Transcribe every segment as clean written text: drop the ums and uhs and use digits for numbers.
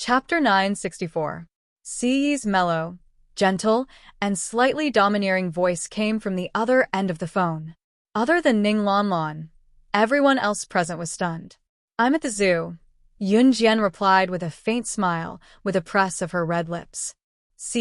Chapter 964. Si's mellow, gentle, and slightly domineering voice came from the other end of the phone. Other than Ning Lanlan, everyone else present was stunned. "I'm at the zoo," Yunjian replied with a faint smile, with a press of her red lips. Ce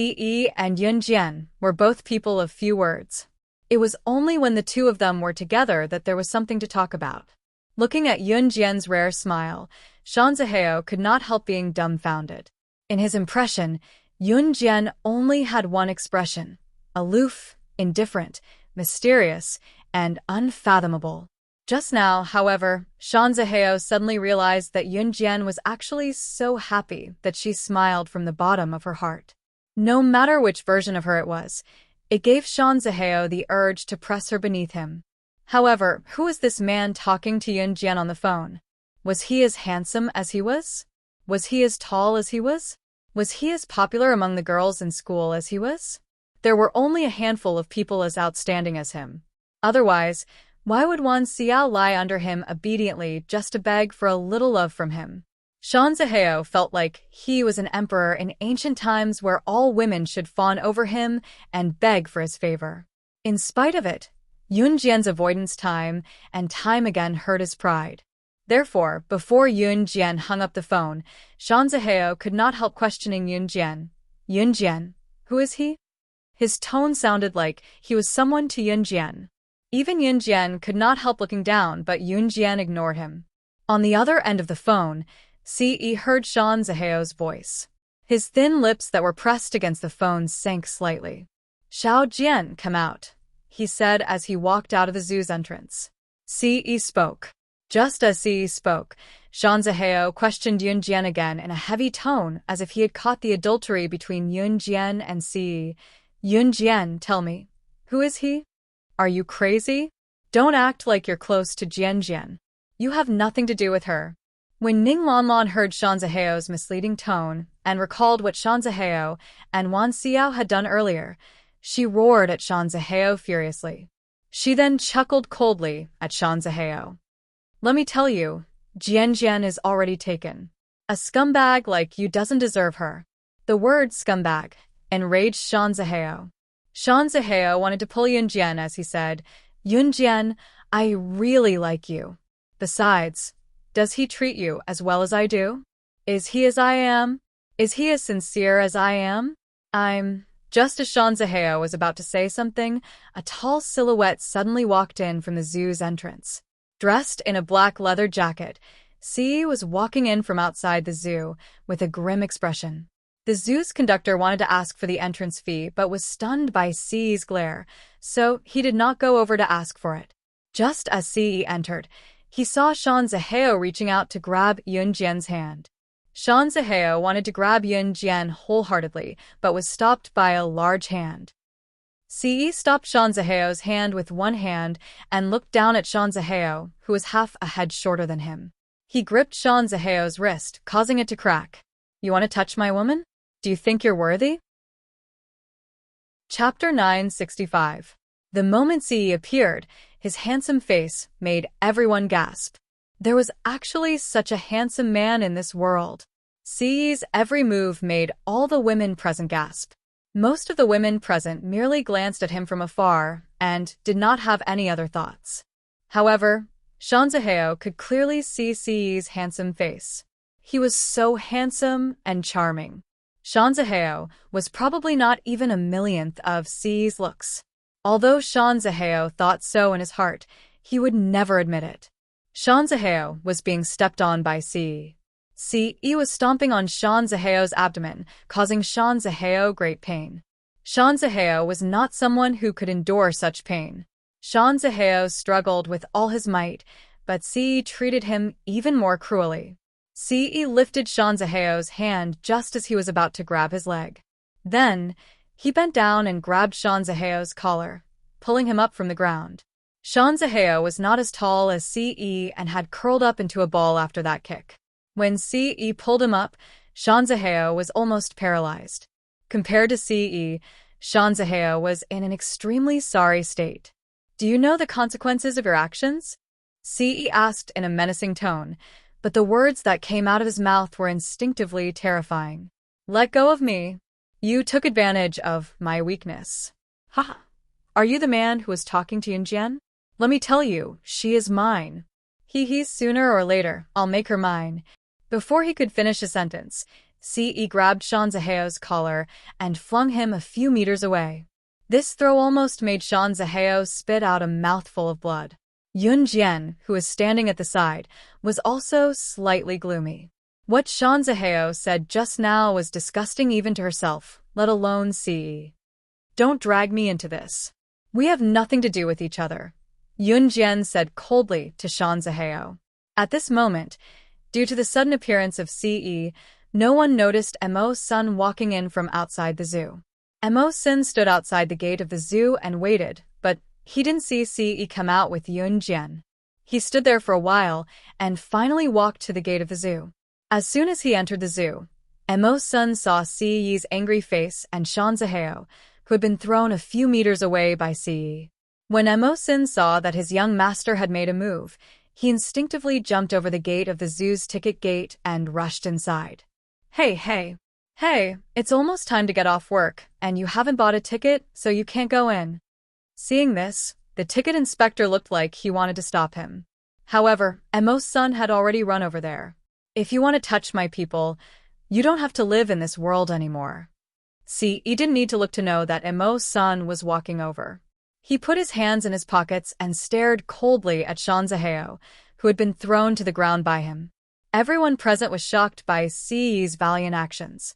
and Yunjian were both people of few words. It was only when the two of them were together that there was something to talk about. Looking at Yunjian's rare smile, Shanzaheo could not help being dumbfounded. In his impression, Yunjian only had one expression: aloof, indifferent, mysterious, and unfathomable. Just now, however, Shanzaheo suddenly realized that Yunjian was actually so happy that she smiled from the bottom of her heart. No matter which version of her it was, it gave Shanzaheo the urge to press her beneath him. However, who was this man talking to Yunjian on the phone? Was he as handsome as he was? Was he as tall as he was? Was he as popular among the girls in school as he was? There were only a handful of people as outstanding as him. Otherwise, why would Wan Xiao lie under him obediently just to beg for a little love from him? Shanzaheo felt like he was an emperor in ancient times where all women should fawn over him and beg for his favor. In spite of it, Yunjian's avoidance time and time again hurt his pride. Therefore, before Yunjian hung up the phone, Shanzaheo could not help questioning Yunjian. "Yunjian, who is he?" His tone sounded like he was someone to Yunjian. Even Yunjian could not help looking down, but Yunjian ignored him. On the other end of the phone, Ce heard Shanzaheo's voice. His thin lips that were pressed against the phone sank slightly. "Xiao Jian, come out," he said as he walked out of the zoo's entrance. Ce spoke. Just as Ce spoke, Shanzaheo questioned Yunjian again in a heavy tone as if he had caught the adultery between Yunjian and Ce. "Yunjian, tell me, who is he? Are you crazy? Don't act like you're close to Jianjian. You have nothing to do with her." When Ning Lanlan heard Shanzaheo's misleading tone and recalled what Shanzaheo and Wan Xiao had done earlier, she roared at Shanzaheo furiously. She then chuckled coldly at Shanzaheo. "Let me tell you, Jianjian is already taken. A scumbag like you doesn't deserve her." The word scumbag enraged Shanzaheo. Shanzaheo wanted to pull Yunjian as he said, "Yunjian, I really like you. Besides, does he treat you as well as I do? Is he as I am? Is he as sincere as I am? Just as Shanzaheo was about to say something, a tall silhouette suddenly walked in from the zoo's entrance. Dressed in a black leather jacket, Ce was walking in from outside the zoo with a grim expression. The zoo's conductor wanted to ask for the entrance fee but was stunned by Ce's glare, so he did not go over to ask for it. Just as Ce entered, he saw Shanzaheo reaching out to grab Yunjian's hand. Shanzaheo wanted to grab Yunjian wholeheartedly but was stopped by a large hand. Ce stopped Shanzaheo's hand with one hand and looked down at Shanzaheo, who was half a head shorter than him. He gripped Shanzaheo's wrist, causing it to crack. "You want to touch my woman? Do you think you're worthy?" Chapter 965. The moment Ce appeared, his handsome face made everyone gasp. There was actually such a handsome man in this world. Ce's every move made all the women present gasp. Most of the women present merely glanced at him from afar and did not have any other thoughts. However, Shanzaheo could clearly see Ce's handsome face. He was so handsome and charming. Shanzaheo was probably not even a millionth of Ce's looks. Although Shanzaheo thought so in his heart, he would never admit it. Shanzaheo was being stepped on by Ce. Ce was stomping on Shanzaheo's abdomen, causing Shanzaheo great pain. Shanzaheo was not someone who could endure such pain. Shanzaheo struggled with all his might, but Ce treated him even more cruelly. Ce lifted Shanzaheo's hand just as he was about to grab his leg. Then, he bent down and grabbed Shanzaheo's collar, pulling him up from the ground. Shanzaheo was not as tall as Ce and had curled up into a ball after that kick. When Ce pulled him up, Shanzaheo was almost paralyzed. Compared to Ce, Shanzaheo was in an extremely sorry state. "Do you know the consequences of your actions?" Ce asked in a menacing tone, but the words that came out of his mouth were instinctively terrifying. "Let go of me. You took advantage of my weakness. Ha! Are you the man who was talking to Yunjian? Let me tell you, she is mine. Sooner or later, I'll make her mine." Before he could finish a sentence, Ce grabbed Shanzahyeo's collar and flung him a few meters away. This throw almost made Shanzahye spit out a mouthful of blood. Yunjian, who was standing at the side, was also slightly gloomy. What Shanzahye said just now was disgusting even to herself, let alone Ce. "Don't drag me into this. We have nothing to do with each other," Yunjian said coldly to Shanzahye. At this moment, due to the sudden appearance of Ce, no one noticed Imo's son walking in from outside the zoo. Imo's son stood outside the gate of the zoo and waited, but he didn't see Ce come out with Yunjian. He stood there for a while and finally walked to the gate of the zoo. As soon as he entered the zoo, Imo's son saw Ce's angry face and Shanzahye, who had been thrown a few meters away by Ce. When Imo's son saw that his young master had made a move, he instinctively jumped over the gate of the zoo's ticket gate and rushed inside. Hey, it's almost time to get off work, and you haven't bought a ticket, so you can't go in." Seeing this, the ticket inspector looked like he wanted to stop him. However, Imo's son had already run over there. "If you want to touch my people, you don't have to live in this world anymore." Ce didn't need to look to know that Imo's son was walking over. He put his hands in his pockets and stared coldly at Shanzahye, who had been thrown to the ground by him. Everyone present was shocked by Ce's valiant actions.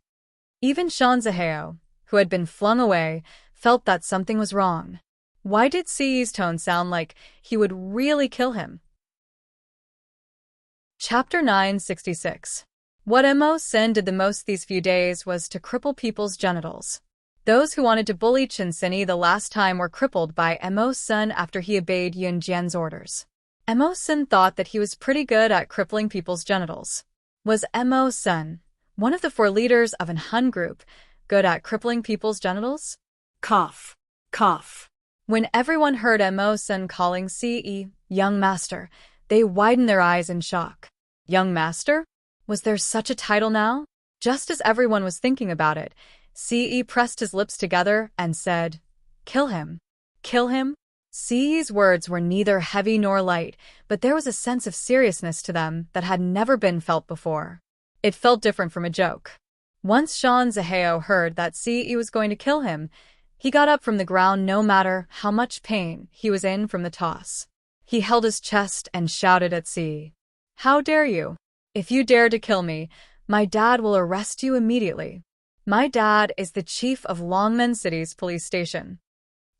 Even Shanzahye, who had been flung away, felt that something was wrong. Why did Ce's tone sound like he would really kill him? Chapter 966. What Imo's son did the most these few days was to cripple people's genitals. Those who wanted to bully Chinsini the last time were crippled by Imo's son after he obeyed Yunjian's orders. Imo's son thought that he was pretty good at crippling people's genitals. Was Imo's son, one of the 4 leaders of an Hun group, good at crippling people's genitals? Cough. When everyone heard Imo's son calling Ce young master, they widened their eyes in shock. Young master? Was there such a title now? Just as everyone was thinking about it, Ce pressed his lips together and said, "Kill him. Kill him?" Ce's words were neither heavy nor light, but there was a sense of seriousness to them that had never been felt before. It felt different from a joke. Once Shanzahye heard that Ce was going to kill him, he got up from the ground no matter how much pain he was in from the toss. He held his chest and shouted at Ce, "How dare you? If you dare to kill me, my dad will arrest you immediately. My dad is the chief of Longmen City's police station."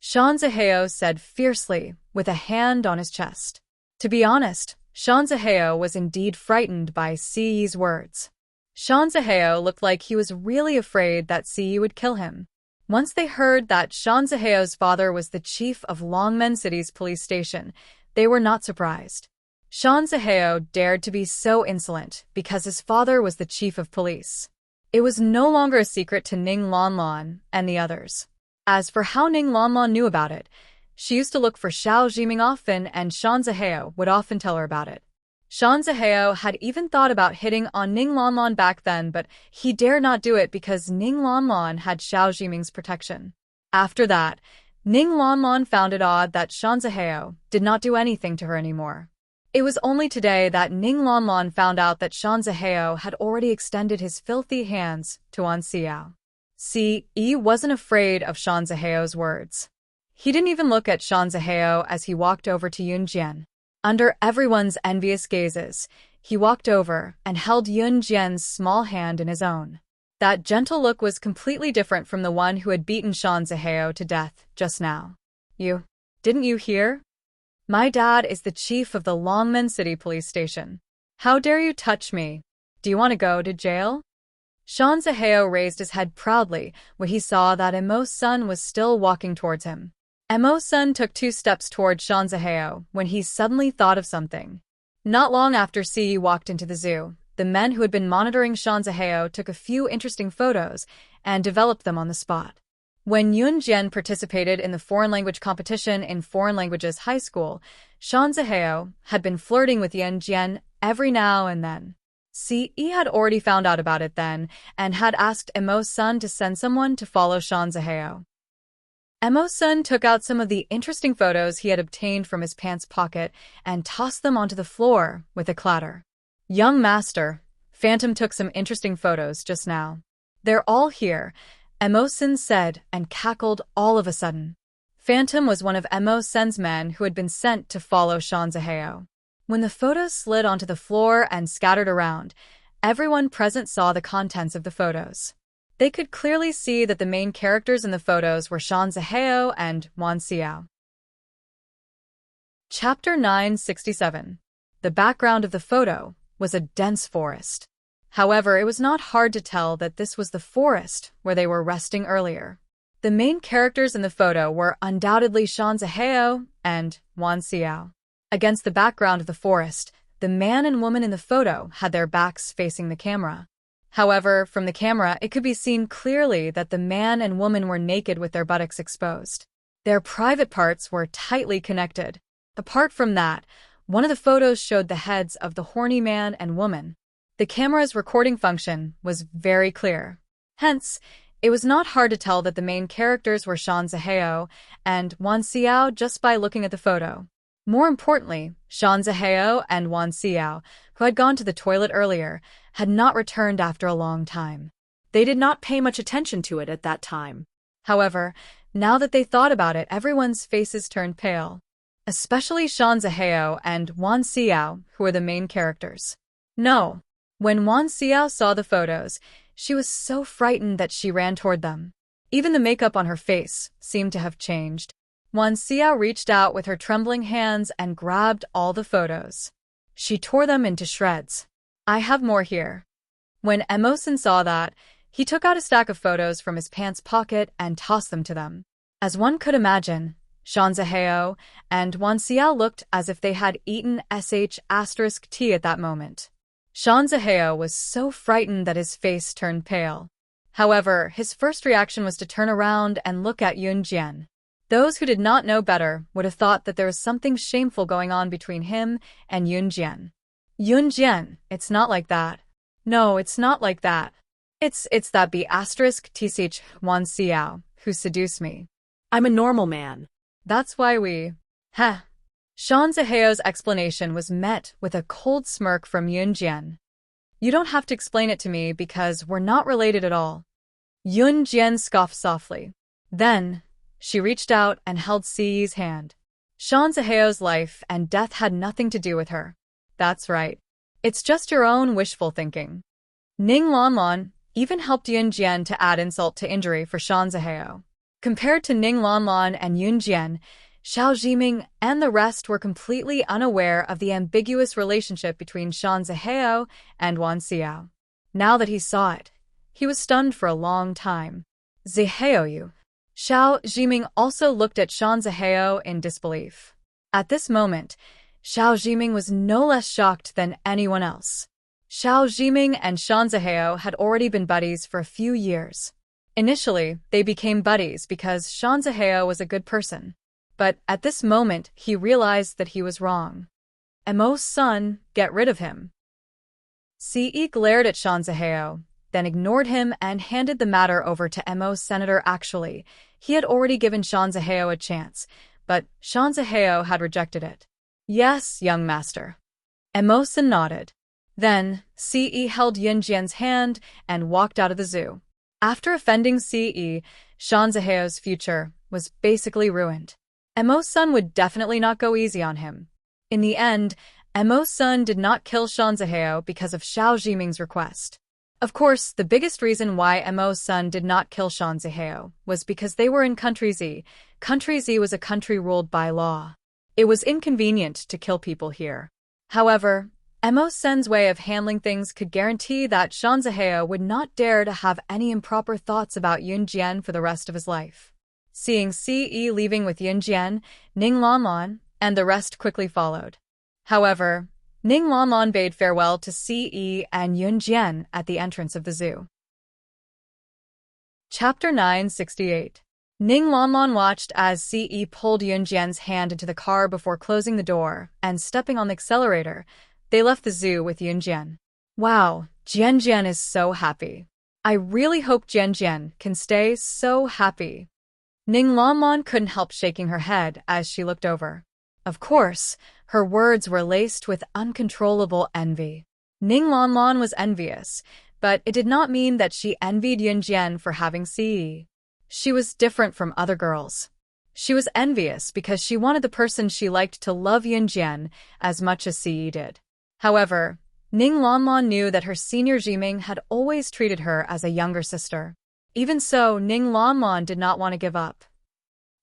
Shanzahye said fiercely, with a hand on his chest. To be honest, Shanzahye was indeed frightened by Ce's words. Shanzahye looked like he was really afraid that Ce would kill him. Once they heard that Shanzahye's father was the chief of Longmen City's police station, they were not surprised. Shanzahye dared to be so insolent because his father was the chief of police. It was no longer a secret to Ning Lanlan and the others. As for how Ning Lanlan knew about it, she used to look for Xiao Jiming often, and Shanzahye would often tell her about it. Shanzahye had even thought about hitting on Ning Lanlan back then, but he dared not do it because Ning Lanlan had Xiao Jiming's protection. After that, Ning Lanlan found it odd that Shanzahye did not do anything to her anymore. It was only today that Ning Lanlan found out that Shanzahye had already extended his filthy hands to An Xiao. Ce wasn't afraid of Shanzahye's words. He didn't even look at Shanzahye as he walked over to Yunjian. Under everyone's envious gazes, he walked over and held Yunjian's small hand in his own. That gentle look was completely different from the one who had beaten Shanzahye to death just now. Didn't you hear? My dad is the chief of the Longmen City police station. How dare you touch me? Do you want to go to jail? Shanzahye raised his head proudly when he saw that Imo's son was still walking towards him. Imo's son took 2 steps towards Shanzahye when he suddenly thought of something. Not long after Ce walked into the zoo, the men who had been monitoring Shanzahye took a few interesting photos and developed them on the spot. When Yunjian participated in the foreign language competition in Foreign Languages High School, Shanzahye had been flirting with Yunjian every now and then. CE had already found out about it then and had asked Emo-san to send someone to follow Shanzaheo. Emo-san took out some of the interesting photos he had obtained from his pants pocket and tossed them onto the floor with a clatter. Young master, Phantom took some interesting photos just now. They're all here, Emo-san said and cackled all of a sudden. Phantom was one of Emo-san's men who had been sent to follow Shanzaheo. When the photos slid onto the floor and scattered around, everyone present saw the contents of the photos. They could clearly see that the main characters in the photos were Shanzaheo and Wan Xiao. Chapter 967. The background of the photo was a dense forest. However, it was not hard to tell that this was the forest where they were resting earlier. The main characters in the photo were undoubtedly Shanzaheo and Wan Xiao. Against the background of the forest, the man and woman in the photo had their backs facing the camera. However, from the camera, it could be seen clearly that the man and woman were naked with their buttocks exposed. Their private parts were tightly connected. Apart from that, one of the photos showed the heads of the horny man and woman. The camera's recording function was very clear. Hence, it was not hard to tell that the main characters were Shanzaheo and Wan Xiao just by looking at the photo. More importantly, Shanzaheo and Wan Xiao, who had gone to the toilet earlier, had not returned after a long time. They did not pay much attention to it at that time. However, now that they thought about it, everyone's faces turned pale. Especially Shanzaheo and Wan Xiao, who were the main characters. No. When Wan Xiao saw the photos, she was so frightened that she ran toward them. Even the makeup on her face seemed to have changed. Wan Xiao reached out with her trembling hands and grabbed all the photos. She tore them into shreds. I have more here. When Emo-san saw that, he took out a stack of photos from his pants pocket and tossed them to them. As one could imagine, Shanzaheo and Wan Xiao looked as if they had eaten sh*t at that moment. Shanzaheo was so frightened that his face turned pale. However, his first reaction was to turn around and look at Yunjian. Those who did not know better would have thought that there was something shameful going on between him and Yunjian. Yunjian, it's not like that. No, it's not like that. It's that b*tch Wan Xiao who seduced me. I'm a normal man. That's why we... Heh. Shanzaheo's explanation was met with a cold smirk from Yunjian. You don't have to explain it to me because we're not related at all. Yunjian scoffed softly. Then, she reached out and held Siyi's hand. Shanzaheo's life and death had nothing to do with her. That's right. It's just your own wishful thinking. Ning Lanlan even helped Yunjian to add insult to injury for Shanzaheo. Compared to Ning Lanlan and Yunjian, Xiao Jiming and the rest were completely unaware of the ambiguous relationship between Shanzaheo and Wan Xiao. Now that he saw it, he was stunned for a long time. Ziheo. Xiao Jiming also looked at Shanzaheo in disbelief. At this moment, Xiao Jiming was no less shocked than anyone else. Xiao Jiming and Shanzaheo had already been buddies for a few years. Initially, they became buddies because Shanzaheo was a good person. But at this moment, he realized that he was wrong. Emo-san, get rid of him. Ce glared at Shanzaheo, then ignored him and handed the matter over to Emo's senator. Actually, he had already given Shanzaheo a chance, but Shanzaheo had rejected it. Yes, young master. Emo-san nodded. Then, Ce held Yunjian's hand and walked out of the zoo. After offending Ce, Shanzaheo's future was basically ruined. Emo-san would definitely not go easy on him. In the end, Emo-san did not kill Shanzaheo because of Xiao Jiming's request. Of course, the biggest reason why Emo-san did not kill Shanzaheo was because they were in Country Z. Country Z was a country ruled by law. It was inconvenient to kill people here. However, Emo-san's way of handling things could guarantee that Shanzaheo would not dare to have any improper thoughts about Yunjian for the rest of his life. Seeing Ce leaving with Yunjian, Ning Lanlan and the rest quickly followed. However, Ning Lanlan bade farewell to Ce and Yunjian at the entrance of the zoo. Chapter 968. Ning Lanlan watched as Ce pulled Yunjian's hand into the car before closing the door and stepping on the accelerator, They left the zoo with Yunjian. Wow, Jian is so happy. I really hope Jian can stay so happy. Ning Lanlan couldn't help shaking her head as she looked over. Of course, her words were laced with uncontrollable envy. Ning Lanlan was envious, but it did not mean that she envied Yunjian for having CE. She was different from other girls. She was envious because she wanted the person she liked to love Yunjian as much as CE did. However, Ning Lanlan knew that her senior Jiming had always treated her as a younger sister. Even so, Ning Lanlan did not want to give up.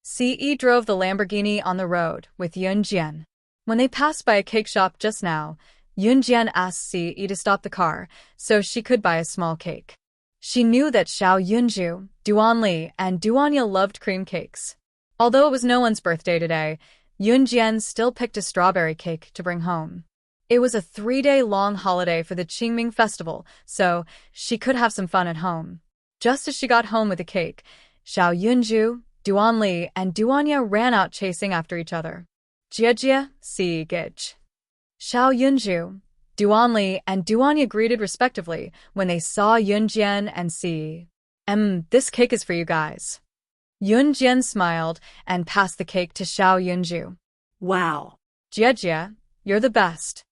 CE drove the Lamborghini on the road with Yunjian. When they passed by a cake shop just now, Yunjian asked CE to stop the car so she could buy a small cake. She knew that Xiao Yunju, Duanli, and Duanya loved cream cakes. Although it was no one's birthday today, Yunjian still picked a strawberry cake to bring home. It was a 3-day-long holiday for the Qingming festival, so she could have some fun at home. Just as she got home with the cake, Xiao Yunju, Duanli, and Duanya ran out chasing after each other. Jia, Si Gij. Xiao Yunju, Duanli, and Duanya greeted respectively when they saw Yunjian and Si. This cake is for you guys. Yunjian smiled and passed the cake to Xiao Yunju. Wow. Jia, you're the best.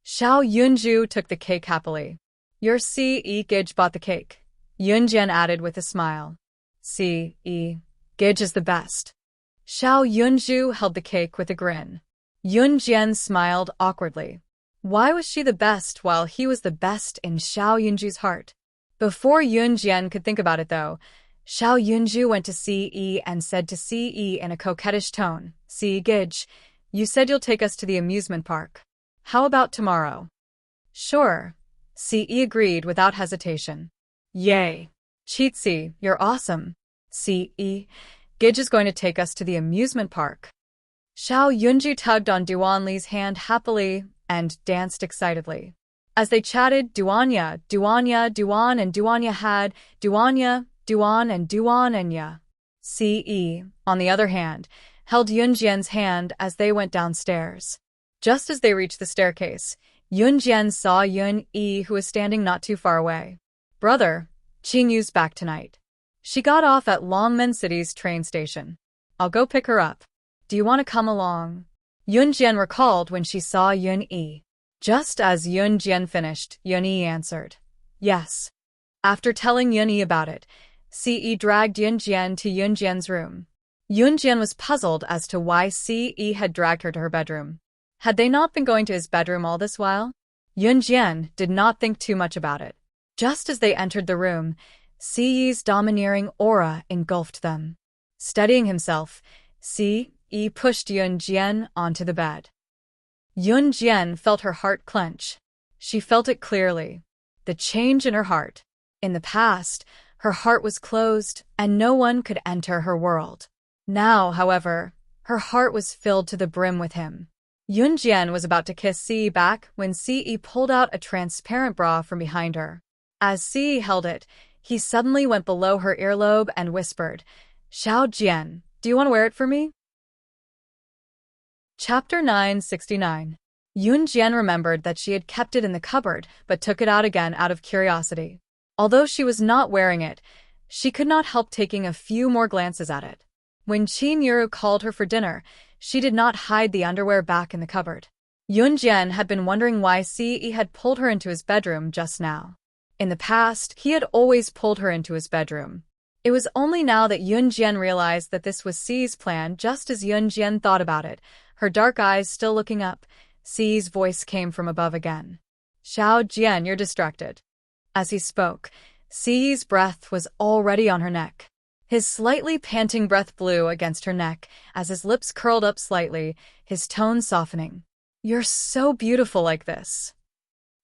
Xiao Yunju took the cake happily. Your Si Gij bought the cake, Yunjian added with a smile. Si Gij is the best. Xiao Yunju held the cake with a grin. Yunjian smiled awkwardly. Why was she the best while he was the best in Xiao Yunju's heart? Before Yunjian could think about it though, Xiao Yunju went to Ce and said to Ce in a coquettish tone, Si Gij, you said you'll take us to the amusement park. How about tomorrow? Sure. Ce agreed without hesitation. Yay. Cheatsy, you're awesome. Ce, Gij is going to take us to the amusement park. Xiao Yunju tugged on Duanli's hand happily and danced excitedly. As they chatted, Duan, and Duanya had, Duan, and Ya. Ce, on the other hand, held Yunjian's hand as they went downstairs. Just as they reached the staircase, Yunjian saw Yun-yi who was standing not too far away. Brother, Qingyu's back tonight. She got off at Longmen City's train station. I'll go pick her up. Do you want to come along? Yunjian recalled when she saw Yun-yi. Just as Yunjian finished, Yun-yi answered, yes. After telling Yun-yi about it, Ce dragged Yunjian to Yunjian's room. Yunjian was puzzled as to why Ce had dragged her to her bedroom. Had they not been going to his bedroom all this while? Yunjian did not think too much about it. Just as they entered the room, Ce's domineering aura engulfed them. Steadying himself, Ce pushed Yunjian onto the bed. Yunjian felt her heart clench. She felt it clearly. The change in her heart. In the past, her heart was closed and no one could enter her world. Now, however, her heart was filled to the brim with him. Yunjian was about to kiss Ce back when Ce pulled out a transparent bra from behind her. As Ce held it, he suddenly went below her earlobe and whispered, Xiao Jian, do you want to wear it for me? Chapter 969. Yunjian remembered that she had kept it in the cupboard but took it out again out of curiosity. Although she was not wearing it, she could not help taking a few more glances at it. When Qin Yuru called her for dinner, she did not hide the underwear back in the cupboard. Yunjian had been wondering why Ce had pulled her into his bedroom just now. In the past, he had always pulled her into his bedroom. It was only now that Yunjian realized that this was Ce's plan. Just as Yunjian thought about it, her dark eyes still looking up, Ce's voice came from above again. Xiao Jian, you're distracted. As he spoke, Ce's breath was already on her neck. His slightly panting breath blew against her neck as his lips curled up slightly, his tone softening. You're so beautiful like this.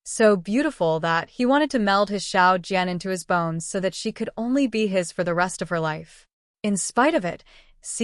So beautiful that he wanted to meld his Xiao Jian into his bones so that she could only be his for the rest of her life. In spite of it, Ce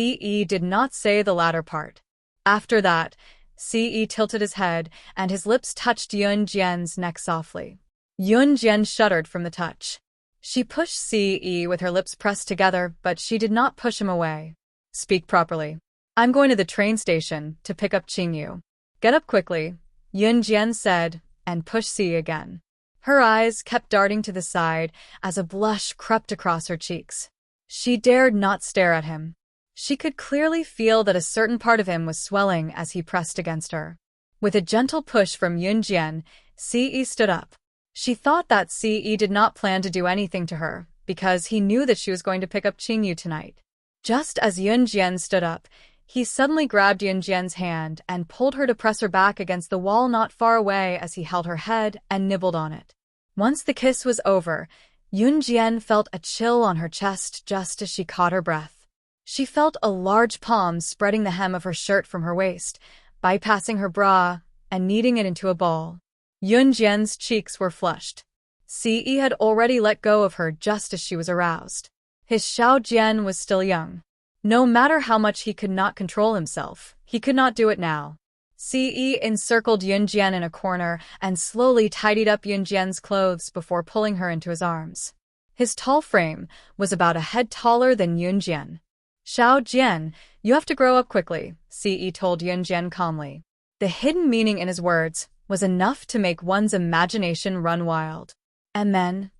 did not say the latter part. After that, Ce tilted his head and his lips touched Yunjian's neck softly. Yunjian shuddered from the touch. She pushed Ce with her lips pressed together, but she did not push him away. Speak properly. I'm going to the train station to pick up Qingyu. Get up quickly. Yun Jian said, and pushed Si again. Her eyes kept darting to the side as a blush crept across her cheeks. She dared not stare at him. She could clearly feel that a certain part of him was swelling as he pressed against her. With a gentle push from Yun Jian, Si stood up. She thought that Si did not plan to do anything to her, because he knew that she was going to pick up Qingyu tonight. Just as Yun Jian stood up, he suddenly grabbed Yun Jian's hand and pulled her to press her back against the wall not far away as he held her head and nibbled on it. Once the kiss was over, Yun Jian felt a chill on her chest just as she caught her breath. She felt a large palm spreading the hem of her shirt from her waist, bypassing her bra and kneading it into a ball. Yun Jian's cheeks were flushed. Si had already let go of her just as she was aroused. His Xiao Jian was still young. No matter how much he could not control himself, he could not do it now. Si encircled Yun Jian in a corner and slowly tidied up Yun Jian's clothes before pulling her into his arms. His tall frame was about a head taller than Yun Jian. Xiao Jian, you have to grow up quickly, Si told Yun Jian calmly. The hidden meaning in his words was enough to make one's imagination run wild. And then,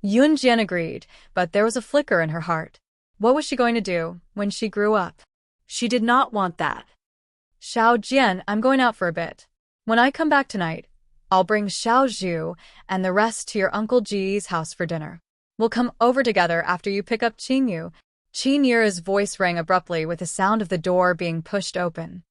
Yun Jian agreed, but there was a flicker in her heart. What was she going to do when she grew up? She did not want that. Xiao Jian, I'm going out for a bit. When I come back tonight, I'll bring Xiao Zhu and the rest to your Uncle Ji's house for dinner. We'll come over together after you pick up Qingyu. Qin Yu's voice rang abruptly with the sound of the door being pushed open.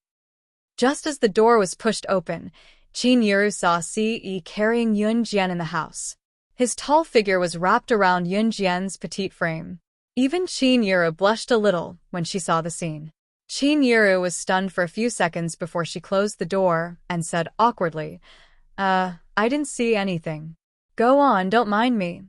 Just as the door was pushed open, Qin Yu saw Si carrying Yun Jian in the house. His tall figure was wrapped around Yun Jian's petite frame. Even Qin Yu blushed a little when she saw the scene. Qin Yu was stunned for a few seconds before she closed the door and said awkwardly, I didn't see anything. Go on, don't mind me.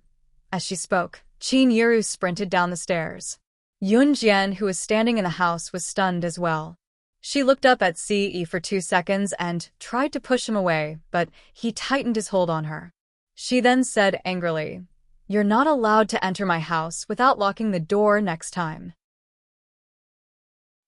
As she spoke, Qin Yu sprinted down the stairs. Yun Jian, who was standing in the house, was stunned as well. She looked up at Si for 2 seconds and tried to push him away, but he tightened his hold on her. She then said angrily, You're not allowed to enter my house without locking the door next time.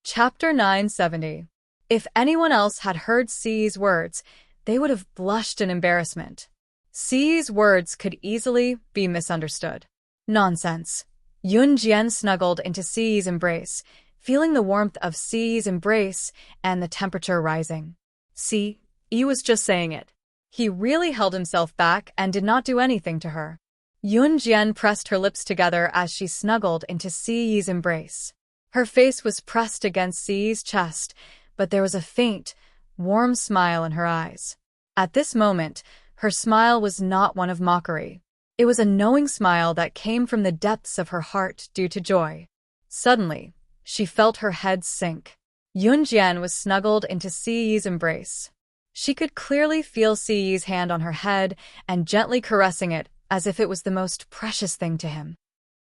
Chapter 970. If anyone else had heard Si's words, they would have blushed in embarrassment. Si's words could easily be misunderstood. Nonsense. Yun Jian snuggled into Si's embrace, feeling the warmth of Si's embrace and the temperature rising. Si was just saying it. He really held himself back and did not do anything to her. Yun Jian pressed her lips together as she snuggled into Si's embrace. Her face was pressed against Si's chest, but there was a faint, warm smile in her eyes. At this moment, her smile was not one of mockery. It was a knowing smile that came from the depths of her heart due to joy. Suddenly, she felt her head sink. Yun Jian was snuggled into Si's embrace. She could clearly feel Si's hand on her head and gently caressing it as if it was the most precious thing to him.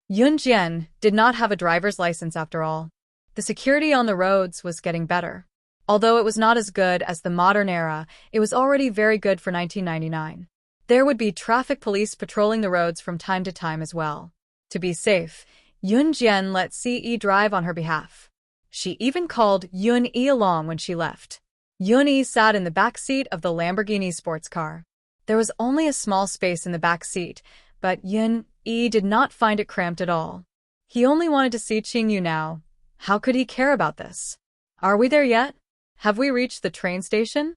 Yun Jian did not have a driver's license after all. The security on the roads was getting better. Although it was not as good as the modern era, it was already very good for 1999. There would be traffic police patrolling the roads from time to time as well. To be safe, Yun Jian let Si drive on her behalf. She even called Yun along when she left. Yun sat in the back seat of the Lamborghini sports car. There was only a small space in the back seat, but Yun did not find it cramped at all. He only wanted to see Qingyu now. How could he care about this? Are we there yet? Have we reached the train station?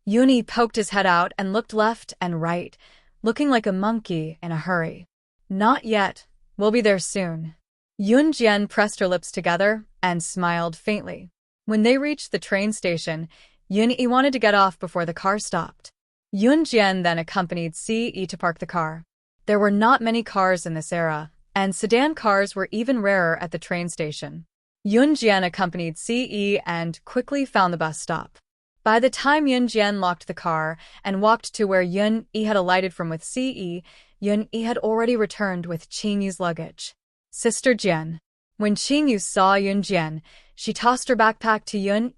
Yun poked his head out and looked left and right, looking like a monkey in a hurry. Not yet. We'll be there soon. Yun Jian pressed her lips together and smiled faintly. When they reached the train station, Yun wanted to get off before the car stopped. Yun Jian then accompanied Si to park the car. There were not many cars in this era, and sedan cars were even rarer at the train station. Yun Jian accompanied Si and quickly found the bus stop. By the time Yun Jian locked the car and walked to where Yun had alighted from with Si, Yun had already returned with Qingyu's luggage. Sister Jian. When Qingyu saw Yun Jian, she tossed her backpack to Yun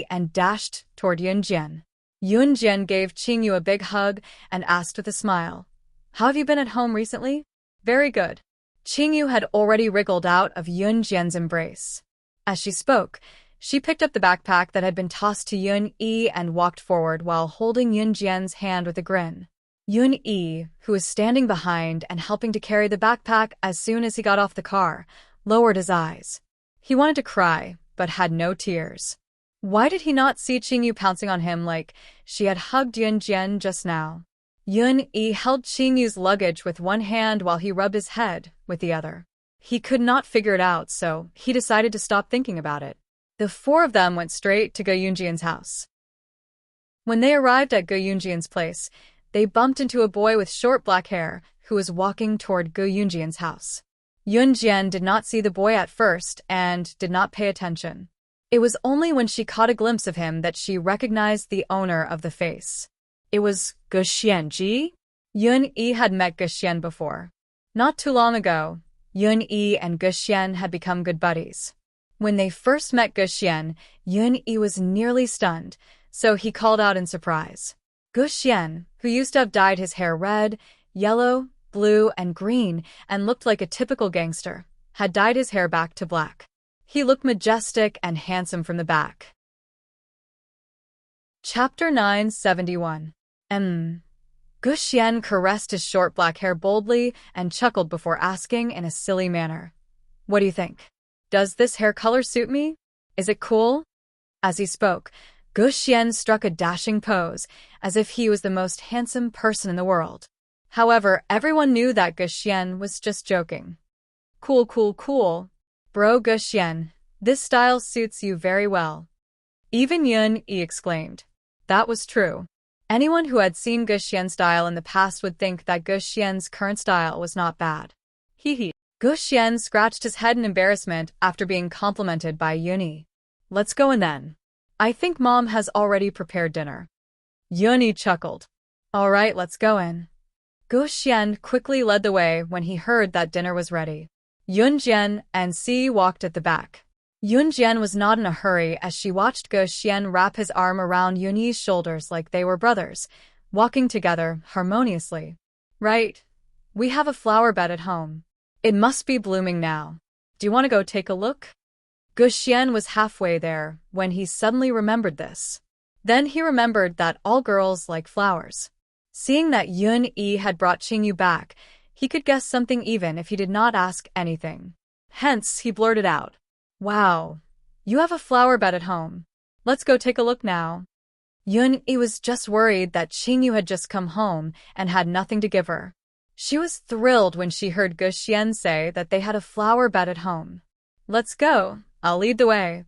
and dashed toward Yun Jian. Yun Jian gave Qingyu a big hug and asked with a smile, How have you been at home recently? Very good. Qingyu had already wriggled out of Yun Jian's embrace. As she spoke, She picked up the backpack that had been tossed to Yun-yi and walked forward while holding Yun-jian's hand with a grin. Yun-yi, who was standing behind and helping to carry the backpack as soon as he got off the car, lowered his eyes. He wanted to cry, but had no tears. Why did he not see Qingyu pouncing on him like she had hugged Yun-jian just now? Yun-yi held Qingyu's luggage with one hand while he rubbed his head with the other. He could not figure it out, so he decided to stop thinking about it. The four of them went straight to Go Yunjian's house. When they arrived at Go Yunjian's place, they bumped into a boy with short black hair who was walking toward Go Yunjian's house. Yunjian did not see the boy at first and did not pay attention. It was only when she caught a glimpse of him that she recognized the owner of the face. It was Ge Xianji. Yun-yi had met Ge Xian before. Not too long ago, Yun-yi and Ge Xian had become good buddies. When they first met Ge Xian, Yun-yi was nearly stunned, so he called out in surprise. Ge Xian, who used to have dyed his hair red, yellow, blue, and green and looked like a typical gangster, had dyed his hair back to black. He looked majestic and handsome from the back. Chapter 971. Ge Xian caressed his short black hair boldly and chuckled before asking in a silly manner. What do you think? Does this hair color suit me? Is it cool? As he spoke, Ge Xian struck a dashing pose, as if he was the most handsome person in the world. However, everyone knew that Ge Xian was just joking. Cool, cool, cool. Bro Ge Xian, this style suits you very well. Even Yun-yi exclaimed. That was true. Anyone who had seen Ge Xian's style in the past would think that Ge Xian's current style was not bad. Hee hee. Ge Xian scratched his head in embarrassment after being complimented by Yun-yi. Let's go in then. I think Mom has already prepared dinner. Yun-yi chuckled. All right, let's go in. Ge Xian quickly led the way when he heard that dinner was ready. Yun-jian and Si walked at the back. Yun-jian was not in a hurry as she watched Ge Xian wrap his arm around Yun-yi's shoulders like they were brothers, walking together harmoniously. Right. We have a flower bed at home. It must be blooming now. Do you want to go take a look? Ge Xian was halfway there when he suddenly remembered this. Then he remembered that all girls like flowers. Seeing that Yun-yi had brought Qingyu back, he could guess something even if he did not ask anything. Hence, he blurted out, Wow, you have a flower bed at home. Let's go take a look now. Yun-yi was just worried that Qingyu had just come home and had nothing to give her. She was thrilled when she heard Ge Xian say that they had a flower bed at home. Let's go, I'll lead the way.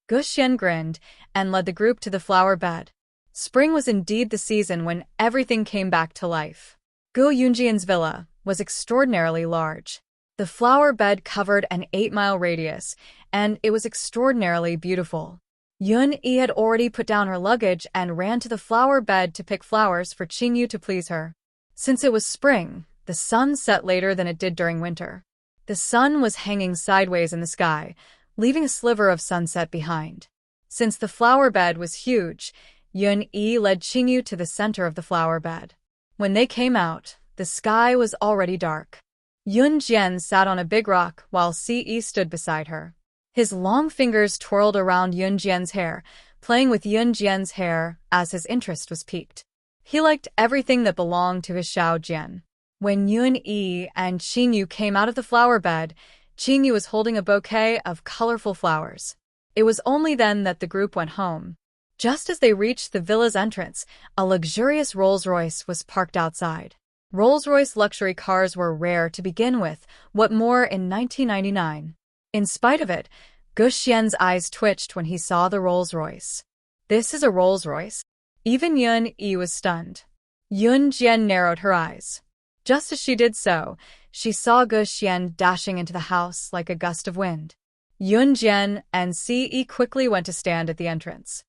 Ge Xian grinned and led the group to the flower bed. Spring was indeed the season when everything came back to life. Go Yunjian's villa was extraordinarily large. The flower bed covered an 8-mile radius, and it was extraordinarily beautiful. Yun-yi had already put down her luggage and ran to the flower bed to pick flowers for Qingyu to please her. Since it was spring, the sun set later than it did during winter. The sun was hanging sideways in the sky, leaving a sliver of sunset behind. Since the flower bed was huge, Yun-yi led Qingyu to the center of the flower bed. When they came out, the sky was already dark. Yun-jian sat on a big rock while Si stood beside her. His long fingers twirled around Yun-jian's hair, playing with Yun-jian's hair as his interest was piqued. He liked everything that belonged to his Xiaojian. When Yun-yi and Qingyu came out of the flower bed, Qingyu was holding a bouquet of colorful flowers. It was only then that the group went home. Just as they reached the villa's entrance, a luxurious Rolls-Royce was parked outside. Rolls-Royce luxury cars were rare to begin with, what more in 1999. In spite of it, Ge Xian's eyes twitched when he saw the Rolls-Royce. This is a Rolls-Royce? Even Yun-yi was stunned. Yun-jian narrowed her eyes. Just as she did so, she saw Ge Xian dashing into the house like a gust of wind. Yun-jian and Si quickly went to stand at the entrance.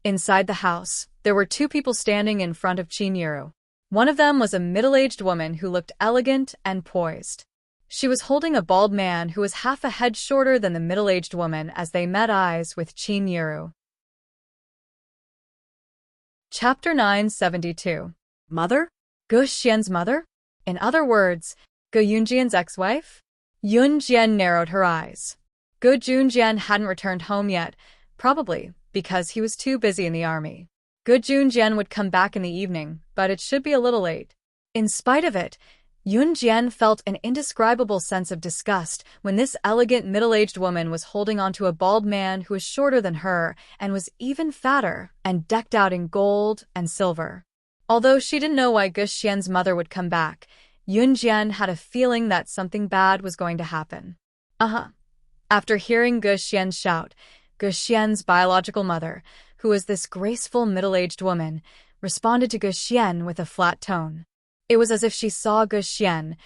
Inside the house, there were two people standing in front of Qingyu. One of them was a middle-aged woman who looked elegant and poised. She was holding a bald man who was half a head shorter than the middle-aged woman as they met eyes with Qingyu. Chapter 972. Mother? Ge Xian's mother? In other words, Ge Yunjian's ex-wife? Yun-jian narrowed her eyes. Gu Junjian hadn't returned home yet, probably because he was too busy in the army. Gu Junjian would come back in the evening, but it should be a little late. In spite of it, Yun Jian felt an indescribable sense of disgust when this elegant middle-aged woman was holding onto a bald man who was shorter than her and was even fatter and decked out in gold and silver. Although she didn't know why Gu Xian's mother would come back, Yun Jian had a feeling that something bad was going to happen. After hearing Gu Xian shout, Gu Xian's biological mother, who was this graceful middle-aged woman, responded to Gu Xian with a flat tone. It was as if she saw Gu Xian,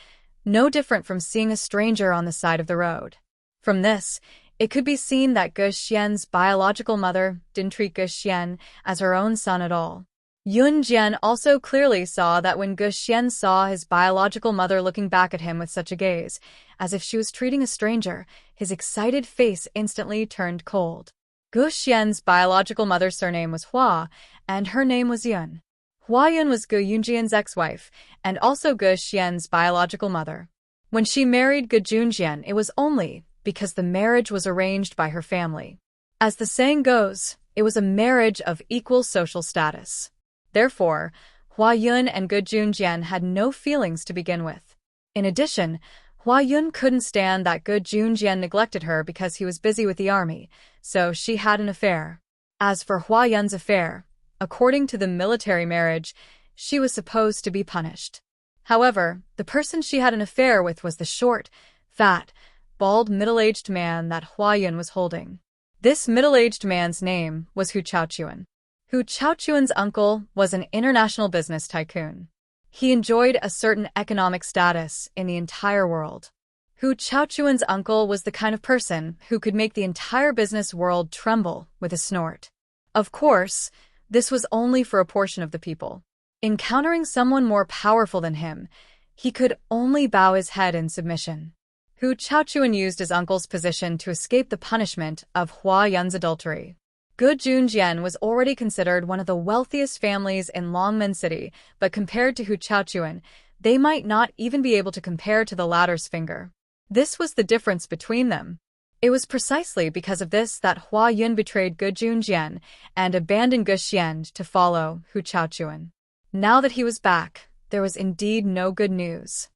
no different from seeing a stranger on the side of the road. From this, it could be seen that Gu Xian's biological mother didn't treat Gu Xian as her own son at all. Yun Jian also clearly saw that when Gu Xian saw his biological mother looking back at him with such a gaze, as if she was treating a stranger, his excited face instantly turned cold. Gu Xian's biological mother's surname was Hua, and her name was Yun. Hua Yun was Gu Yunjian's ex-wife, and also Gu Xian's biological mother. When she married Gu Junjian, it was only because the marriage was arranged by her family. As the saying goes, it was a marriage of equal social status. Therefore, Hua Yun and Gu Junjian had no feelings to begin with. In addition, Hua Yun couldn't stand that Gu Junjian neglected her because he was busy with the army, so she had an affair. As for Hua Yun's affair, according to the military marriage, she was supposed to be punished. However, the person she had an affair with was the short, fat, bald middle-aged man that Hua Yun was holding. This middle-aged man's name was Hu Chaochuan. Hu Chaochuan's uncle was an international business tycoon. He enjoyed a certain economic status in the entire world. Hu Chaochuan's uncle was the kind of person who could make the entire business world tremble with a snort. Of course, this was only for a portion of the people. Encountering someone more powerful than him, he could only bow his head in submission. Hu Chaochuan used his uncle's position to escape the punishment of Hua Yun's adultery. Gu Junjian was already considered one of the wealthiest families in Longmen City, but compared to Hu Chaochuan, they might not even be able to compare to the latter's finger. This was the difference between them. It was precisely because of this that Hua Yun betrayed Gu Junjian and abandoned Gu Xian to follow Hu Chaochuan. Now that he was back, there was indeed no good news.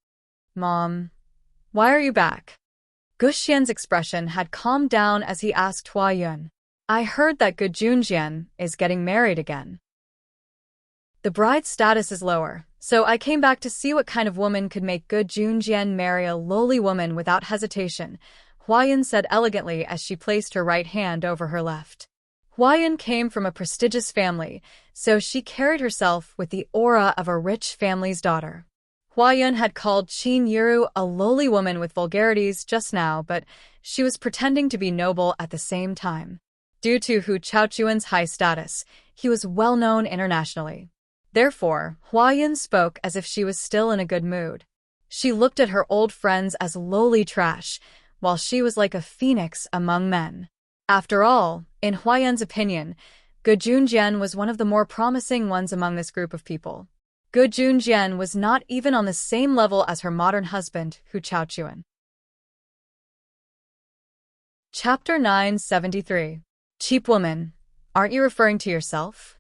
"Mom, why are you back?" Gu Xian's expression had calmed down as he asked Hua Yun. "I heard that Gu Junjian is getting married again. The bride's status is lower, so I came back to see what kind of woman could make Gu Junjian marry a lowly woman without hesitation," Hua Yun said elegantly as she placed her right hand over her left. Hua Yun came from a prestigious family, so she carried herself with the aura of a rich family's daughter. Hua Yun had called Qin Yiru a lowly woman with vulgarities just now, but she was pretending to be noble at the same time. Due to Hu Chaochuan's high status, he was well known internationally. Therefore, Hua Yun spoke as if she was still in a good mood. She looked at her old friends as lowly trash, while she was like a phoenix among men. After all, in Hua Yun's opinion, Gu Junjian was one of the more promising ones among this group of people. Gu Junjian was not even on the same level as her modern husband, Hu Chaochuan. Chapter 973. Cheap woman, aren't you referring to yourself?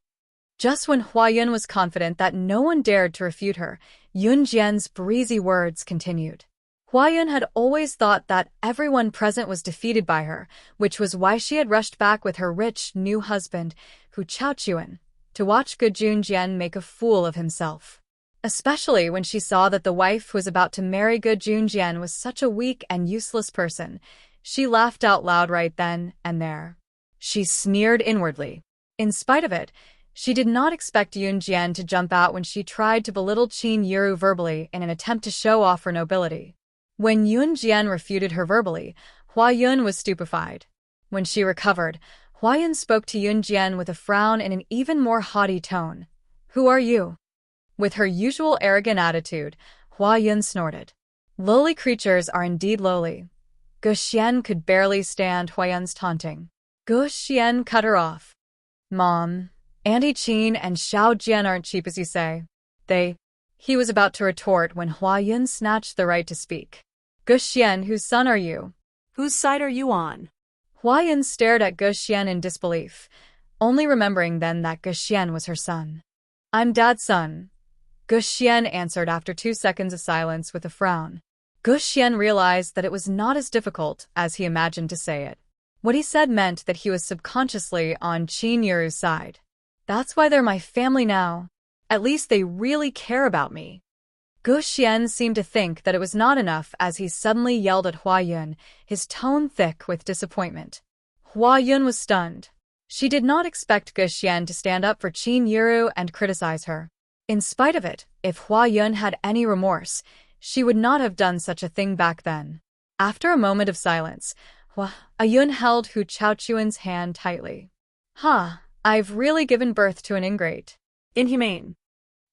Just when Hua Yun was confident that no one dared to refute her, Yun Jian's breezy words continued. Hua Yun had always thought that everyone present was defeated by her, which was why she had rushed back with her rich, new husband, Hu Chaochuan, to watch Gu Junjian make a fool of himself. Especially when she saw that the wife who was about to marry Gu Junjian was such a weak and useless person, she laughed out loud right then and there. She sneered inwardly. In spite of it, she did not expect Yun Jian to jump out when she tried to belittle Qin Yiru verbally in an attempt to show off her nobility. When Yun Jian refuted her verbally, Hua Yun was stupefied. When she recovered, Hua Yun spoke to Yun Jian with a frown in an even more haughty tone. "Who are you?" With her usual arrogant attitude, Hua Yun snorted. Lowly creatures are indeed lowly. Gu Xian could barely stand Hua Yun's taunting. Gu Xian cut her off. "Mom, Auntie Qin and Xiao Jian aren't cheap as you say. He was about to retort when Hua Yun snatched the right to speak. "Gu Xian, whose son are you? Whose side are you on?" Hua Yun stared at Gu Xian in disbelief, only remembering then that Gu Xian was her son. "I'm Dad's son," Gu Xian answered after 2 seconds of silence with a frown. Gu Xian realized that it was not as difficult as he imagined to say it. What he said meant that he was subconsciously on Qin Yuru's side. "That's why they're my family now. At least they really care about me." Gu Xian seemed to think that it was not enough as he suddenly yelled at Hua Yun, his tone thick with disappointment. Hua Yun was stunned. She did not expect Gu Xian to stand up for Qin Yuru and criticize her. In spite of it, if Hua Yun had any remorse, she would not have done such a thing back then. After a moment of silence, Hua Yun held Hu Chaochuan's hand tightly. I've really given birth to an ingrate. Inhumane."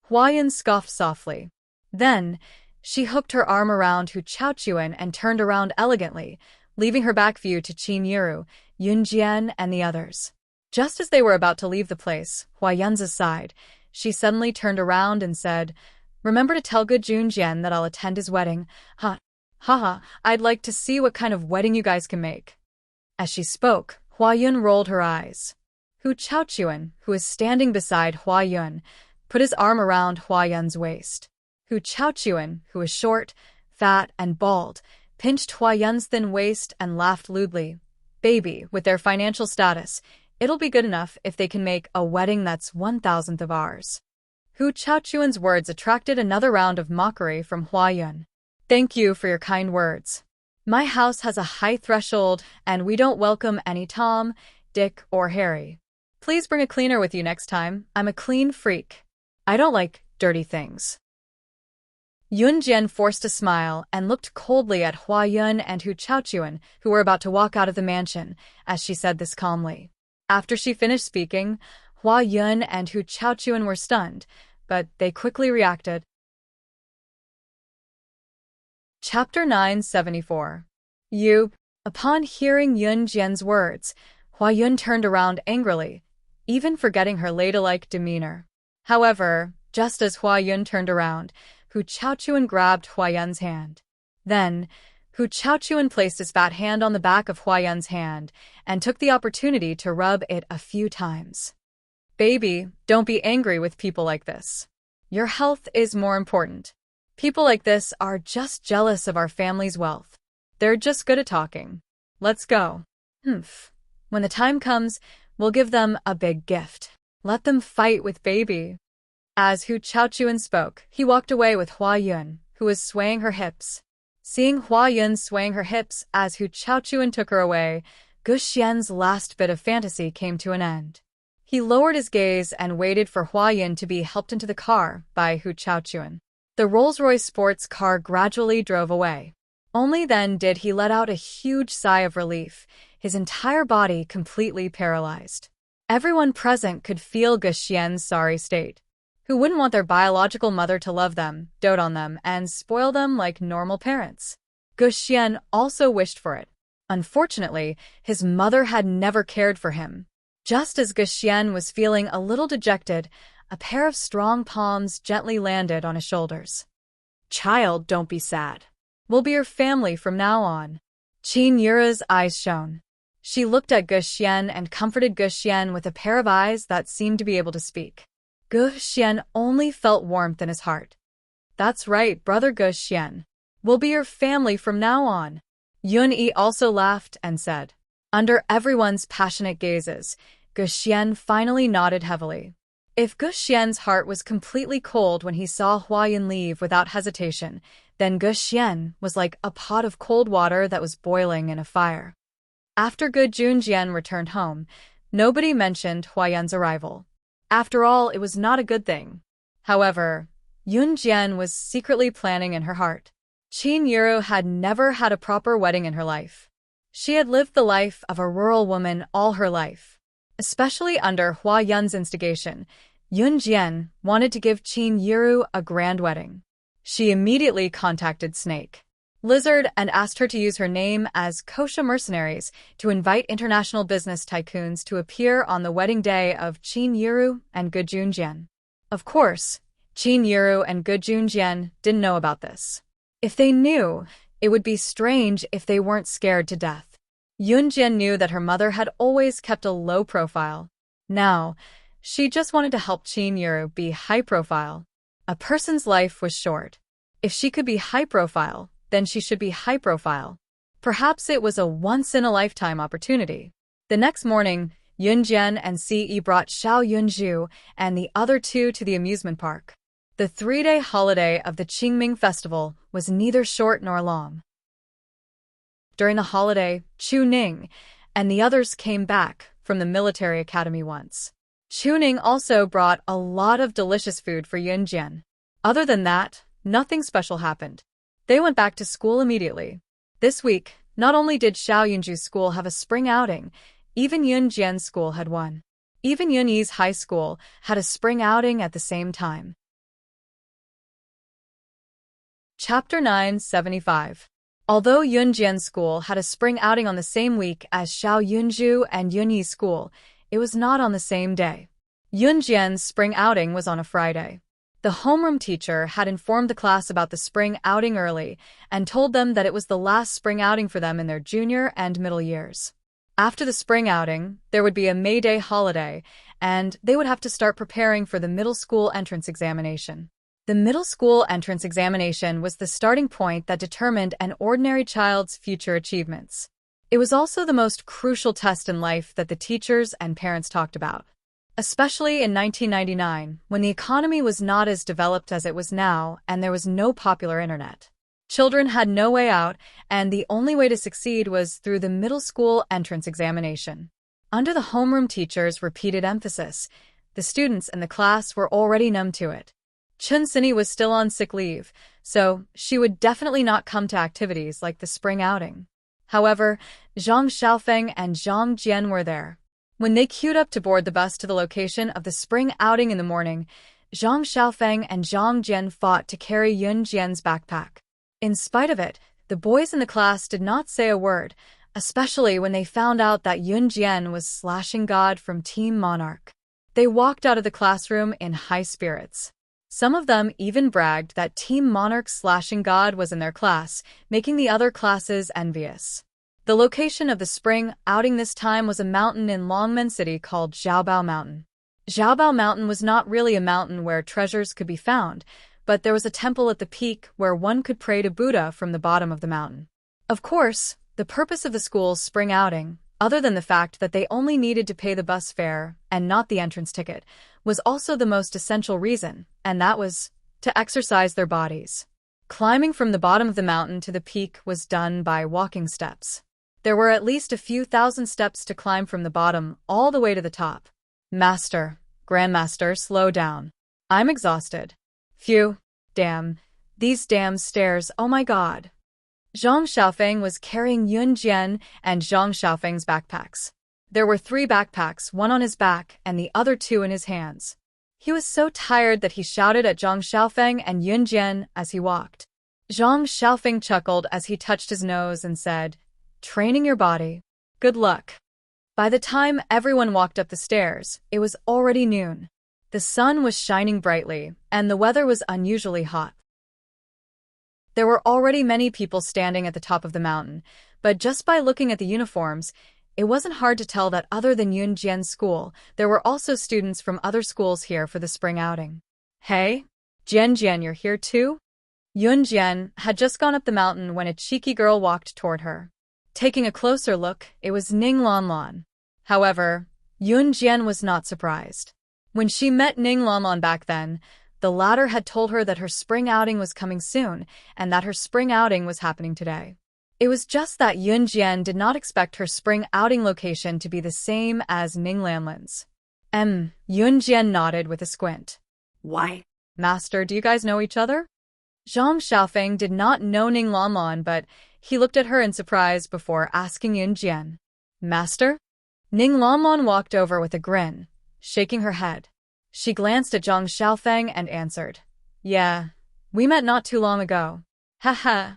Hua Yun scoffed softly. Then, she hooked her arm around Hu Chaochuan and turned around elegantly, leaving her back view to Qin Yuru, Yun Jian, and the others. Just as they were about to leave the place, Hua Yun's side, she suddenly turned around and said, "Remember to tell Gu Junjian that I'll attend his wedding. I'd like to see what kind of wedding you guys can make." As she spoke, Hua Yun rolled her eyes. Hu Chaochuan, who was standing beside Hua Yun, put his arm around Hua Yun's waist. Hu Chaochuan, who was short, fat, and bald, pinched Hua Yun's thin waist and laughed lewdly. "Baby, with their financial status, it'll be good enough if they can make a wedding that's 1,000th of ours." Hu Chaochuan's words attracted another round of mockery from Hua Yun. "Thank you for your kind words. My house has a high threshold, and we don't welcome any Tom, Dick, or Harry. Please bring a cleaner with you next time. I'm a clean freak. I don't like dirty things." Yun Jian forced a smile and looked coldly at Hua Yun and Hu Chaochuan, who were about to walk out of the mansion, as she said this calmly. After she finished speaking, Hua Yun and Hu Chaochuan were stunned, but they quickly reacted. Chapter 974. Upon hearing Yun Jian's words, Hua Yun turned around angrily, even forgetting her ladylike demeanor. However, just as Hua Yun turned around, Hu Chaochuan grabbed Hua Yun's hand. Then, Hu Chaochuan placed his fat hand on the back of Hua Yun's hand and took the opportunity to rub it a few times. "Baby, don't be angry with people like this. Your health is more important. People like this are just jealous of our family's wealth. They're just good at talking. Let's go. When the time comes, we'll give them a big gift. Let them fight with baby." As Hu Chaochuan spoke, he walked away with Hua Yun, who was swaying her hips. Seeing Hua Yun swaying her hips as Hu Chaochuan took her away, Gu Xian's last bit of fantasy came to an end. He lowered his gaze and waited for Hua Yun to be helped into the car by Hu Chaochuan. The Rolls-Royce sports car gradually drove away. Only then did he let out a huge sigh of relief, his entire body completely paralyzed. Everyone present could feel Gu Xian's sorry state. Who wouldn't want their biological mother to love them, dote on them, and spoil them like normal parents? Gu Xian also wished for it. Unfortunately, his mother had never cared for him. Just as Gu Xian was feeling a little dejected, a pair of strong palms gently landed on his shoulders. "Child, don't be sad. We'll be your family from now on." Qin Yuru's eyes shone. She looked at Gu Xian and comforted Gu Xian with a pair of eyes that seemed to be able to speak. Gu Xian only felt warmth in his heart. "That's right, brother Gu Xian. We'll be your family from now on." Yun Yi also laughed and said. Under everyone's passionate gazes, Gu Xian finally nodded heavily. If Gu Xian's heart was completely cold when he saw Hua Yun leave without hesitation, then Gu Xian was like a pot of cold water that was boiling in a fire. After Gu Junjian returned home, nobody mentioned Hua Yun's arrival. After all, it was not a good thing. However, Yun Jian was secretly planning in her heart. Qin Yuru had never had a proper wedding in her life. She had lived the life of a rural woman all her life. Especially under Hua Yun's instigation, Yun Jian wanted to give Qin Yuru a grand wedding. She immediately contacted Snake Lizard and asked her to use her name as Kosha Mercenaries to invite international business tycoons to appear on the wedding day of Qin Yuru and Gu Junjian. Of course, Qin Yuru and Gu Junjian didn't know about this. If they knew, it would be strange if they weren't scared to death. Yunjian knew that her mother had always kept a low profile. Now, she just wanted to help Qin Yuru be high profile. A person's life was short. If she could be high profile, then she should be high profile. Perhaps it was a once-in-a-lifetime opportunity. The next morning, Yunjian and Ce brought Xiao Yunzhu and the other two to the amusement park. The 3-day holiday of the Qingming Festival was neither short nor long. During the holiday, Chu Ning and the others came back from the military academy once. Chu Ning also brought a lot of delicious food for Yunjian. Other than that, nothing special happened. They went back to school immediately. This week, not only did Xiao Yunzhu's school have a spring outing, even Yunjian's school had one. Even Yunyi's high school had a spring outing at the same time. Chapter 975. Although Yunjian's school had a spring outing on the same week as Xiao Yunzhu and Yunyi's school, it was not on the same day. Yunjian's spring outing was on a Friday. The homeroom teacher had informed the class about the spring outing early and told them that it was the last spring outing for them in their junior and middle years. After the spring outing, there would be a May Day holiday, and they would have to start preparing for the middle school entrance examination. The middle school entrance examination was the starting point that determined an ordinary child's future achievements. It was also the most crucial test in life that the teachers and parents talked about. Especially in 1999, when the economy was not as developed as it was now and there was no popular internet. Children had no way out, and the only way to succeed was through the middle school entrance examination. Under the homeroom teacher's repeated emphasis, the students in the class were already numb to it. Chun Sini was still on sick leave, so she would definitely not come to activities like the spring outing. However, Zhang Xiaofeng and Zhang Jian were there. When they queued up to board the bus to the location of the spring outing in the morning, Zhang Xiaofeng and Zhang Jian fought to carry Yun Jian's backpack. In spite of it, the boys in the class did not say a word, especially when they found out that Yun Jian was slashing God from Team Monarch. They walked out of the classroom in high spirits. Some of them even bragged that Team Monarch's slashing God was in their class, making the other classes envious. The location of the spring outing this time was a mountain in Longmen City called Xiaobao Mountain. Xiaobao Mountain was not really a mountain where treasures could be found, but there was a temple at the peak where one could pray to Buddha from the bottom of the mountain. Of course, the purpose of the school's spring outing, other than the fact that they only needed to pay the bus fare and not the entrance ticket, was also the most essential reason, and that was to exercise their bodies. Climbing from the bottom of the mountain to the peak was done by walking steps. There were at least a few thousand steps to climb from the bottom all the way to the top. Master, Grandmaster, slow down. I'm exhausted. Phew, damn, these damn stairs, oh my god. Zhang Xiaofeng was carrying Yun Jian and Zhang Xiaofeng's backpacks. There were 3 backpacks, one on his back and the other 2 in his hands. He was so tired that he shouted at Zhang Xiaofeng and Yun Jian as he walked. Zhang Xiaofeng chuckled as he touched his nose and said, "Training your body. Good luck." By the time everyone walked up the stairs, it was already noon. The sun was shining brightly, and the weather was unusually hot. There were already many people standing at the top of the mountain, but just by looking at the uniforms, it wasn't hard to tell that other than Yun Jian's school, there were also students from other schools here for the spring outing. Hey, Jian, you're here too? Yun Jian had just gone up the mountain when a cheeky girl walked toward her. Taking a closer look, it was Ning Lanlan. However, Yun Jian was not surprised. When she met Ning Lanlan back then, the latter had told her that her spring outing was coming soon and that her spring outing was happening today. It was just that Yun Jian did not expect her spring outing location to be the same as Ning Lanlan's. Yun Jian nodded with a squint. Why? Master, do you guys know each other? Zhang Xiaofeng did not know Ning Lanlan, but he looked at her in surprise before asking Yun Jian. Master? Ning Lanlan walked over with a grin, shaking her head. She glanced at Zhang Xiaofeng and answered, Yeah, we met not too long ago. Haha.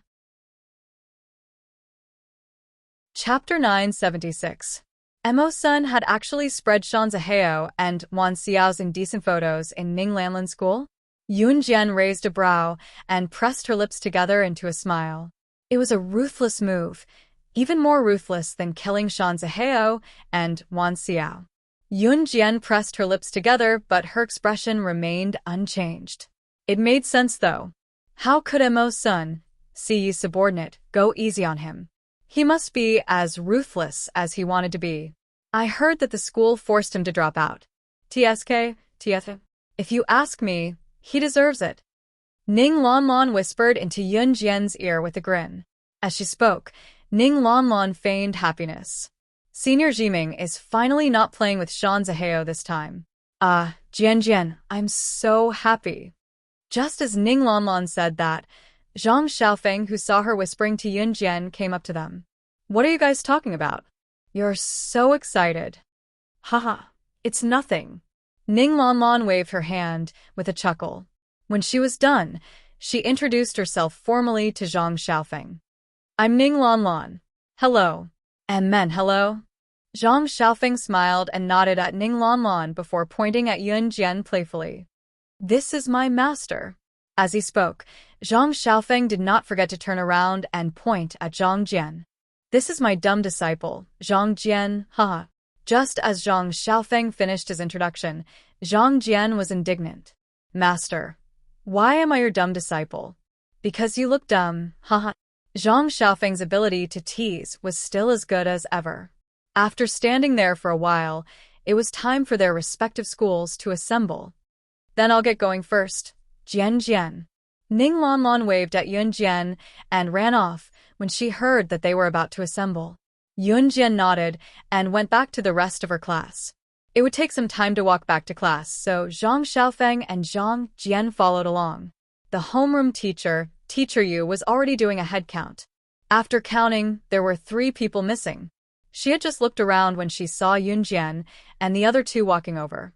Chapter 976. Emo-sun had actually spread Shanzi Heo and Wan Xiao's indecent photos in Ning Lanlan's school? Yun Jian raised a brow and pressed her lips together into a smile. It was a ruthless move. even more ruthless than killing Shan Zihao and Wan Xiao. Yun Jian pressed her lips together, but her expression remained unchanged. It made sense, though. How could Mo's son, Siyi's subordinate, go easy on him? He must be as ruthless as he wanted to be. I heard that the school forced him to drop out. TSK. If you ask me, he deserves it. Ning Lanlan whispered into Yun Jian's ear with a grin. As she spoke, Ning Lanlan feigned happiness. Senior Jiming is finally not playing with Shan Zihao this time. Jian, I'm so happy. Just as Ning Lanlan said that, Zhang Xiaofeng, who saw her whispering to Yun Jian, came up to them. What are you guys talking about? You're so excited. Haha, it's nothing. Ning Lanlan waved her hand with a chuckle. When she was done, she introduced herself formally to Zhang Xiaofeng. I'm Ning Lanlan. Hello. And men, hello. Zhang Xiaofeng smiled and nodded at Ning Lanlan before pointing at Yun Jian playfully. This is my master. As he spoke, Zhang Xiaofeng did not forget to turn around and point at Zhang Jian. This is my dumb disciple, Zhang Jian, haha. Just as Zhang Xiaofeng finished his introduction, Zhang Jian was indignant. Master, why am I your dumb disciple? Because you look dumb, haha. Zhang Xiaofeng's ability to tease was still as good as ever. After standing there for a while, it was time for their respective schools to assemble. Then I'll get going first. Jian. Ning Lanlan waved at Yun Jian and ran off when she heard that they were about to assemble. Yun Jian nodded and went back to the rest of her class. It would take some time to walk back to class, so Zhang Xiaofeng and Zhang Jian followed along. The homeroom teacher, Teacher Yu, was already doing a head count. After counting, there were 3 people missing. She had just looked around when she saw Yun Jian and the other 2 walking over.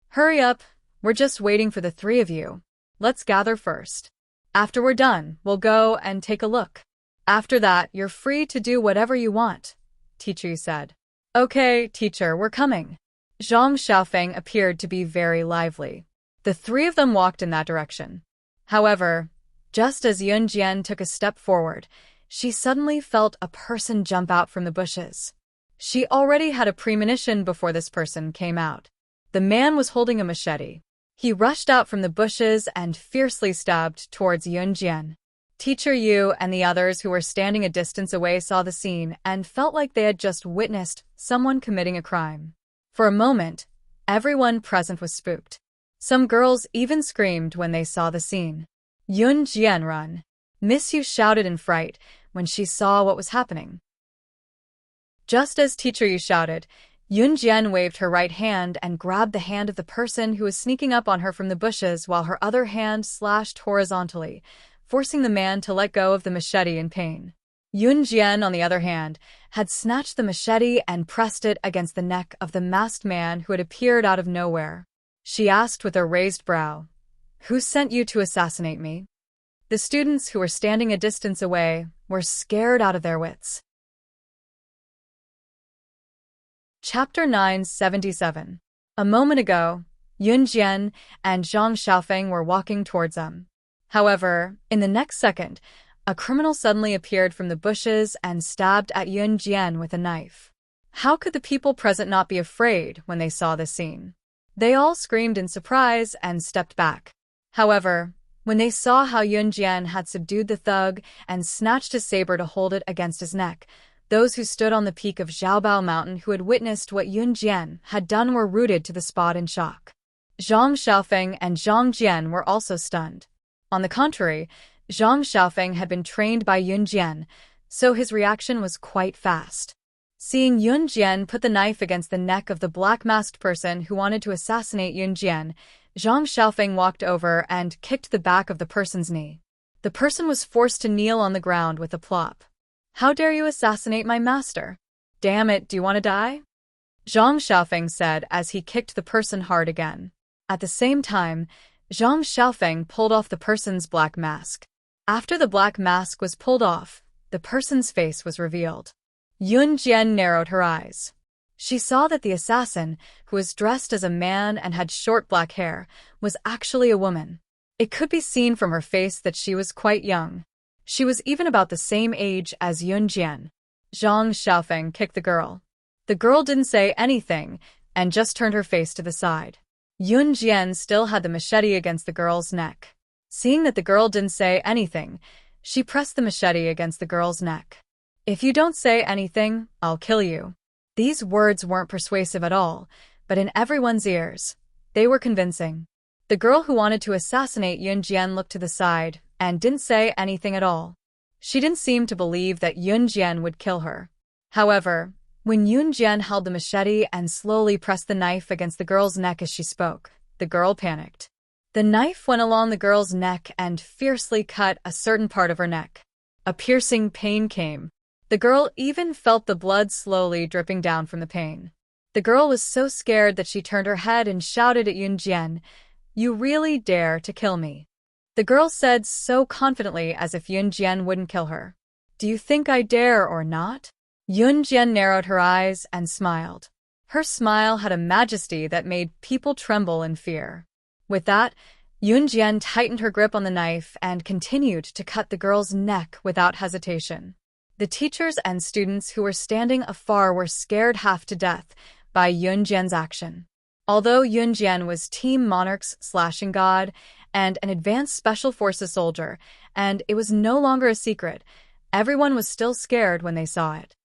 Hurry up, we're just waiting for the 3 of you. Let's gather first. After we're done, we'll go and take a look. After that, you're free to do whatever you want, Teacher Yu said. Okay, teacher, we're coming. Zhang Xiaofeng appeared to be very lively. The 3 of them walked in that direction. However, just as Yun Jian took a step forward, she suddenly felt a person jump out from the bushes. She already had a premonition before this person came out. The man was holding a machete. He rushed out from the bushes and fiercely stabbed towards Yun Jian. Teacher Yu and the others who were standing a distance away saw the scene and felt like they had just witnessed someone committing a crime. For a moment, everyone present was spooked. Some girls even screamed when they saw the scene. Yun Jian, run! Miss Yu shouted in fright when she saw what was happening. Just as Teacher Yu shouted, Yun Jian waved her right hand and grabbed the hand of the person who was sneaking up on her from the bushes while her other hand slashed horizontally, forcing the man to let go of the machete in pain. Yun Jian, on the other hand, had snatched the machete and pressed it against the neck of the masked man who had appeared out of nowhere. She asked with a raised brow, "Who sent you to assassinate me?" The students who were standing a distance away were scared out of their wits. Chapter 977. A moment ago, Yun Jian and Zhang Xiaofeng were walking towards them. However, in the next second, a criminal suddenly appeared from the bushes and stabbed at Yun Jian with a knife. How could the people present not be afraid when they saw this scene? They all screamed in surprise and stepped back. However, when they saw how Yun Jian had subdued the thug and snatched his saber to hold it against his neck, those who stood on the peak of Zhaobao Mountain who had witnessed what Yun Jian had done were rooted to the spot in shock. Zhang Xiaofeng and Zhang Jian were also stunned. On the contrary, Zhang Xiaofeng had been trained by Yun Jian, so his reaction was quite fast. Seeing Yun Jian put the knife against the neck of the black-masked person who wanted to assassinate Yun Jian, Zhang Xiaofeng walked over and kicked the back of the person's knee. The person was forced to kneel on the ground with a plop. "How dare you assassinate my master? Damn it, do you want to die?" Zhang Xiaofeng said as he kicked the person hard again. At the same time, Zhang Xiaofeng pulled off the person's black mask. After the black mask was pulled off, the person's face was revealed. Yun Jian narrowed her eyes. She saw that the assassin, who was dressed as a man and had short black hair, was actually a woman. It could be seen from her face that she was quite young. She was even about the same age as Yun Jian. Zhang Xiaofeng kicked the girl. The girl didn't say anything and just turned her face to the side. Yun Jian still had the machete against the girl's neck. Seeing that the girl didn't say anything, she pressed the machete against the girl's neck. "If you don't say anything, I'll kill you." These words weren't persuasive at all, but in everyone's ears, they were convincing. The girl who wanted to assassinate Yun Jian looked to the side and didn't say anything at all. She didn't seem to believe that Yun Jian would kill her. However, when Yun Jian held the machete and slowly pressed the knife against the girl's neck as she spoke, the girl panicked. The knife went along the girl's neck and fiercely cut a certain part of her neck. A piercing pain came. The girl even felt the blood slowly dripping down from the pain. The girl was so scared that she turned her head and shouted at Yun Jian, "You really dare to kill me?" The girl said so confidently as if Yun Jian wouldn't kill her. "Do you think I dare or not?" Yun Jian narrowed her eyes and smiled. Her smile had a majesty that made people tremble in fear. With that, Yun Jian tightened her grip on the knife and continued to cut the girl's neck without hesitation. The teachers and students who were standing afar were scared half to death by Yun Jian's action. Although Yun Jian was Team Monarch's slashing god and an advanced special forces soldier, and it was no longer a secret, everyone was still scared when they saw it.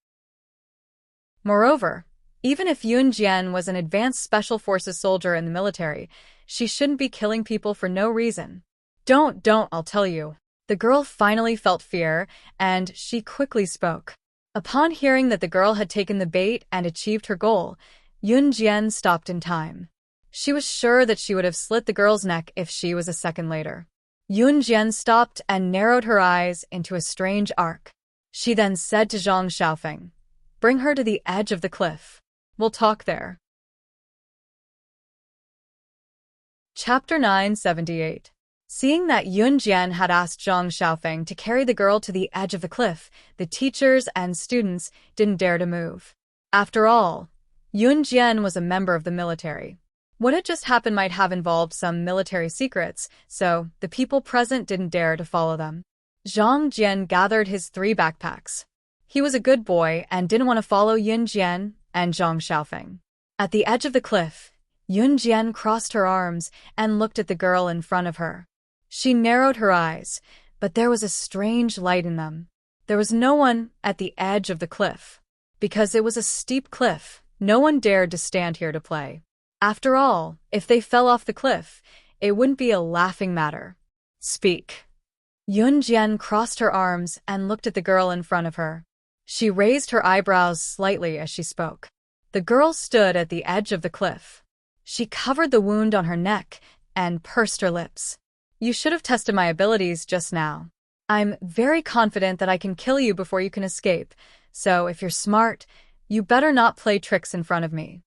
Moreover, even if Yun Jian was an advanced special forces soldier in the military, she shouldn't be killing people for no reason. Don't, I'll tell you." The girl finally felt fear, and she quickly spoke. Upon hearing that the girl had taken the bait and achieved her goal, Yun Jian stopped in time. She was sure that she would have slit the girl's neck if she was a second later. Yun Jian stopped and narrowed her eyes into a strange arc. She then said to Zhang Xiaofeng, "Bring her to the edge of the cliff. We'll talk there." Chapter 978. Seeing that Yun Jian had asked Zhang Xiaofeng to carry the girl to the edge of the cliff, the teachers and students didn't dare to move. After all, Yun Jian was a member of the military. What had just happened might have involved some military secrets, so the people present didn't dare to follow them. Zhang Jian gathered his 3 backpacks. He was a good boy and didn't want to follow Yun Jian and Zhang Xiaofeng. At the edge of the cliff, Yun Jian crossed her arms and looked at the girl in front of her. She narrowed her eyes, but there was a strange light in them. There was no one at the edge of the cliff. Because it was a steep cliff, no one dared to stand here to play. After all, if they fell off the cliff, it wouldn't be a laughing matter. "Speak." Yun Jian crossed her arms and looked at the girl in front of her. She raised her eyebrows slightly as she spoke. The girl stood at the edge of the cliff. She covered the wound on her neck and pursed her lips. "You should have tested my abilities just now. I'm very confident that I can kill you before you can escape, so if you're smart, you better not play tricks in front of me."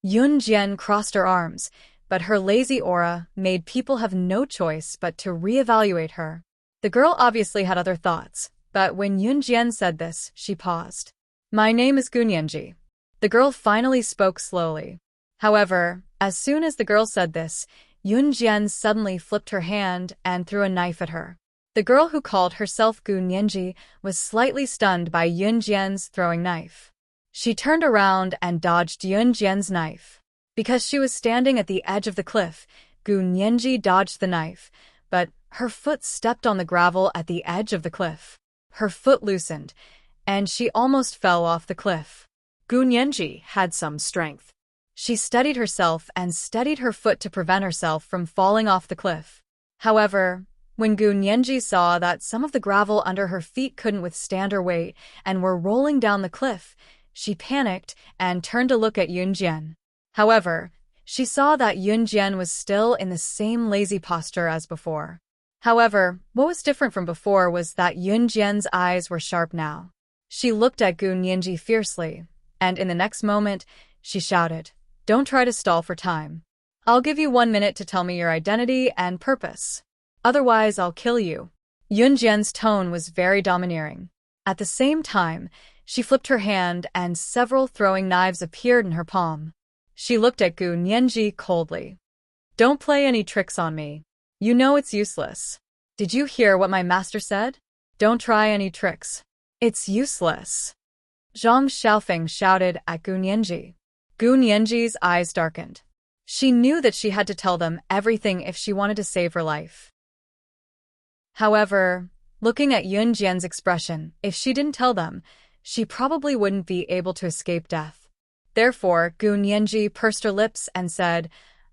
Yun Jian crossed her arms, but her lazy aura made people have no choice but to reevaluate her. The girl obviously had other thoughts, but when Yun Jian said this, she paused. "My name is Gunyanji." The girl finally spoke slowly. However, as soon as the girl said this, Yun Jian suddenly flipped her hand and threw a knife at her. The girl who called herself Gunyanji was slightly stunned by Yun Jian's throwing knife. She turned around and dodged Yun Jian's knife. Because she was standing at the edge of the cliff, Gunyanji dodged the knife, but her foot stepped on the gravel at the edge of the cliff. Her foot loosened, and she almost fell off the cliff. Gunyanji had some strength. She steadied herself and steadied her foot to prevent herself from falling off the cliff. However, when Gunyanji saw that some of the gravel under her feet couldn't withstand her weight and were rolling down the cliff, she panicked and turned to look at Yun Jian. However, she saw that Yun Jian was still in the same lazy posture as before. However, what was different from before was that Yun Jian's eyes were sharp now. She looked at Gunyanji fiercely, and in the next moment, she shouted, "Don't try to stall for time. I'll give you 1 minute to tell me your identity and purpose. Otherwise, I'll kill you." Yun Jian's tone was very domineering. At the same time, she flipped her hand and several throwing knives appeared in her palm. She looked at Gunyanji coldly. "Don't play any tricks on me. You know it's useless. Did you hear what my master said? Don't try any tricks. It's useless." Zhang Xiaofeng shouted at Gu Nianji. Gu Nianji's eyes darkened. She knew that she had to tell them everything if she wanted to save her life. However, looking at Yun Jian's expression, if she didn't tell them, she probably wouldn't be able to escape death. Therefore, Gu Nianji pursed her lips and said,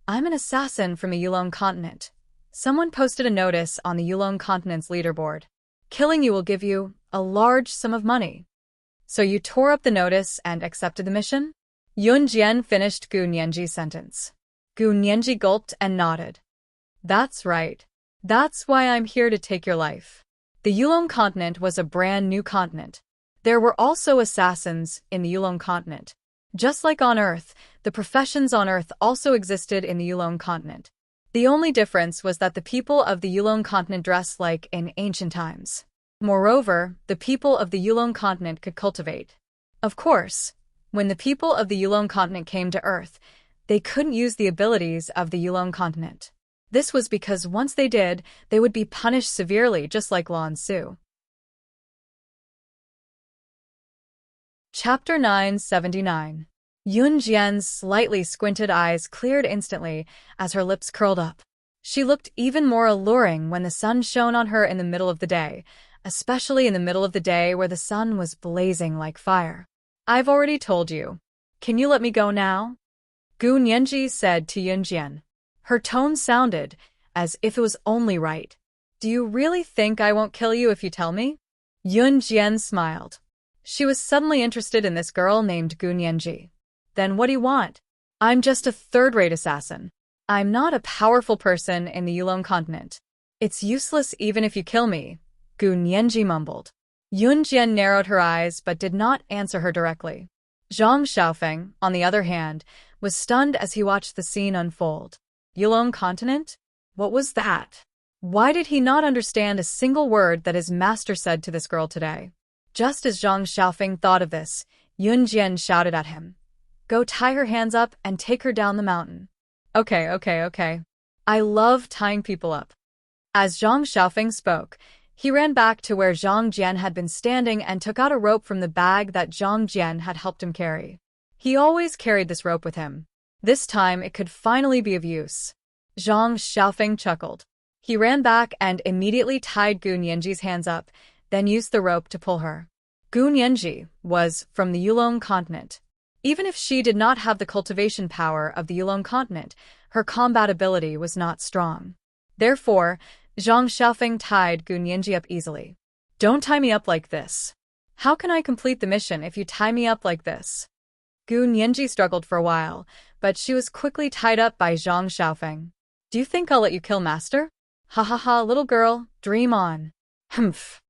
"I'm an assassin from the Yulong continent. Someone posted a notice on the Yulong continent's leaderboard. Killing you will give you a large sum of money. So you tore up the notice and accepted the mission?" Yun Jian finished Gu Nianji's sentence. Gu Nianji gulped and nodded. "That's right. That's why I'm here to take your life." The Yulong continent was a brand new continent. There were also assassins in the Yulong continent. Just like on Earth, the professions on Earth also existed in the Yulong continent. The only difference was that the people of the Yulong continent dressed like in ancient times. Moreover, the people of the Yulong continent could cultivate. Of course, when the people of the Yulong continent came to Earth, they couldn't use the abilities of the Yulong continent. This was because once they did, they would be punished severely just like Lan Su. Chapter 979. Yun Jian's slightly squinted eyes cleared instantly as her lips curled up. She looked even more alluring when the sun shone on her in the middle of the day, especially in the middle of the day where the sun was blazing like fire. "I've already told you. Can you let me go now?" Gu Nianji said to Yun Jian. Her tone sounded as if it was only right. "Do you really think I won't kill you if you tell me?" Yun Jian smiled. She was suddenly interested in this girl named Gu Nianji. "Then what do you want?" "I'm just a third-rate assassin. I'm not a powerful person in the Yulong continent. It's useless even if you kill me," Gu Nianji mumbled. Yun Jian narrowed her eyes but did not answer her directly. Zhang Xiaofeng, on the other hand, was stunned as he watched the scene unfold. Yulong continent? What was that? Why did he not understand a single word that his master said to this girl today? Just as Zhang Xiaofeng thought of this, Yun Jian shouted at him. "Go tie her hands up and take her down the mountain." Okay. I love tying people up." As Zhang Xiaofeng spoke, he ran back to where Zhang Jian had been standing and took out a rope from the bag that Zhang Jian had helped him carry. He always carried this rope with him. This time it could finally be of use. Zhang Xiaofeng chuckled. He ran back and immediately tied Gu Nianji's hands up, then used the rope to pull her. Gu Nianji was from the Yulong continent. Even if she did not have the cultivation power of the Yulong continent, her combat ability was not strong. Therefore, Zhang Xiaofeng tied Gu Nianji up easily. "Don't tie me up like this. How can I complete the mission if you tie me up like this?" Gu Nianji struggled for a while, but she was quickly tied up by Zhang Xiaofeng. "Do you think I'll let you kill Master? Ha ha ha, little girl, dream on." Humph.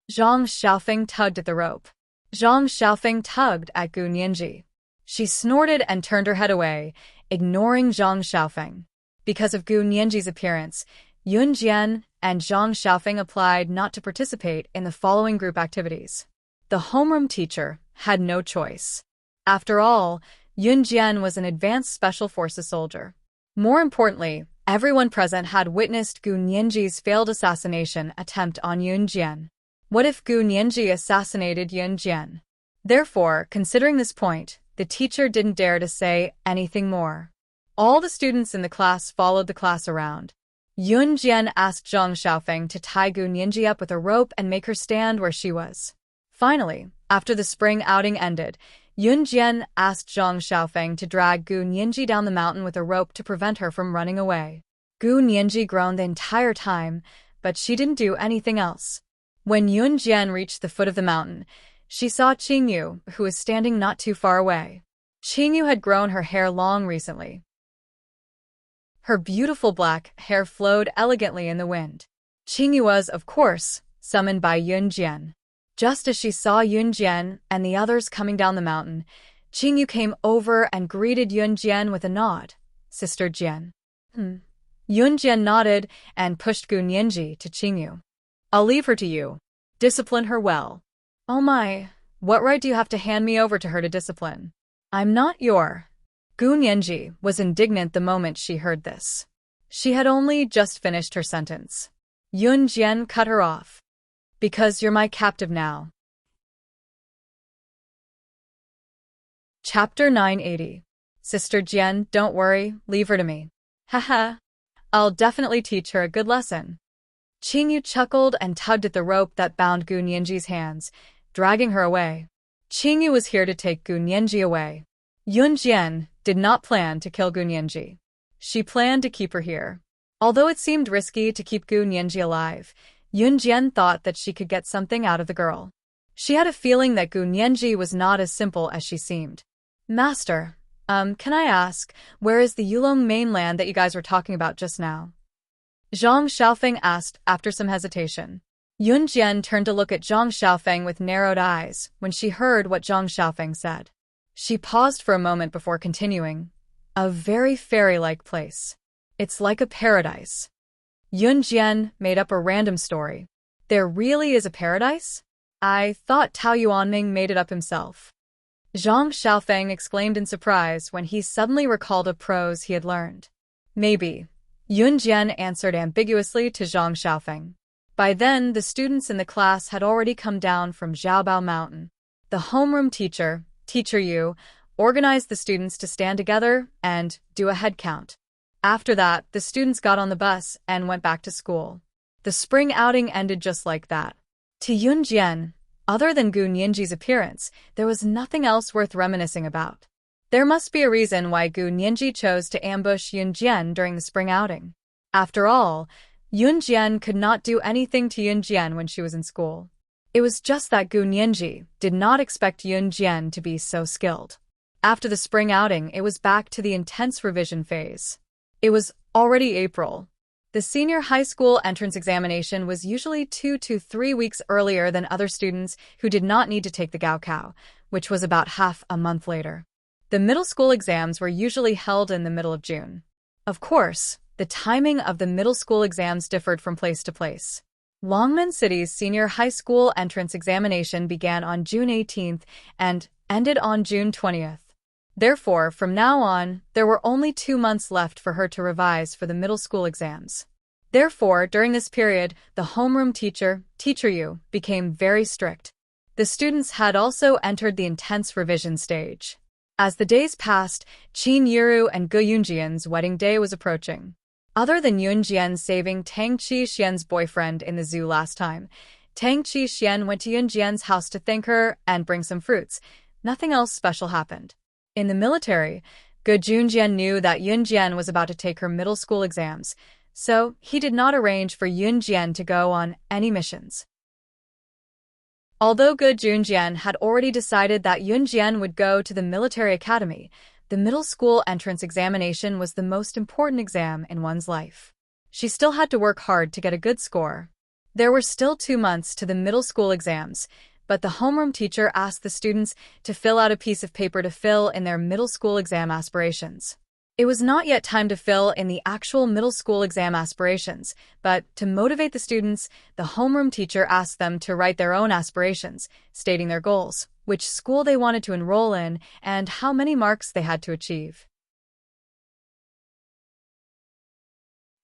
Zhang Xiaofeng tugged at the rope. Zhang Xiaofeng tugged at Gu Nianji. She snorted and turned her head away, ignoring Zhang Xiaofeng. Because of Gu Nianji's appearance, Yun Jian and Zhang Xiaofeng applied not to participate in the following group activities. The homeroom teacher had no choice. After all, Yun Jian was an advanced special forces soldier. More importantly, everyone present had witnessed Gu Nianji's failed assassination attempt on Yun Jian. What if Gu Nianji assassinated Yun Jian? Therefore, considering this point, the teacher didn't dare to say anything more. All the students in the class followed the class around. Yun Jian asked Zhang Xiaofeng to tie Gu Nianji up with a rope and make her stand where she was. Finally, after the spring outing ended, Yun Jian asked Zhang Xiaofeng to drag Gu Nianji down the mountain with a rope to prevent her from running away. Gu Nianji groaned the entire time, but she didn't do anything else. When Yun Jian reached the foot of the mountain, she saw Qingyu, who was standing not too far away. Qingyu had grown her hair long recently. Her beautiful black hair flowed elegantly in the wind. Qingyu was, of course, summoned by Yun Jian. Just as she saw Yun Jian and the others coming down the mountain, Qingyu came over and greeted Yun Jian with a nod. "Sister Jian." Yun Jian nodded and pushed Gu Nianji to Qingyu. "I'll leave her to you. Discipline her well." "Oh my, what right do you have to hand me over to her to discipline? I'm not your..." Gu Nianji was indignant the moment she heard this. She had only just finished her sentence. Yun Jian cut her off. "Because you're my captive now." Chapter 980. Sister Jian, don't worry, leave her to me. Haha. I'll definitely teach her a good lesson. Qingyu chuckled and tugged at the rope that bound Gu Nianji's hands, dragging her away. Qingyu was here to take Gu Nianji away. Yun Jian did not plan to kill Gu Nianji. She planned to keep her here. Although it seemed risky to keep Gu Nianji alive, Yun Jian thought that she could get something out of the girl. She had a feeling that Gu Nianji was not as simple as she seemed. Master, can I ask, where is the Yulong mainland that you guys were talking about just now? Zhang Xiaofeng asked after some hesitation. Yun Jian turned to look at Zhang Xiaofeng with narrowed eyes when she heard what Zhang Xiaofeng said. She paused for a moment before continuing. A very fairy-like place. It's like a paradise. Yun Jian made up a random story. There really is a paradise? I thought Tao Yuanming made it up himself. Zhang Xiaofeng exclaimed in surprise when he suddenly recalled a prose he had learned. Maybe. Yun Jian answered ambiguously to Zhang Xiaofeng. By then, the students in the class had already come down from Zhaobao Mountain. The homeroom teacher, Teacher Yu, organized the students to stand together and do a head count. After that, the students got on the bus and went back to school. The spring outing ended just like that. To Yun Jian, other than Gu Nianji's appearance, there was nothing else worth reminiscing about. There must be a reason why Gu Nianji chose to ambush Yun Jian during the spring outing. After all, Yun Jian could not do anything to Yun Jian when she was in school. It was just that Gu Nianji did not expect Yun Jian to be so skilled. After the spring outing, it was back to the intense revision phase. It was already April. The senior high school entrance examination was usually 2 to 3 weeks earlier than other students who did not need to take the Gaokao, which was about half a month later. The middle school exams were usually held in the middle of June. Of course, the timing of the middle school exams differed from place to place. Longmen City's senior high school entrance examination began on June 18th and ended on June 20th. Therefore, from now on, there were only 2 months left for her to revise for the middle school exams. Therefore, during this period, the homeroom teacher, Teacher Yu, became very strict. The students had also entered the intense revision stage. As the days passed, Qin Yiru and Gu Yunjian's wedding day was approaching. Other than Yun Jian saving Tang Qi-xian's boyfriend in the zoo last time, Tang Qi-xian went to Yun Jian's house to thank her and bring some fruits. Nothing else special happened. In the military, Gu Junjian knew that Yun Jian was about to take her middle school exams, so he did not arrange for Yun Jian to go on any missions. Although Gu Junjian had already decided that Yun Jian would go to the military academy, the middle school entrance examination was the most important exam in one's life. She still had to work hard to get a good score. There were still 2 months to the middle school exams, but the homeroom teacher asked the students to fill out a piece of paper to fill in their middle school exam aspirations. It was not yet time to fill in the actual middle school exam aspirations, but to motivate the students, the homeroom teacher asked them to write their own aspirations, stating their goals, which school they wanted to enroll in, and how many marks they had to achieve.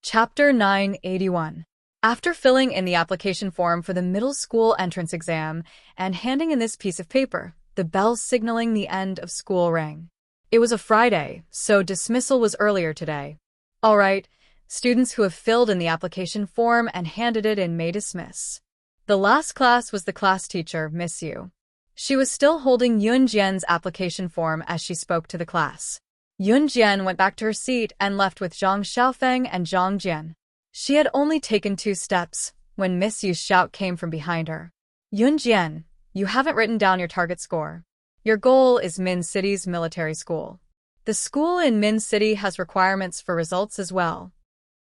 Chapter 981. After filling in the application form for the middle school entrance exam and handing in this piece of paper, the bell signaling the end of school rang. It was a Friday, so dismissal was earlier today. All right, students who have filled in the application form and handed it in may dismiss. The last class was the class teacher, Miss Yu. She was still holding Yun Jian's application form as she spoke to the class. Yun Jian went back to her seat and left with Zhang Xiaofeng and Zhang Jian. She had only taken 2 steps when Miss Yu's shout came from behind her. Yun Jian, you haven't written down your target score. Your goal is Min City's military school. The school in Min City has requirements for results as well.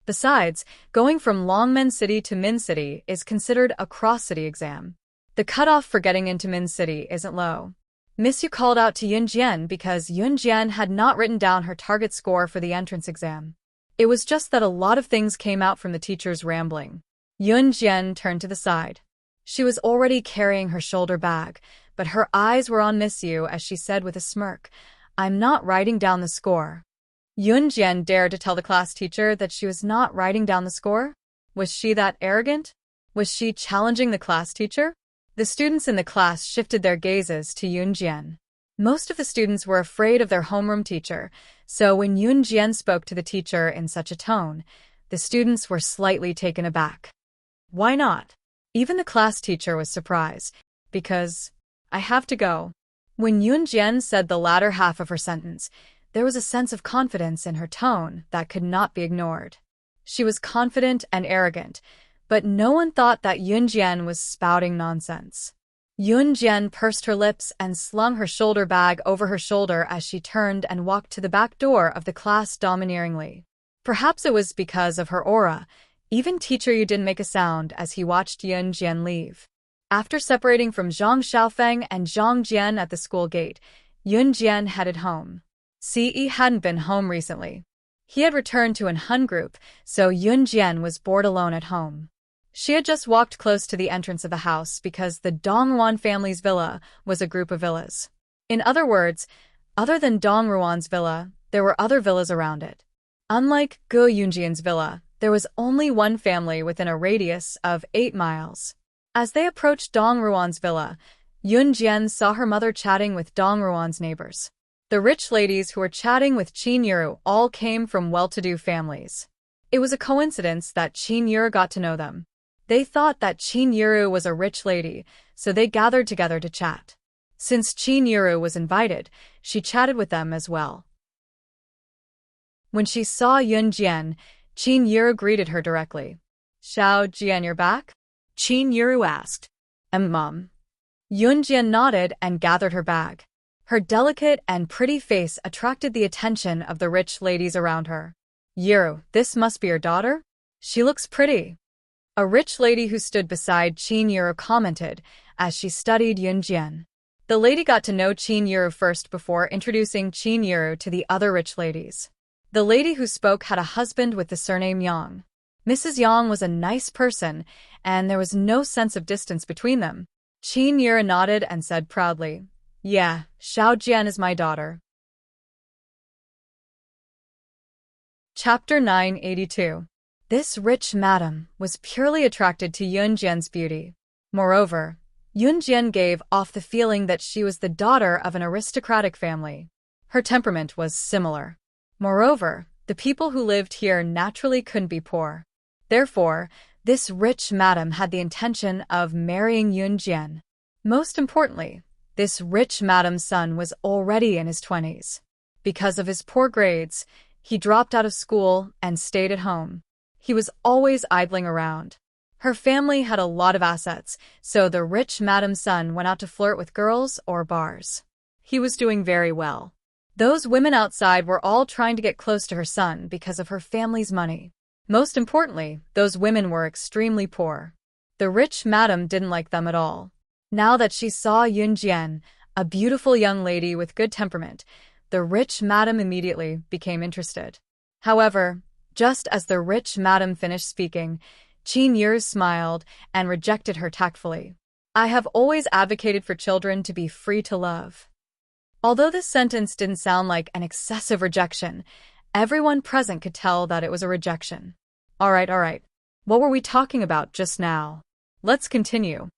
Besides, going from Longmen City to Min City is considered a cross-city exam. The cutoff for getting into Min City isn't low. Miss Yu called out to Yun Jian because Yun Jian had not written down her target score for the entrance exam. It was just that a lot of things came out from the teacher's rambling. Yun Jian turned to the side. She was already carrying her shoulder bag, but her eyes were on Miss Yu as she said with a smirk, I'm not writing down the score. Yun Jian dared to tell the class teacher that she was not writing down the score? Was she that arrogant? Was she challenging the class teacher? The students in the class shifted their gazes to Yun Jian. Most of the students were afraid of their homeroom teacher, so when Yun Jian spoke to the teacher in such a tone, the students were slightly taken aback. Why not? Even the class teacher was surprised, because, I have to go. When Yun Jian said the latter half of her sentence, there was a sense of confidence in her tone that could not be ignored. She was confident and arrogant, but no one thought that Yun Jian was spouting nonsense. Yun Jian pursed her lips and slung her shoulder bag over her shoulder as she turned and walked to the back door of the class domineeringly. Perhaps it was because of her aura. Even Teacher Yu didn't make a sound as he watched Yun Jian leave. After separating from Zhang Xiaofeng and Zhang Jian at the school gate, Yun Jian headed home. Ce hadn't been home recently. He had returned to an Hun group, so Yun Jian was bored alone at home. She had just walked close to the entrance of the house because the Dongruan family's villa was a group of villas. In other words, other than Dongruan's villa, there were other villas around it. Unlike Gu Yunjian's villa, there was only one family within a radius of 8 miles. As they approached Dongruan's villa, Yun Jian saw her mother chatting with Dongruan's neighbors. The rich ladies who were chatting with Qin Yuru all came from well-to-do families. It was a coincidence that Qin Yuru got to know them. They thought that Qin Yuru was a rich lady, so they gathered together to chat. Since Qin Yuru was invited, she chatted with them as well. When she saw Yun Jian, Qin Yuru greeted her directly. "Xiao Jian, you're back?" Qin Yuru asked. Mom." Yun Jian nodded and gathered her bag. Her delicate and pretty face attracted the attention of the rich ladies around her. "Yuru, this must be your daughter? She looks pretty." A rich lady who stood beside Qin Yuru commented as she studied Yun Jian. The lady got to know Qin Yuru first before introducing Qin Yuru to the other rich ladies. The lady who spoke had a husband with the surname Yang. Mrs. Yang was a nice person, and there was no sense of distance between them. Qin Yuru nodded and said proudly, "Yeah, Xiao Jian is my daughter." Chapter 982. This rich madam was purely attracted to Yun Jian's beauty. Moreover, Yun Jian gave off the feeling that she was the daughter of an aristocratic family. Her temperament was similar. Moreover, the people who lived here naturally couldn't be poor. Therefore, this rich madam had the intention of marrying Yun Jian. Most importantly, this rich madam's son was already in his 20s. Because of his poor grades, he dropped out of school and stayed at home. He was always idling around. Her family had a lot of assets, so the rich madam's son went out to flirt with girls or bars. He was doing very well. Those women outside were all trying to get close to her son because of her family's money. Most importantly, those women were extremely poor. The rich madam didn't like them at all. Now that she saw Yun Jian, a beautiful young lady with good temperament, the rich madam immediately became interested. However, just as the rich madam finished speaking, Qin Yuru smiled and rejected her tactfully. "I have always advocated for children to be free to love." Although this sentence didn't sound like an excessive rejection, everyone present could tell that it was a rejection. All right. What were we talking about just now? Let's continue.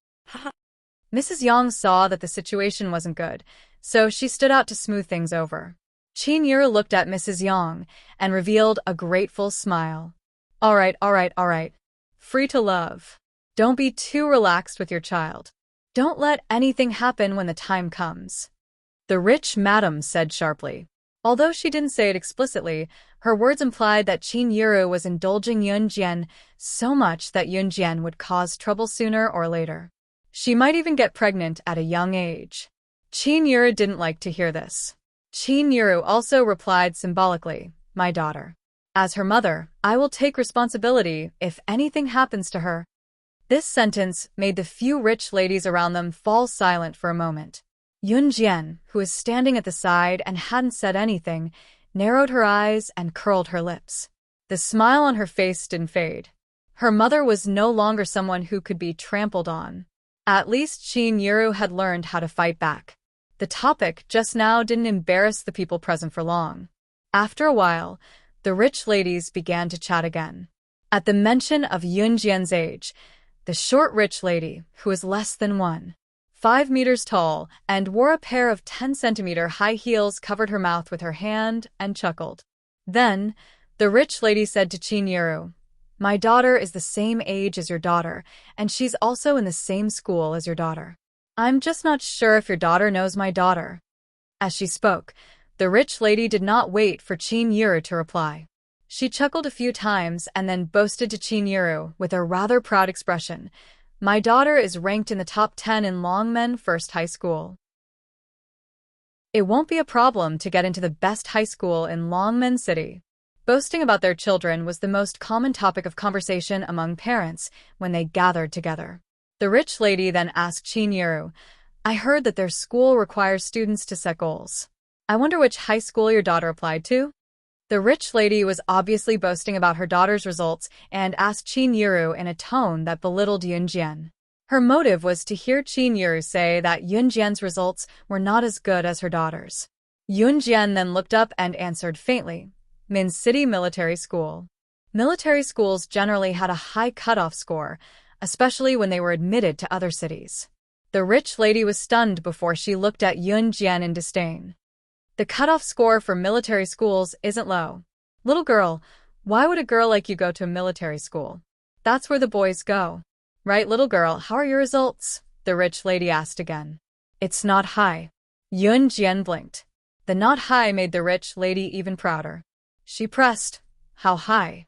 Mrs. Yang saw that the situation wasn't good, so she stood out to smooth things over. Qin Yuru looked at Mrs. Yang and revealed a grateful smile. All right. Free to love. Don't be too relaxed with your child. Don't let anything happen when the time comes. The rich madam said sharply. Although she didn't say it explicitly, her words implied that Qin Yuru was indulging Yun Jian so much that Yun Jian would cause trouble sooner or later. She might even get pregnant at a young age. Qin Yuru didn't like to hear this. Qin Yuru also replied symbolically, "My daughter. As her mother, I will take responsibility if anything happens to her." This sentence made the few rich ladies around them fall silent for a moment. Yun Jian, who was standing at the side and hadn't said anything, narrowed her eyes and curled her lips. The smile on her face didn't fade. Her mother was no longer someone who could be trampled on. At least Qin Yuru had learned how to fight back. The topic just now didn't embarrass the people present for long. After a while, the rich ladies began to chat again. At the mention of Yun Jian's age, the short rich lady, who was less than 1 5 meters tall, and wore a pair of 10-centimeter high heels, covered her mouth with her hand, and chuckled. Then, the rich lady said to Chinyiru, "My daughter is the same age as your daughter, and she's also in the same school as your daughter. I'm just not sure if your daughter knows my daughter." As she spoke, the rich lady did not wait for Chinyiru to reply. She chuckled a few times and then boasted to Chinyiru with a rather proud expression, "My daughter is ranked in the top 10 in Longmen First High School. It won't be a problem to get into the best high school in Longmen City." Boasting about their children was the most common topic of conversation among parents when they gathered together. The rich lady then asked Chinyiru, "I heard that their school requires students to set goals. I wonder which high school your daughter applied to?" The rich lady was obviously boasting about her daughter's results and asked Chinyiru in a tone that belittled Yunjian. Her motive was to hear Chinyiru say that Yunjian's results were not as good as her daughter's. Yunjian then looked up and answered faintly, "Min City Military School." Military schools generally had a high cutoff score, especially when they were admitted to other cities. The rich lady was stunned before she looked at Yunjian in disdain. "The cutoff score for military schools isn't low. Little girl, why would a girl like you go to a military school? That's where the boys go. Right, little girl, how are your results?" the rich lady asked again. "It's not high." Yunjian blinked. The not high made the rich lady even prouder. She pressed, "How high?"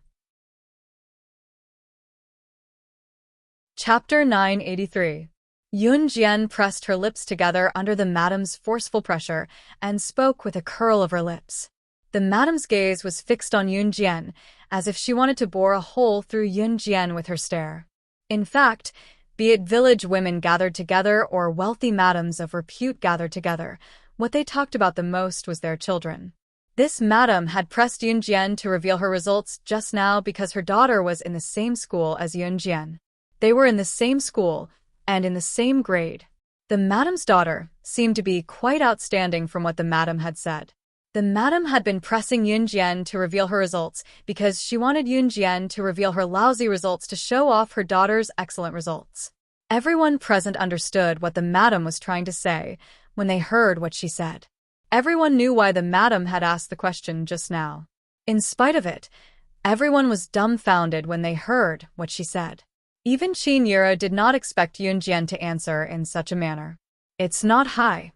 Chapter 983. Yunjian pressed her lips together under the madam's forceful pressure and spoke with a curl of her lips. The madam's gaze was fixed on Yunjian, as if she wanted to bore a hole through Yunjian with her stare. In fact, be it village women gathered together or wealthy madams of repute gathered together, what they talked about the most was their children. This madam had pressed Yunjian to reveal her results just now because her daughter was in the same school as Yunjian. They were in the same school, and in the same grade. The madam's daughter seemed to be quite outstanding from what the madam had said. The madam had been pressing Yunjian to reveal her results because she wanted Yunjian to reveal her lousy results to show off her daughter's excellent results. Everyone present understood what the madam was trying to say when they heard what she said. Everyone knew why the madam had asked the question just now. In spite of it, everyone was dumbfounded when they heard what she said. Even Chinyiru did not expect Yunjian to answer in such a manner. "It's not high.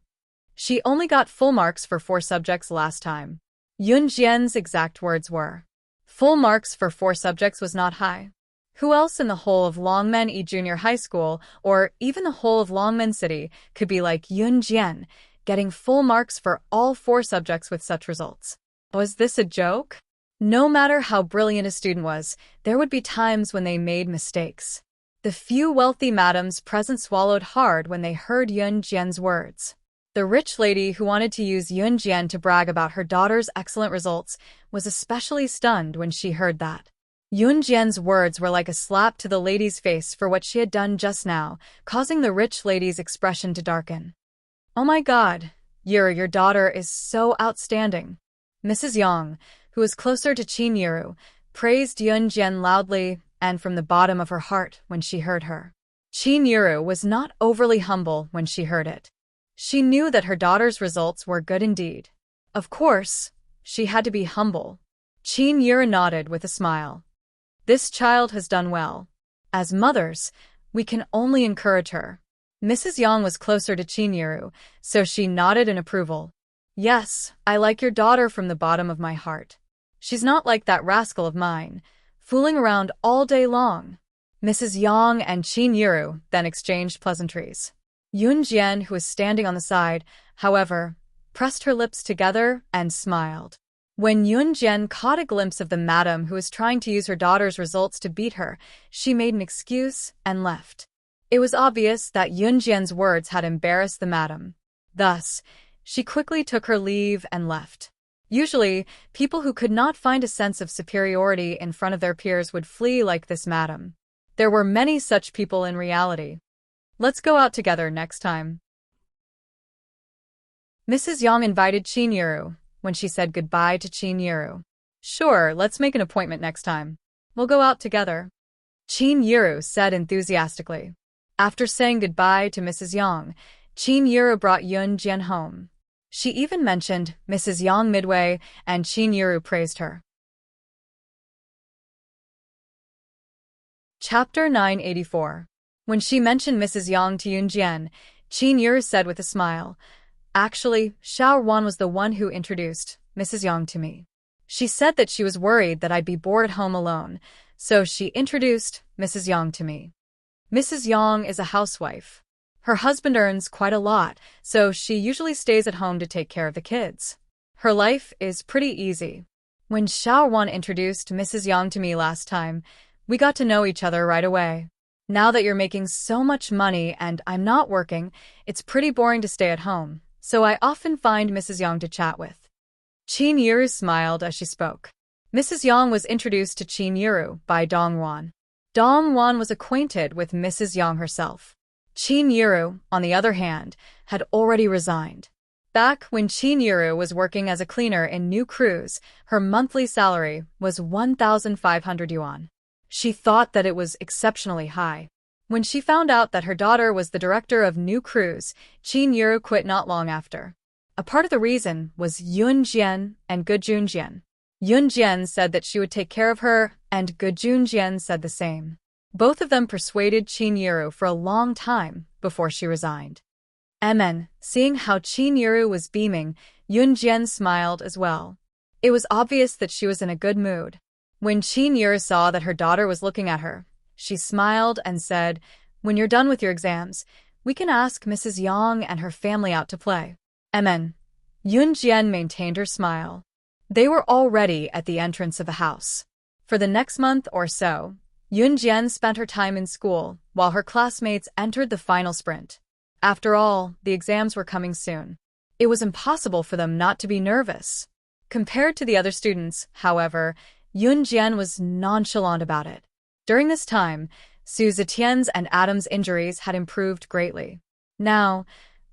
She only got full marks for 4 subjects last time." Yunjian's exact words were, "Full marks for 4 subjects was not high. Who else in the whole of Longmen Junior High School, or even the whole of Longmen City, could be like Yunjian, getting full marks for all 4 subjects with such results? Was this a joke?" No matter how brilliant a student was, there would be times when they made mistakes. The few wealthy madams present swallowed hard when they heard Yunjian's words. The rich lady who wanted to use Yunjian to brag about her daughter's excellent results was especially stunned when she heard that. Yunjian's words were like a slap to the lady's face for what she had done just now, causing the rich lady's expression to darken. "Oh my God, Yuri, your daughter is so outstanding." Mrs. Yang, who was closer to Chinyiru, praised Yunjian loudly and from the bottom of her heart when she heard her. Chinyiru was not overly humble when she heard it. She knew that her daughter's results were good indeed. Of course, she had to be humble. Chinyiru nodded with a smile. "This child has done well. As mothers, we can only encourage her." Mrs. Yang was closer to Chinyiru, so she nodded in approval. "Yes, I like your daughter from the bottom of my heart. She's not like that rascal of mine, fooling around all day long." Mrs. Yang and Chinyiru then exchanged pleasantries. Yunjian, who was standing on the side, however, pressed her lips together and smiled. When Yunjian caught a glimpse of the madam who was trying to use her daughter's results to beat her, she made an excuse and left. It was obvious that Yunjian's words had embarrassed the madam. Thus, she quickly took her leave and left. Usually, people who could not find a sense of superiority in front of their peers would flee like this madam. There were many such people in reality. "Let's go out together next time." Mrs. Yang invited Chinyiru when she said goodbye to Chinyiru. "Sure, let's make an appointment next time. We'll go out together," Chinyiru said enthusiastically. After saying goodbye to Mrs. Yang, Qin Yuru brought Yun Jian home. She even mentioned Mrs. Yang midway, and Qin Yuru praised her. Chapter 984. When she mentioned Mrs. Yang to Yun Jian, Qin Yuru said with a smile, "Actually, Xiao Wan was the one who introduced Mrs. Yang to me. She said that she was worried that I'd be bored at home alone, so she introduced Mrs. Yang to me. Mrs. Yang is a housewife. Her husband earns quite a lot, so she usually stays at home to take care of the kids. Her life is pretty easy. When Xiao Wan introduced Mrs. Yang to me last time, we got to know each other right away. Now that you're making so much money and I'm not working, it's pretty boring to stay at home, so I often find Mrs. Yang to chat with." Qin Yuru smiled as she spoke. Mrs. Yang was introduced to Qin Yuru by Dong Wan. Dong Wan was acquainted with Mrs. Yang herself. Qin Yuru, on the other hand, had already resigned. Back when Qin Yuru was working as a cleaner in New Cruise, her monthly salary was 1,500 yuan. She thought that it was exceptionally high. When she found out that her daughter was the director of New Cruise, Qin Yuru quit not long after. A part of the reason was Yun Jian and Gu Junjian. Yun Jian said that she would take care of her, and Gu Junjian said the same. Both of them persuaded Qin Yuru for a long time before she resigned. Seeing how Qin Yuru was beaming, Yun Jian smiled as well. It was obvious that she was in a good mood. When Qin Yuru saw that her daughter was looking at her, she smiled and said, "When you're done with your exams, we can ask Mrs. Yang and her family out to play." Yun Jian maintained her smile. They were already at the entrance of the house. For the next month or so, Yun Jian spent her time in school, while her classmates entered the final sprint. After all, the exams were coming soon. It was impossible for them not to be nervous. Compared to the other students, however, Yun Jian was nonchalant about it. During this time, Su Zetian's and Adam's injuries had improved greatly. Now,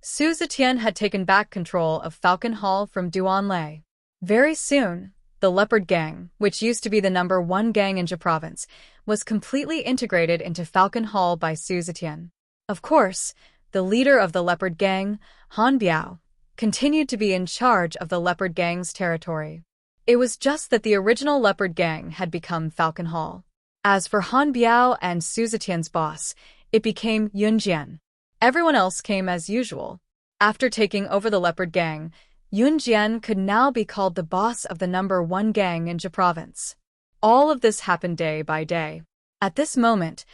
Su Zetian had taken back control of Falcon Hall from Duan Lei. Very soon, the Leopard Gang, which used to be the #1 gang in Jia Province, was completely integrated into Falcon Hall by Su Zetian. Of course, the leader of the Leopard Gang, Han Biao, continued to be in charge of the Leopard Gang's territory. It was just that the original Leopard Gang had become Falcon Hall. As for Han Biao and Su Zetian's boss, it became Yun Jian. Everyone else came as usual. After taking over the Leopard Gang, Yun Jian could now be called the boss of the #1 gang in Jia Province. All of this happened day by day. At this moment,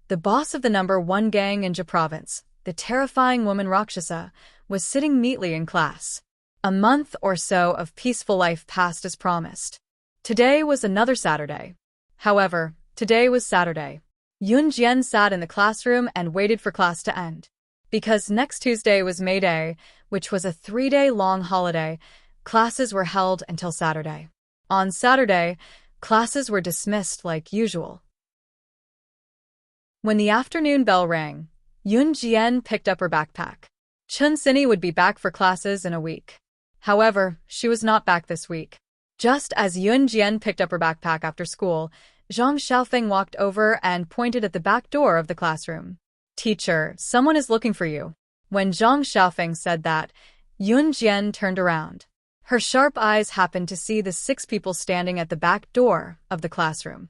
the boss of the #1 gang in Jia Province, the terrifying woman Rakshasa, was sitting neatly in class. A month or so of peaceful life passed as promised. Today was another Saturday. However, today was Saturday. Yun Jian sat in the classroom and waited for class to end. Because next Tuesday was May Day, which was a 3-day-long holiday, classes were held until Saturday. On Saturday, classes were dismissed like usual. When the afternoon bell rang, Yun Jian picked up her backpack. Chun Sini would be back for classes in a week. However, she was not back this week. Just as Yun Jian picked up her backpack after school, Zhang Xiaofeng walked over and pointed at the back door of the classroom. "Teacher, someone is looking for you." When Zhang Xiaofeng said that, Yun Jian turned around. Her sharp eyes happened to see the 6 people standing at the back door of the classroom.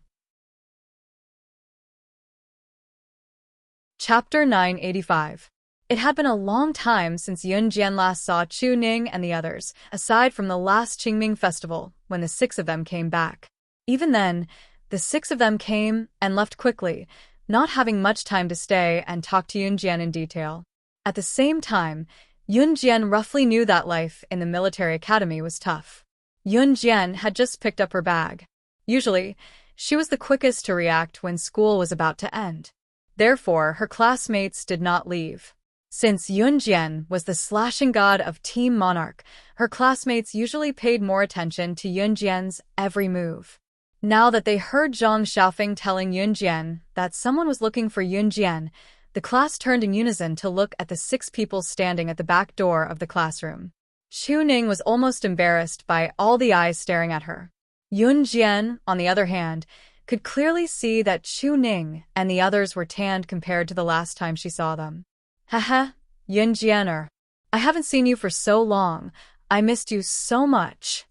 Chapter 985. It had been a long time since Yun Jian last saw Chu Ning and the others, aside from the last Qingming festival, when the 6 of them came back. Even then, the 6 of them came and left quickly, not having much time to stay and talk to Yun Jian in detail. At the same time, Yun Jian roughly knew that life in the military academy was tough. Yun Jian had just picked up her bag. Usually, she was the quickest to react when school was about to end. Therefore, her classmates did not leave. Since Yun Jian was the slashing god of Team Monarch, her classmates usually paid more attention to Yun Jian's every move. Now that they heard Zhang Xiaofeng telling Yun Jian that someone was looking for Yun Jian, the class turned in unison to look at the 6 people standing at the back door of the classroom. Chu Ning was almost embarrassed by all the eyes staring at her. Yun Jian, on the other hand, could clearly see that Chu Ning and the others were tanned compared to the last time she saw them. Haha, Yunjian, I haven't seen you for so long. I missed you so much.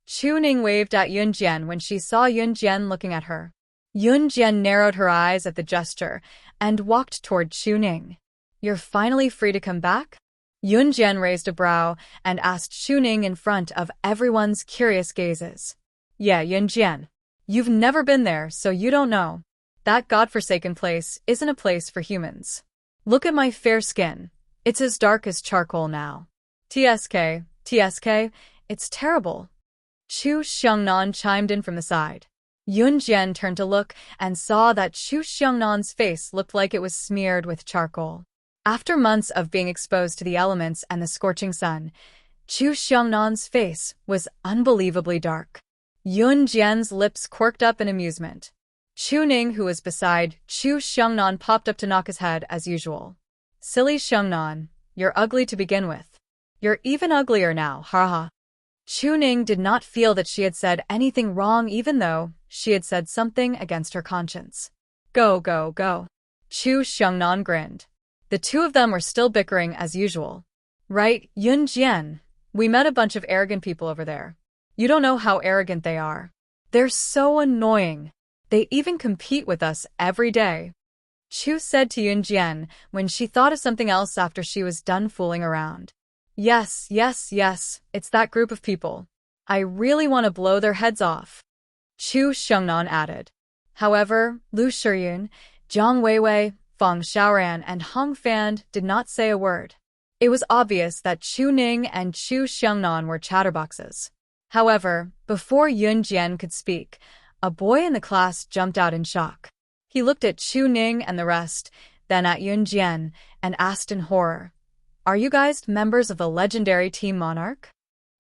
Chu Ning waved at Yunjian when she saw Yunjian looking at her. Yunjian narrowed her eyes at the gesture and walked toward Chu Ning. You're finally free to come back? Yunjian raised a brow and asked Chu Ning in front of everyone's curious gazes. Yeah, Yunjian. You've never been there, so you don't know. That godforsaken place isn't a place for humans. Look at my fair skin. It's as dark as charcoal now. TSK, it's terrible. Chu Xiangnan chimed in from the side. Yunjian turned to look and saw that Chu Xiangnan's face looked like it was smeared with charcoal. After months of being exposed to the elements and the scorching sun, Chu Xiangnan's face was unbelievably dark. Yunjian's lips quirked up in amusement. Chu Ning, who was beside Chu Xiangnan, popped up to knock his head as usual. Silly Xiangnan, you're ugly to begin with. You're even uglier now, haha. Chu Ning did not feel that she had said anything wrong, even though she had said something against her conscience. Go, go, go. Chu Xiangnan grinned. The two of them were still bickering as usual. Right, Yunjian? We met a bunch of arrogant people over there. You don't know how arrogant they are. They're so annoying. They even compete with us every day. Chu said to Yunjian when she thought of something else after she was done fooling around. Yes, it's that group of people. I really want to blow their heads off. Chu Xiangnan added. However, Lu Shiyun, Jiang Weiwei, Feng Xiaoran, and Hong Fan did not say a word. It was obvious that Chu Ning and Chu Xiangnan were chatterboxes. However, before Yunjian could speak, a boy in the class jumped out in shock. He looked at Chu Ning and the rest, then at Yunjian, and asked in horror, Are you guys members of the legendary Team Monarch?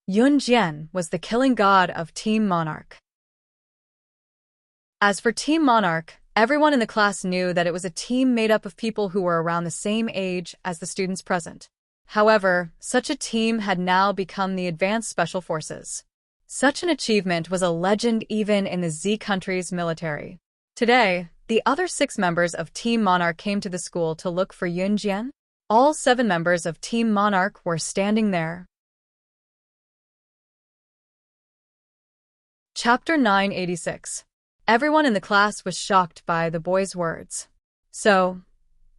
Yunjian was the killing god of Team Monarch. As for Team Monarch, everyone in the class knew that it was a team made up of people who were around the same age as the students present. However, such a team had now become the Advanced Special Forces. Such an achievement was a legend even in the Z country's military. Today, the other 6 members of Team Monarch came to the school to look for Yunjian. All 7 members of Team Monarch were standing there. Chapter 986. Everyone in the class was shocked by the boy's words. So,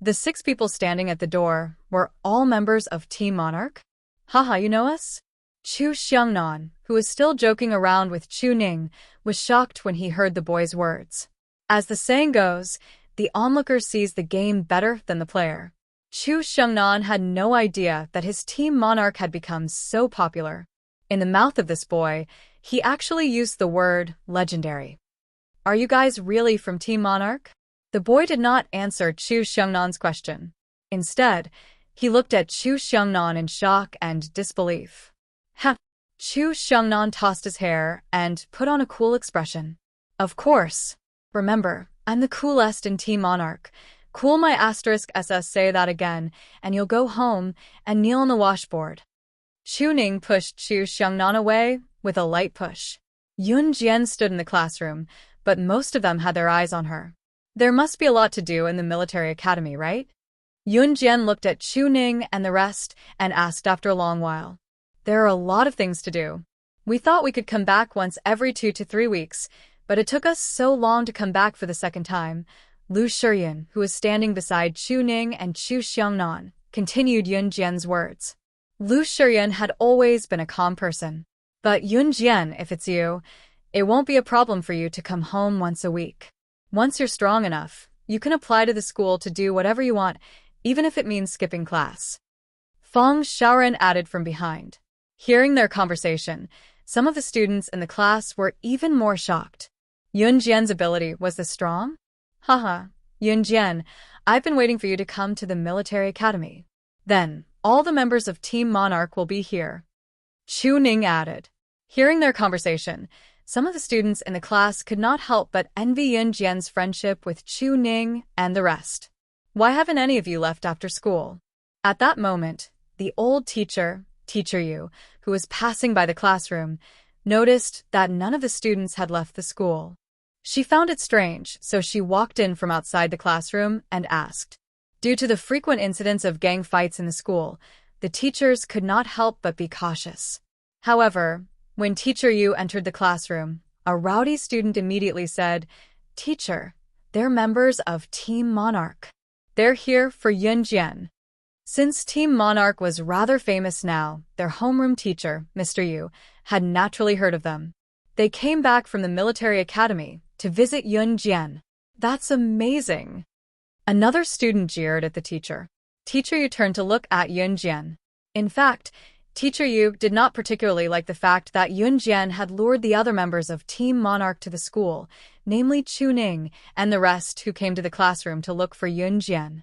the 6 people standing at the door were all members of Team Monarch? Haha, you know us? Chu Xiangnan, who was still joking around with Chu Ning, was shocked when he heard the boy's words. As the saying goes, the onlooker sees the game better than the player. Chu Xiangnan had no idea that his Team Monarch had become so popular. In the mouth of this boy, he actually used the word legendary. Are you guys really from Team Monarch? The boy did not answer Chu Xiangnan's question. Instead, he looked at Chu Xiangnan in shock and disbelief. Ha! Chu Xiangnan tossed his hair and put on a cool expression. Of course. Remember, I'm the coolest in Team Monarch. Cool my *SS, say that again, and you'll go home and kneel on the washboard. Chu Ning pushed Chu Xiangnan away with a light push. Yunjian stood in the classroom, but most of them had their eyes on her. There must be a lot to do in the military academy, right? Yunjian looked at Chu Ning and the rest and asked after a long while. There are a lot of things to do. We thought we could come back once every 2 to 3 weeks, but it took us so long to come back for the second time. Lu Shiyun, who was standing beside Chu Ning and Chu Xiangnan, continued Yunjian's words. Lu Shiyun had always been a calm person. But Yunjian, if it's you, it won't be a problem for you to come home once a week. Once you're strong enough, you can apply to the school to do whatever you want, even if it means skipping class. Feng Xiaoran added from behind. Hearing their conversation, some of the students in the class were even more shocked. Yunjian's ability was this strong? Haha, Yunjian, I've been waiting for you to come to the military academy. Then, all the members of Team Monarch will be here. Chu Ning added. Hearing their conversation, some of the students in the class could not help but envy Yunjian's friendship with Chu Ning and the rest. Why haven't any of you left after school? At that moment, the old Teacher Yu, who was passing by the classroom, noticed that none of the students had left the school. She found it strange, so she walked in from outside the classroom and asked. Due to the frequent incidents of gang fights in the school, the teachers could not help but be cautious. However, when Teacher Yu entered the classroom, a rowdy student immediately said, "Teacher, they're members of Team Monarch. They're here for Yunjian." Since Team Monarch was rather famous now, their homeroom teacher, Mr. Yu, had naturally heard of them. They came back from the military academy to visit Yunjian. That's amazing. Another student jeered at the teacher. Teacher Yu turned to look at Yunjian. In fact, Teacher Yu did not particularly like the fact that Yunjian had lured the other members of Team Monarch to the school, namely Chu Ning and the rest who came to the classroom to look for Yunjian.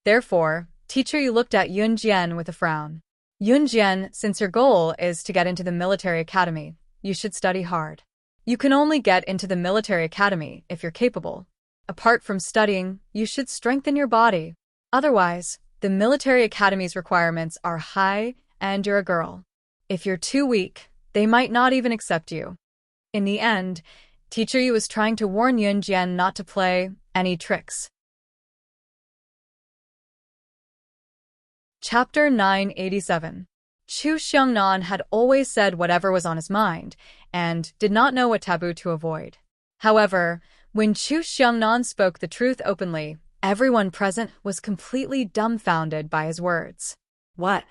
Therefore, Teacher Yu looked at Yunjian with a frown. Yunjian, since your goal is to get into the military academy, you should study hard. You can only get into the military academy if you're capable. Apart from studying, you should strengthen your body. Otherwise, the military academy's requirements are high and you're a girl. If you're too weak, they might not even accept you. In the end, Teacher Yu was trying to warn Yunjian not to play any tricks. Chapter 987. Chu Xiangnan had always said whatever was on his mind, and did not know what taboo to avoid. However, when Chu Xiangnan spoke the truth openly, everyone present was completely dumbfounded by his words. What?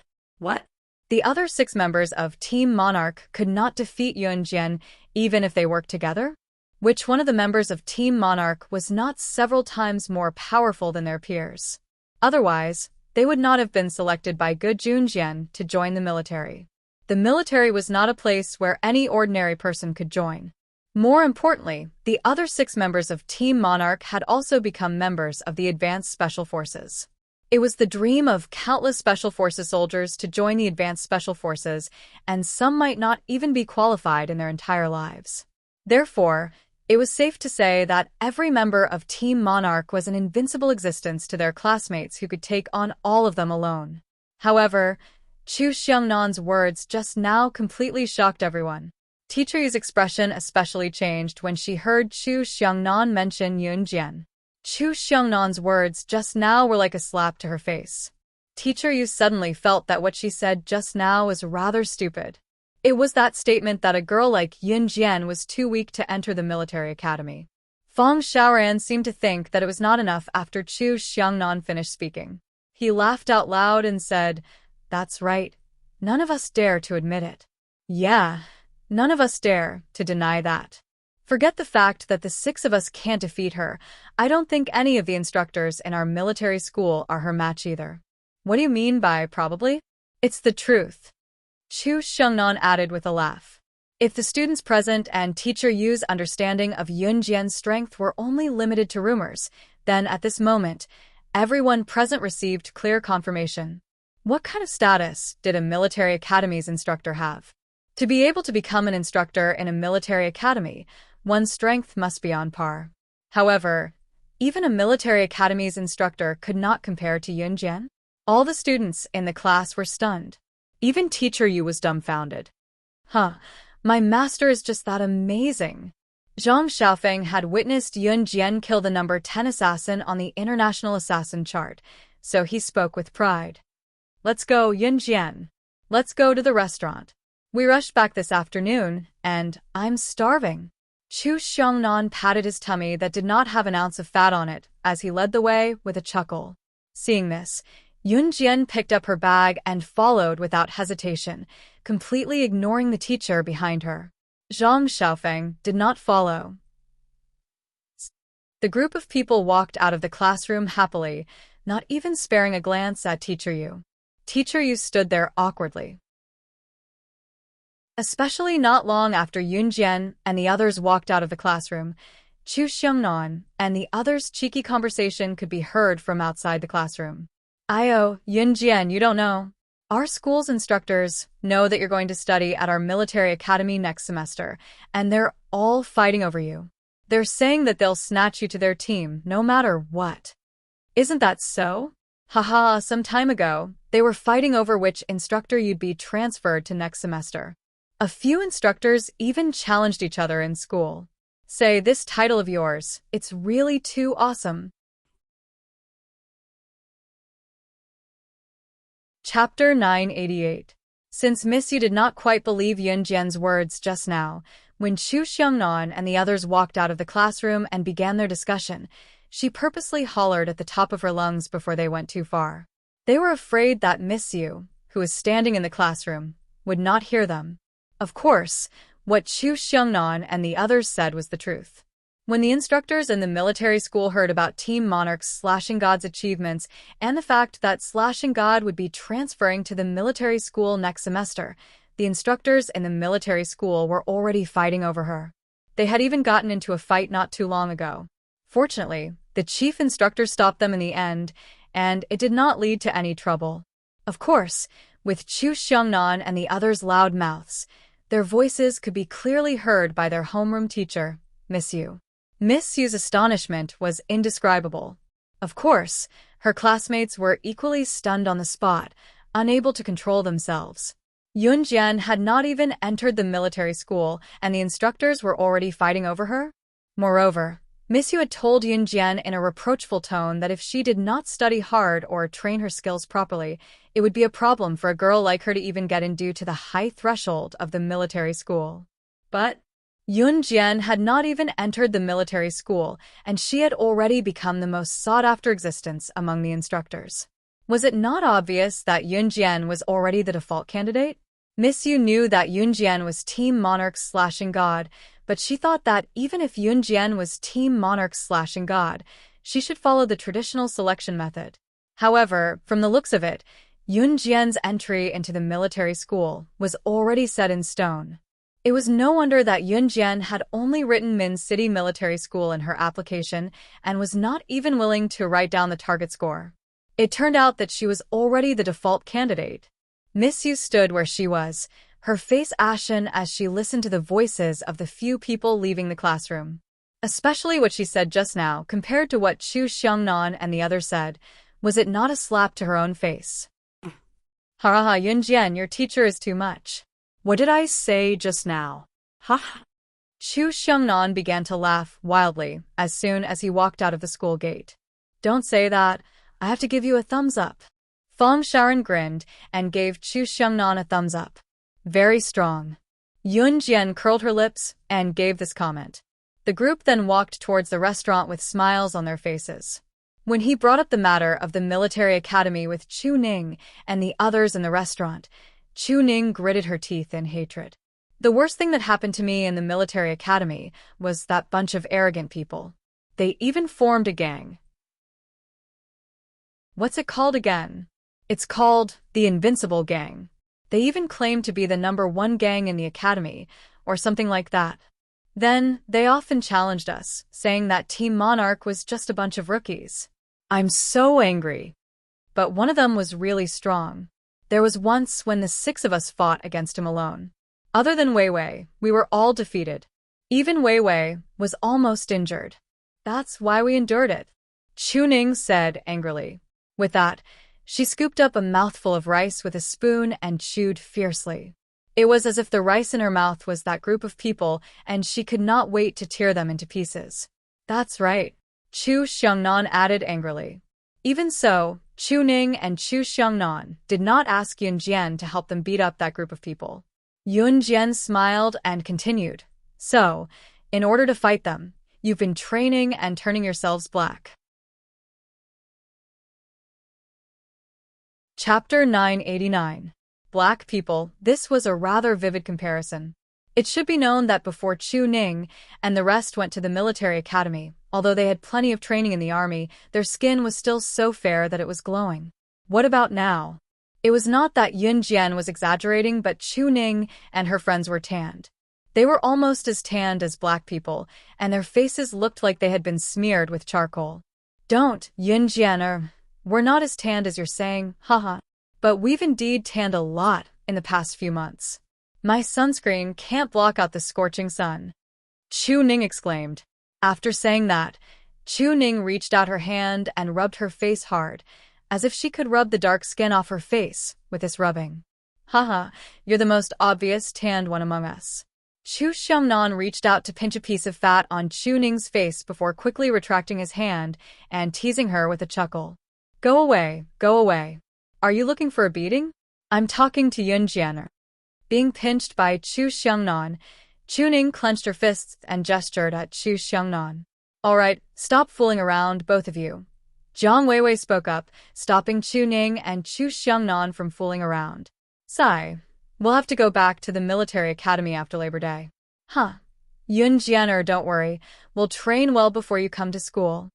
The other 6 members of Team Monarch could not defeat Yunjian even if they worked together? Which one of the members of Team Monarch was not several times more powerful than their peers? Otherwise, they would not have been selected by Good Junjian to join the military. The military was not a place where any ordinary person could join. More importantly, the other 6 members of Team Monarch had also become members of the Advanced Special Forces. It was the dream of countless Special Forces soldiers to join the Advanced Special Forces, and some might not even be qualified in their entire lives. Therefore, it was safe to say that every member of Team Monarch was an invincible existence to their classmates who could take on all of them alone. However, Chu Xiangnan's words just now completely shocked everyone. Teacher Yu's expression especially changed when she heard Chu Xiangnan mention Yunjian. Chu Xiangnan's words just now were like a slap to her face. Teacher Yu suddenly felt that what she said just now was rather stupid. It was that statement that a girl like Yunjian was too weak to enter the military academy. Feng Xiaoran seemed to think that it was not enough after Chu Xiangnan finished speaking. He laughed out loud and said, "That's right. None of us dare to admit it." Yeah. None of us dare to deny that. Forget the fact that the 6 of us can't defeat her. I don't think any of the instructors in our military school are her match either. What do you mean by probably? It's the truth. Chu Xiangnan added with a laugh. If the students present and Teacher Yu's understanding of Yunjian's strength were only limited to rumors, then at this moment, everyone present received clear confirmation. What kind of status did a military academy's instructor have? To be able to become an instructor in a military academy, one's strength must be on par. However, even a military academy's instructor could not compare to Yunjian. All the students in the class were stunned. Even Teacher Yu was dumbfounded. My master is just that amazing. Zhang Xiaofeng had witnessed Yunjian kill the number 10 assassin on the International Assassin chart, so he spoke with pride. Let's go, Yunjian. Let's go to the restaurant. We rushed back this afternoon, and I'm starving. Chu Xiangnan patted his tummy that did not have an ounce of fat on it as he led the way with a chuckle. Seeing this, Yunjian picked up her bag and followed without hesitation, completely ignoring the teacher behind her. Zhang Xiaofeng did not follow. The group of people walked out of the classroom happily, not even sparing a glance at Teacher Yu. Teacher Yu stood there awkwardly. Especially not long after Yunjian and the others walked out of the classroom, Chu Xiangnan and the others' cheeky conversation could be heard from outside the classroom. "Ayo, Yunjian, you don't know. Our school's instructors know that you're going to study at our military academy next semester, and they're all fighting over you. They're saying that they'll snatch you to their team no matter what. Isn't that so? Haha, some time ago, they were fighting over which instructor you'd be transferred to next semester. A few instructors even challenged each other in school. Say, this title of yours, it's really too awesome. Chapter 988. Since Miss Yu did not quite believe Yun Jian's words just now, when Chu Xiangnan and the others walked out of the classroom and began their discussion, she purposely hollered at the top of her lungs before they went too far. They were afraid that Miss Yu, who was standing in the classroom, would not hear them. Of course, what Chu Xiangnan and the others said was the truth. When the instructors in the military school heard about Team Monarch's Slashing God's achievements and the fact that Slashing God would be transferring to the military school next semester, the instructors in the military school were already fighting over her. They had even gotten into a fight not too long ago. Fortunately, the chief instructor stopped them in the end, and it did not lead to any trouble. Of course, with Chu Xiangnan and the others' loud mouths, their voices could be clearly heard by their homeroom teacher, Miss Yu. Miss Yu's astonishment was indescribable. Of course, her classmates were equally stunned on the spot, unable to control themselves. Yun Jian had not even entered the military school, and the instructors were already fighting over her. Moreover, Miss Yu had told Yun Jian in a reproachful tone that if she did not study hard or train her skills properly, it would be a problem for a girl like her to even get in due to the high threshold of the military school. But Yun Jian had not even entered the military school, and she had already become the most sought-after existence among the instructors. Was it not obvious that Yun Jian was already the default candidate? Miss Yu knew that Yun Jian was Team Monarch's Slashing God, but she thought that even if Yun Jian was Team Monarch's Slashing God, she should follow the traditional selection method. However, from the looks of it, Yun Jian's entry into the military school was already set in stone. It was no wonder that Yun Jian had only written Min City Military School in her application and was not even willing to write down the target score. It turned out that she was already the default candidate. Miss Yu stood where she was, her face ashen as she listened to the voices of the few people leaving the classroom. Especially what she said just now compared to what Chu Xiangnan and the others said, was it not a slap to her own face? Ha, Yun Jian, your teacher is too much. What did I say just now? Ha ha. Chu Xiangnan began to laugh wildly as soon as he walked out of the school gate. Don't say that. I have to give you a thumbs up. Feng Sharon grinned and gave Chu Xiangnan a thumbs up. Very strong. Yun Jian curled her lips and gave this comment. The group then walked towards the restaurant with smiles on their faces. When he brought up the matter of the military academy with Chu Ning and the others in the restaurant, Chu Ning gritted her teeth in hatred. The worst thing that happened to me in the military academy was that bunch of arrogant people. They even formed a gang. What's it called again? It's called the Invincible Gang. They even claim to be the #1 gang in the academy, or something like that. Then, they often challenged us, saying that Team Monarch was just a bunch of rookies. I'm so angry. But one of them was really strong. There was once when the 6 of us fought against him alone. Other than Wei Wei, we were all defeated. Even Wei Wei was almost injured. That's why we endured it, Chu Ning said angrily. With that, she scooped up a mouthful of rice with a spoon and chewed fiercely. It was as if the rice in her mouth was that group of people and she could not wait to tear them into pieces. That's right, Chu Xiangnan added angrily. Even so, Chu Ning and Chu Xiangnan did not ask Yun Jian to help them beat up that group of people. Yun Jian smiled and continued. So, in order to fight them, you've been training and turning yourselves black. Chapter 989. Black people. This was a rather vivid comparison. It should be known that before Chu Ning and the rest went to the military academy, although they had plenty of training in the army, their skin was still so fair that it was glowing. What about now? It was not that Yun Jian was exaggerating, but Chu Ning and her friends were tanned. They were almost as tanned as black people, and their faces looked like they had been smeared with charcoal. Don't, Yun Jian, we're not as tanned as you're saying, haha. But we've indeed tanned a lot in the past few months. My sunscreen can't block out the scorching sun, Chu Ning exclaimed. After saying that, Chu Ning reached out her hand and rubbed her face hard, as if she could rub the dark skin off her face with this rubbing. Haha, you're the most obvious tanned one among us. Chu Xiangnan reached out to pinch a piece of fat on Chu Ning's face before quickly retracting his hand and teasing her with a chuckle. Go away, go away. Are you looking for a beating? I'm talking to Yun Jian. Being pinched by Chu Xiangnan, Chu Ning clenched her fists and gestured at Chu Xiangnan. All right, stop fooling around, both of you. Jiang Weiwei spoke up, stopping Chu Ning and Chu Xiangnan from fooling around. Sigh. We'll have to go back to the military academy after Labor Day. Huh. Yun Jian, don't worry. We'll train well before you come to school.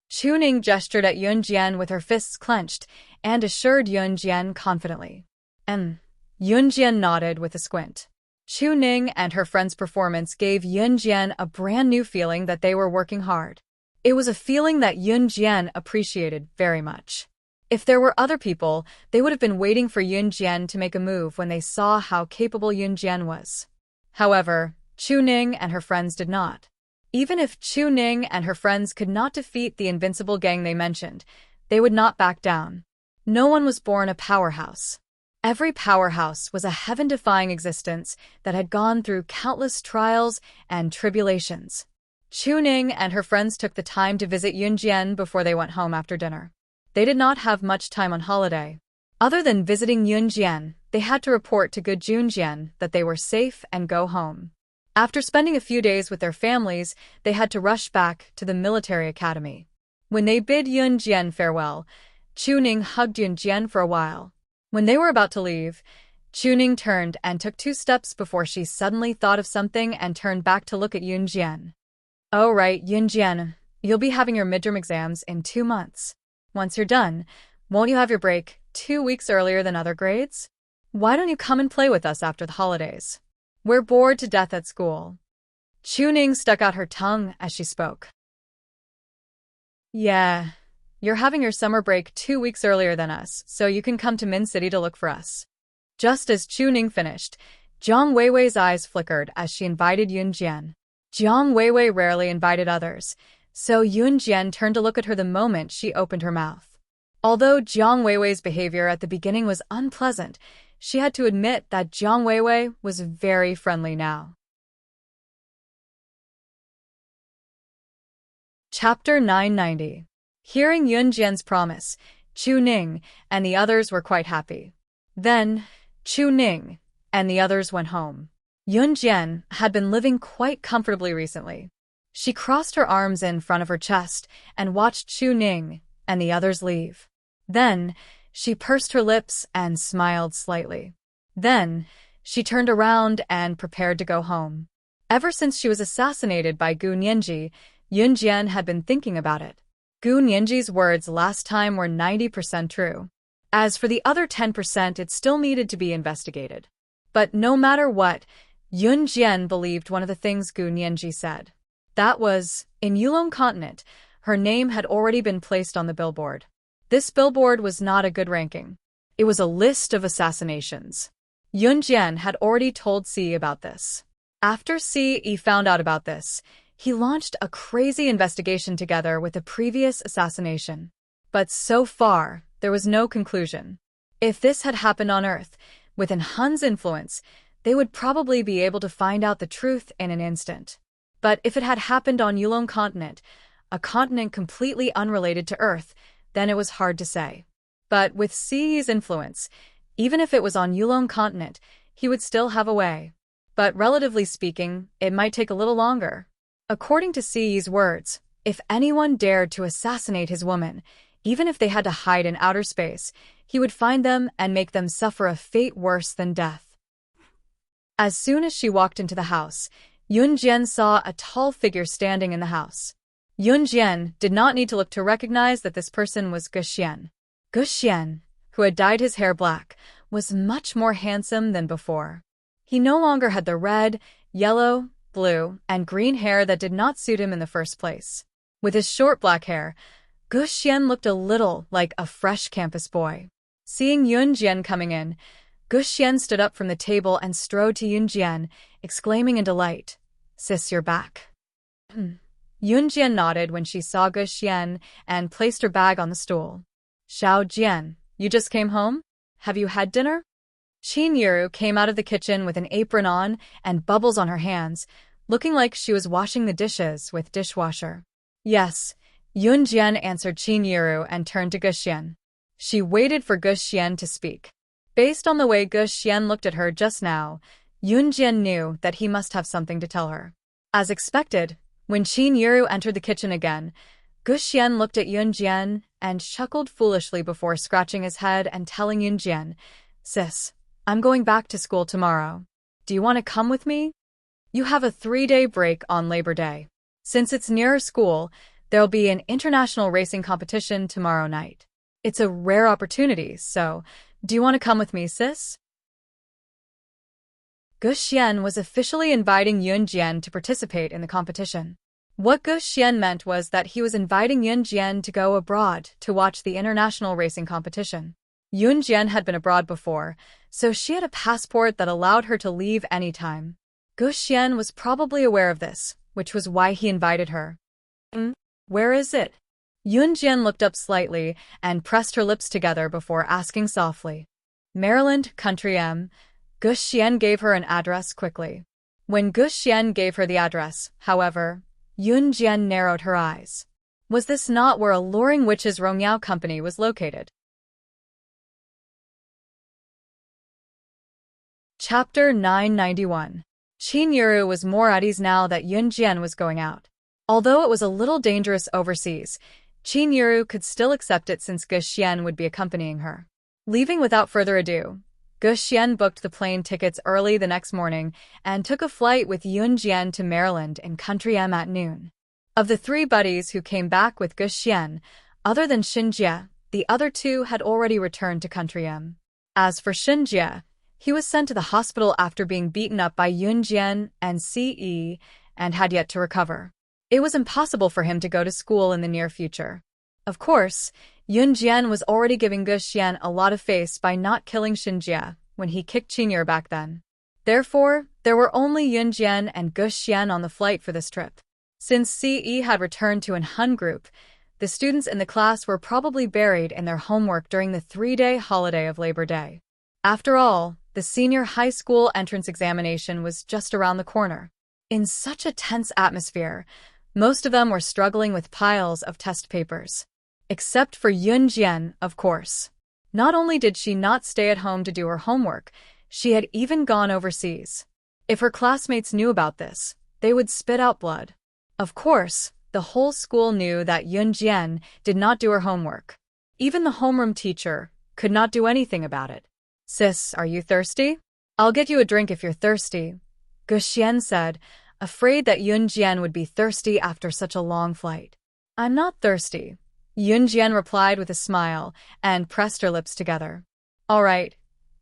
Chu Ning gestured at Yun Jian with her fists clenched and assured Yun Jian confidently. Yun Jian nodded with a squint. Chu Ning and her friend's performance gave Yun Jian a brand new feeling that they were working hard. It was a feeling that Yun Jian appreciated very much. If there were other people, they would have been waiting for Yun Jian to make a move when they saw how capable Yun Jian was. However, Chu Ning and her friends did not. Even if Chu Ning and her friends could not defeat the invincible gang they mentioned, they would not back down. No one was born a powerhouse. Every powerhouse was a heaven-defying existence that had gone through countless trials and tribulations. Chu Ning and her friends took the time to visit Yun Jian before they went home after dinner. They did not have much time on holiday. Other than visiting Yun Jian, they had to report to Good Jun Jian that they were safe and go home. After spending a few days with their families, they had to rush back to the military academy. When they bid Yun Jian farewell, Chu Ning hugged Yun Jian for a while. When they were about to leave, Chu Ning turned and took 2 steps before she suddenly thought of something and turned back to look at Yun Jian. Oh right, Yun Jian, you'll be having your midterm exams in 2 months. Once you're done, won't you have your break 2 weeks earlier than other grades? Why don't you come and play with us after the holidays? We're bored to death at school. Chu Ning stuck out her tongue as she spoke. Yeah, you're having your summer break 2 weeks earlier than us, so you can come to Min City to look for us. Just as Chu Ning finished, Jiang Weiwei's eyes flickered as she invited Yun Jian. Jiang Weiwei rarely invited others, so Yun Jian turned to look at her the moment she opened her mouth. Although Jiang Weiwei's behavior at the beginning was unpleasant, she had to admit that Jiang Weiwei was very friendly now. Chapter 990. Hearing Yun Jian's promise, Chu Ning and the others were quite happy. Then, Chu Ning and the others went home. Yun Jian had been living quite comfortably recently. She crossed her arms in front of her chest and watched Chu Ning and the others leave. Then, she pursed her lips and smiled slightly. Then, she turned around and prepared to go home. Ever since she was assassinated by Gu Nianji, Yun Jian had been thinking about it. Gu Nianji's words last time were 90% true. As for the other 10%, it still needed to be investigated. But no matter what, Yun Jian believed one of the things Gu Nianji said. That was, in Yulong Continent, her name had already been placed on the billboard. This billboard was not a good ranking. It was a list of assassinations. Yun Jian had already told Si about this. After Si found out about this, he launched a crazy investigation together with a previous assassination. But so far, there was no conclusion. If this had happened on Earth, within Hun's influence, they would probably be able to find out the truth in an instant. But if it had happened on Yulong Continent, a continent completely unrelated to Earth, then it was hard to say. But with Si's influence, even if it was on Yulong Continent, he would still have a way. But relatively speaking, it might take a little longer. According to Si's words, if anyone dared to assassinate his woman, even if they had to hide in outer space, he would find them and make them suffer a fate worse than death. As soon as she walked into the house, Yun Jian saw a tall figure standing in the house. Yun Jian did not need to look to recognize that this person was Ge Xian. Ge Xian, who had dyed his hair black, was much more handsome than before. He no longer had the red, yellow, blue, and green hair that did not suit him in the first place. With his short black hair, Ge Xian looked a little like a fresh campus boy. Seeing Yun Jian coming in, Ge Xian stood up from the table and strode to Yun Jian, exclaiming in delight, "Sis, you're back." Yun Jian nodded when she saw Ge Xian and placed her bag on the stool. "Xiao Jian, you just came home? Have you had dinner?" Shinru came out of the kitchen with an apron on and bubbles on her hands, looking like she was washing the dishes with dishwasher. Yes, Yunjian answered Shinru and turned to Guxian. She waited for Guxian to speak. Based on the way Guxian looked at her just now, Yunjian knew that he must have something to tell her. As expected, when Shinru entered the kitchen again, Guxian looked at Yunjian and chuckled foolishly before scratching his head and telling Yunjian, "Sis, I'm going back to school tomorrow. Do you want to come with me? You have a 3-day break on Labor Day. Since it's nearer school, there'll be an international racing competition tomorrow night. It's a rare opportunity, so do you want to come with me, sis?" Guxian was officially inviting Yunjian to participate in the competition. What Guxian meant was that he was inviting Yunjian to go abroad to watch the international racing competition. Yunjian had been abroad before, so she had a passport that allowed her to leave anytime. Guxian was probably aware of this, which was why he invited her. Where is it? Yunjian looked up slightly and pressed her lips together before asking softly. Maryland, Country M. Guxian gave her an address quickly. When Guxian gave her the address, however, Yunjian narrowed her eyes. Was this not where Alluring Witch's Rongyao company was located? Chapter 991. Shinru was more at ease now that Yunjian was going out. Although it was a little dangerous overseas, Shinru could still accept it since Guxian would be accompanying her. Leaving without further ado, Guxian booked the plane tickets early the next morning and took a flight with Yunjian to Maryland in Country M at noon. Of the 3 buddies who came back with Guxian, other than Xinjie, the other 2 had already returned to Country M. As for Xinjie, he was sent to the hospital after being beaten up by Yunjian and Ce and had yet to recover. It was impossible for him to go to school in the near future. Of course, Yunjian was already giving Guxian a lot of face by not killing Xinjie when he kicked Qingyur back then. Therefore, there were only Yunjian and Guxian on the flight for this trip. Since Ce had returned to an Hun group, the students in the class were probably buried in their homework during the 3-day holiday of Labor Day. After all, the senior high school entrance examination was just around the corner. In such a tense atmosphere, most of them were struggling with piles of test papers. Except for Yunjian, of course. Not only did she not stay at home to do her homework, she had even gone overseas. If her classmates knew about this, they would spit out blood. Of course, the whole school knew that Yunjian did not do her homework. Even the homeroom teacher could not do anything about it. "Sis, are you thirsty? I'll get you a drink if you're thirsty," Guxian said, afraid that Yunjian would be thirsty after such a long flight. "I'm not thirsty," Yunjian replied with a smile and pressed her lips together. "All right,"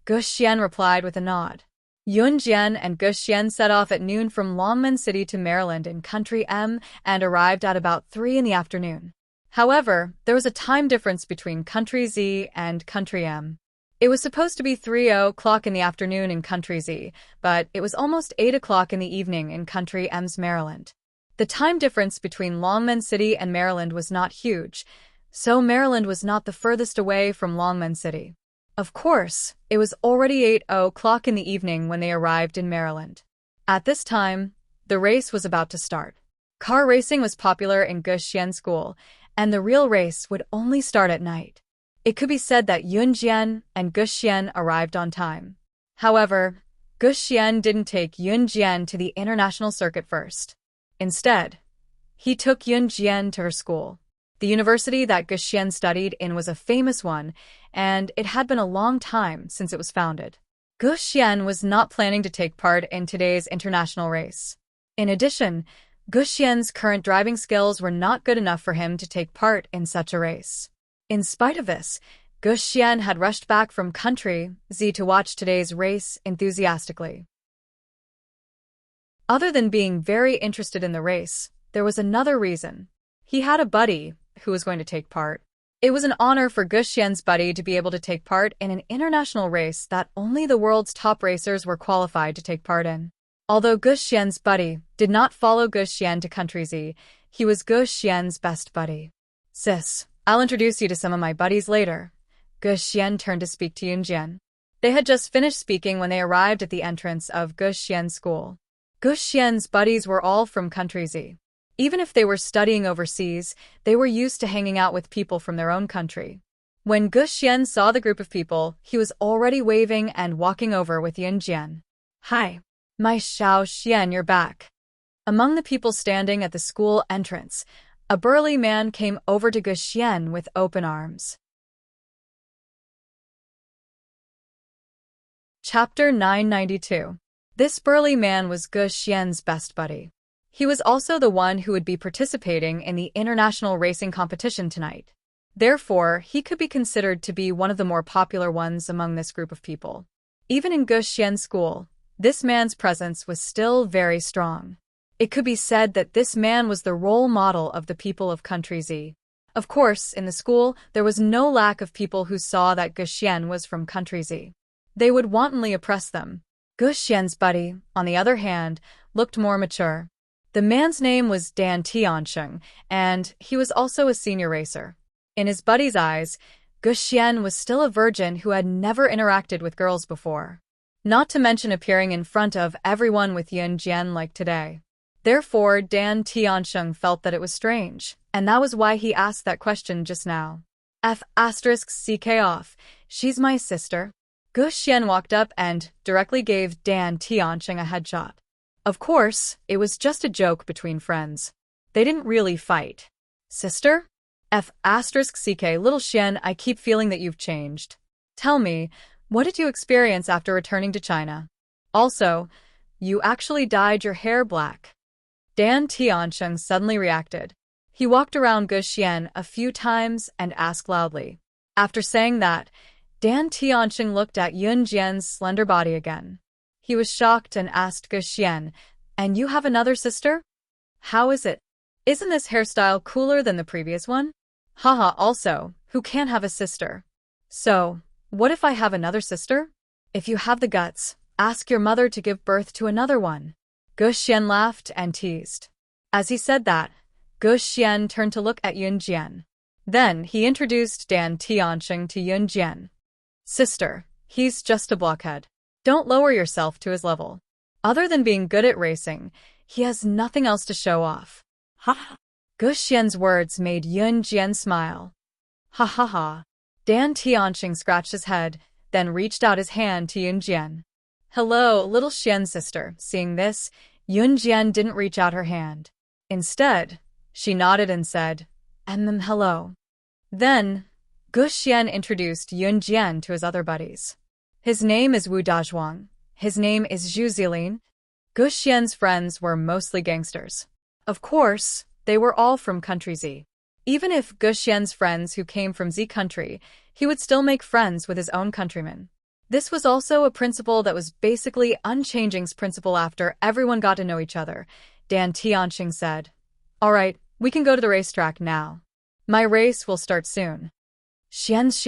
Guxian replied with a nod. Yunjian and Guxian set off at noon from Longmen City to Maryland in Country M and arrived at about 3 in the afternoon. However, there was a time difference between Country Z and Country M. It was supposed to be 3:00 in the afternoon in Country Z, but it was almost 8:00 in the evening in Country M's Maryland. The time difference between Longmen City and Maryland was not huge, so Maryland was not the furthest away from Longmen City. Of course, it was already 8:00 in the evening when they arrived in Maryland. At this time, the race was about to start. Car racing was popular in Guxian school, and the real race would only start at night. It could be said that Yunjian and Guxian arrived on time. However, Guxian didn't take Yunjian to the international circuit first. Instead, he took Yunjian to her school. The university that Guxian studied in was a famous one, and it had been a long time since it was founded. Guxian was not planning to take part in today's international race. In addition, Guxian's current driving skills were not good enough for him to take part in such a race. In spite of this, Guxian had rushed back from Country Z to watch today's race enthusiastically. Other than being very interested in the race, there was another reason. He had a buddy who was going to take part. It was an honor for Guxian's buddy to be able to take part in an international race that only the world's top racers were qualified to take part in. Although Guxian's buddy did not follow Guxian to Country Z, he was Guxian's best buddy. "Sis, I'll introduce you to some of my buddies later." Guxian turned to speak to Yunjian. They had just finished speaking when they arrived at the entrance of Gu Xian's school. Gu Xian's buddies were all from country Z. Even if they were studying overseas, they were used to hanging out with people from their own country. When Gu Xian saw the group of people, he was already waving and walking over with Yunjian. "Hi. My Xiao Xian, you're back." Among the people standing at the school entrance, a burly man came over to Gu Xian with open arms. Chapter 992. This burly man was Gu Xian's best buddy. He was also the one who would be participating in the international racing competition tonight. Therefore, he could be considered to be one of the more popular ones among this group of people. Even in Gu Xian's school, this man's presence was still very strong. It could be said that this man was the role model of the people of Country Z. Of course, in the school, there was no lack of people who saw that Gu Xian was from Country Z. They would wantonly oppress them. Gu Xian's buddy, on the other hand, looked more mature. The man's name was Dan Tiansheng, and he was also a senior racer. In his buddy's eyes, Gu Xian was still a virgin who had never interacted with girls before. Not to mention appearing in front of everyone with Yun Jian like today. Therefore, Dan Tiansheng felt that it was strange, and that was why he asked that question just now. F***ck off, she's my sister. Gu Xian walked up and directly gave Dan Tiansheng a headshot. Of course, it was just a joke between friends. They didn't really fight. Sister? F***ck little Xian, I keep feeling that you've changed. Tell me, what did you experience after returning to China? Also, you actually dyed your hair black. Dan Tiansheng suddenly reacted. He walked around Gu Xian a few times and asked loudly. After saying that, Dan Tiansheng looked at Yun Jian's slender body again. He was shocked and asked Gu Xian, "And you have another sister? How is it? Isn't this hairstyle cooler than the previous one?" "Haha, also, who can't have a sister? So, what if I have another sister? If you have the guts, ask your mother to give birth to another one." Gu Xian laughed and teased. As he said that, Gu Xian turned to look at Yun Jian. Then he introduced Dan Tiansheng to Yun Jian. "Sister, he's just a blockhead. Don't lower yourself to his level. Other than being good at racing, he has nothing else to show off." Ha! Gu Xian's words made Yun Jian smile. Ha ha ha. Dan Tiansheng scratched his head, then reached out his hand to Yun Jian. "Hello, little Xian sister." Seeing this, Yun Jian didn't reach out her hand. Instead, she nodded and said, hello." Then, Gu Xian introduced Yun Jian to his other buddies. "His name is Wu Dazhuang. His name is Zhu Zilin." Gu Xian's friends were mostly gangsters. Of course, they were all from Country Z. Even if Gu Xian's friends who came from Z country, he would still make friends with his own countrymen. This was also a principle that was basically Unchanging's principle after everyone got to know each other. Dan Tiansheng said, "All right, we can go to the racetrack now. My race will start soon." Xian's.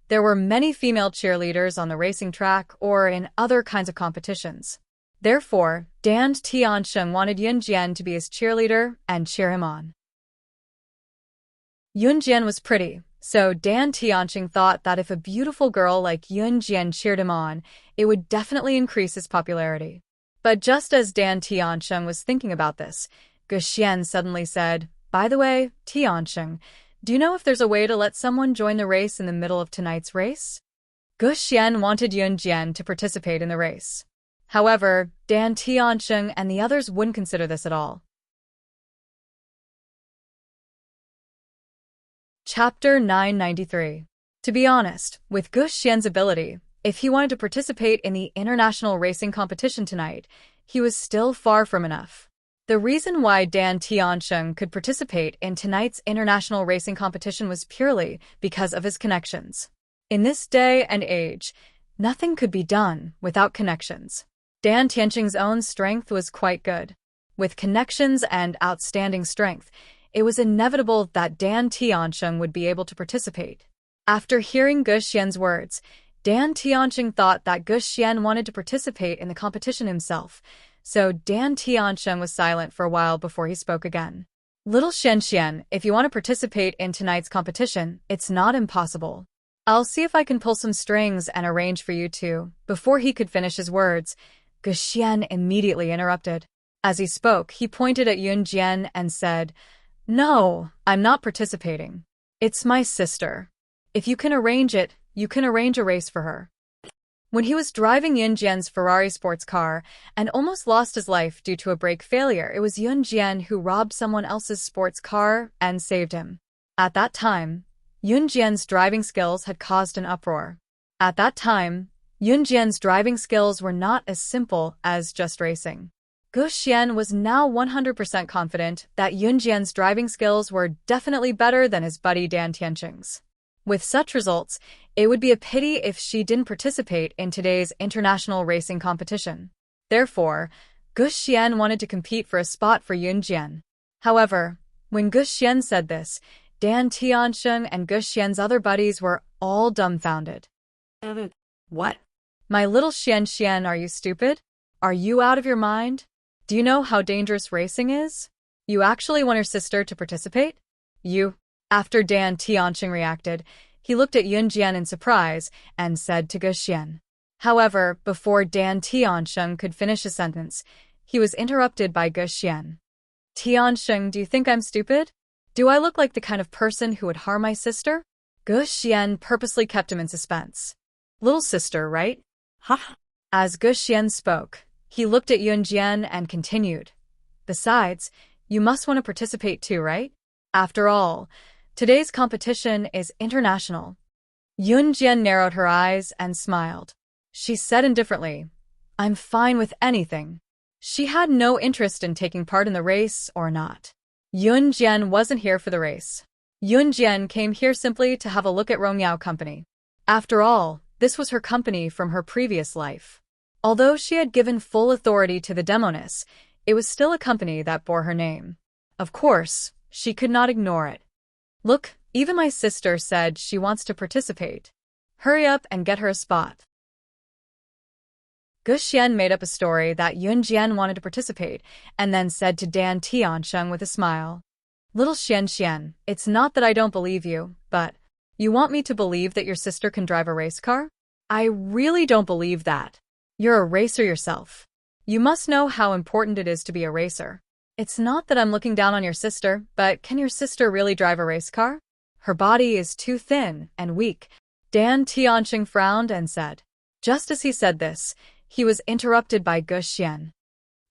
There were many female cheerleaders on the racing track or in other kinds of competitions. Therefore, Dan Tiansheng wanted Yun Jian to be his cheerleader and cheer him on. Yun Jian was pretty, so Dan Tiansheng thought that if a beautiful girl like Yun Jian cheered him on, it would definitely increase his popularity. But just as Dan Tiansheng was thinking about this, Gu Xian suddenly said, "By the way, Tiansheng, do you know if there's a way to let someone join the race in the middle of tonight's race?" Gu Xian wanted Yun Jian to participate in the race. However, Dan Tiansheng and the others wouldn't consider this at all. Chapter 993. To be honest, with Gu Xian's ability, if he wanted to participate in the international racing competition tonight, he was still far from enough. The reason why Dan Tiansheng could participate in tonight's international racing competition was purely because of his connections. In this day and age, nothing could be done without connections. Dan Tiansheng's own strength was quite good. With connections and outstanding strength, it was inevitable that Dan Tiansheng would be able to participate. After hearing Gu Xian's words, Dan Tiansheng thought that Gu Xian wanted to participate in the competition himself, so Dan Tiansheng was silent for a while before he spoke again. "Little Xian, if you want to participate in tonight's competition, it's not impossible. I'll see if I can pull some strings and arrange for you two. Before he could finish his words, Guxian immediately interrupted. As he spoke, he pointed at Yunjian and said, "No, I'm not participating. It's my sister. If you can arrange it, you can arrange a race for her." When he was driving Yunjian's Ferrari sports car and almost lost his life due to a brake failure, it was Yunjian who robbed someone else's sports car and saved him. At that time, Yunjian's driving skills had caused an uproar. At that time, Yunjian's driving skills were not as simple as just racing. Guxian was now 100% confident that Yunjian's driving skills were definitely better than his buddy Dan Tianqing's. With such results, it would be a pity if she didn't participate in today's international racing competition. Therefore, Guxian wanted to compete for a spot for Yunjian. However, when Guxian said this, Dan Tianqing and Guxian's other buddies were all dumbfounded. What? My little Xian, are you stupid? Are you out of your mind? Do you know how dangerous racing is? You actually want your sister to participate? You? After Dan Tianqing reacted, he looked at Yunjian in surprise and said to Guxian. However, before Dan Tianqing could finish his sentence, he was interrupted by Guxian. Tianqing, do you think I'm stupid? Do I look like the kind of person who would harm my sister? Guxian purposely kept him in suspense. Little sister, right? Huh? As Guxian spoke, he looked at Yunjian and continued. Besides, you must want to participate too, right? After all, today's competition is international. Yunjian narrowed her eyes and smiled. She said indifferently, "I'm fine with anything." She had no interest in taking part in the race or not. Yunjian wasn't here for the race. Yunjian came here simply to have a look at Rongyao Company. After all, this was her company from her previous life. Although she had given full authority to the demoness, it was still a company that bore her name. Of course, she could not ignore it. Look, even my sister said she wants to participate. Hurry up and get her a spot. Guxian made up a story that Yunjian wanted to participate and then said to Dan Tianqing with a smile, "Little Xian, it's not that I don't believe you, but you want me to believe that your sister can drive a race car? I really don't believe that. You're a racer yourself. You must know how important it is to be a racer. It's not that I'm looking down on your sister, but can your sister really drive a race car? Her body is too thin and weak." Dan Tianqing frowned and said. Just as he said this, he was interrupted by Guxian.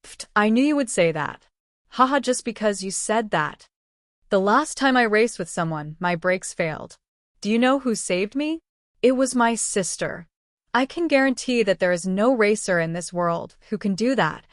"Pfft, I knew you would say that. Haha, just because you said that. The last time I raced with someone, my brakes failed. Do you know who saved me? It was my sister. I can guarantee that there is no racer in this world who can do that."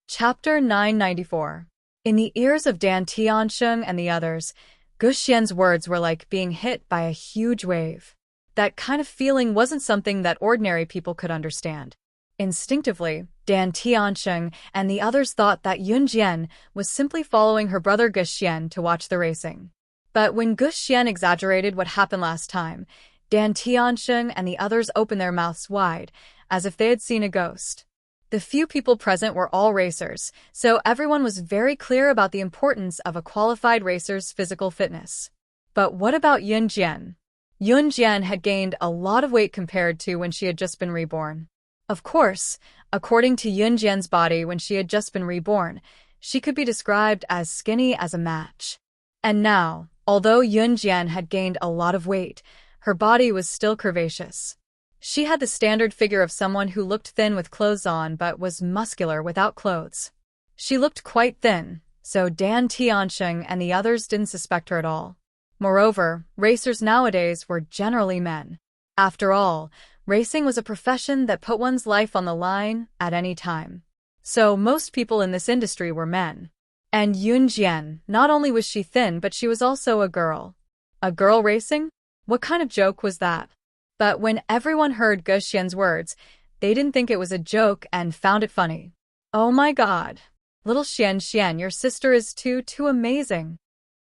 Chapter 994. In the ears of Dan Tianqing and the others, Guxian's words were like being hit by a huge wave. That kind of feeling wasn't something that ordinary people could understand. Instinctively, Dan Tianqing and the others thought that Yunjian was simply following her brother Guxian to watch the racing. But when Guxian exaggerated what happened last time, Dan Tianqing and the others opened their mouths wide, as if they had seen a ghost. The few people present were all racers, so everyone was very clear about the importance of a qualified racer's physical fitness. But what about Yunjian? Yunjian had gained a lot of weight compared to when she had just been reborn. Of course, according to Yunjian's body when she had just been reborn, she could be described as skinny as a match. And now, although Yunjian had gained a lot of weight, her body was still curvaceous. She had the standard figure of someone who looked thin with clothes on but was muscular without clothes. She looked quite thin, so Dan Tianqing and the others didn't suspect her at all. Moreover, racers nowadays were generally men. After all, racing was a profession that put one's life on the line at any time. So most people in this industry were men. And Yunjian, not only was she thin, but she was also a girl. A girl racing? What kind of joke was that? But when everyone heard Guxian's words, they didn't think it was a joke and found it funny. "Oh my god. Little Xian, your sister is too amazing."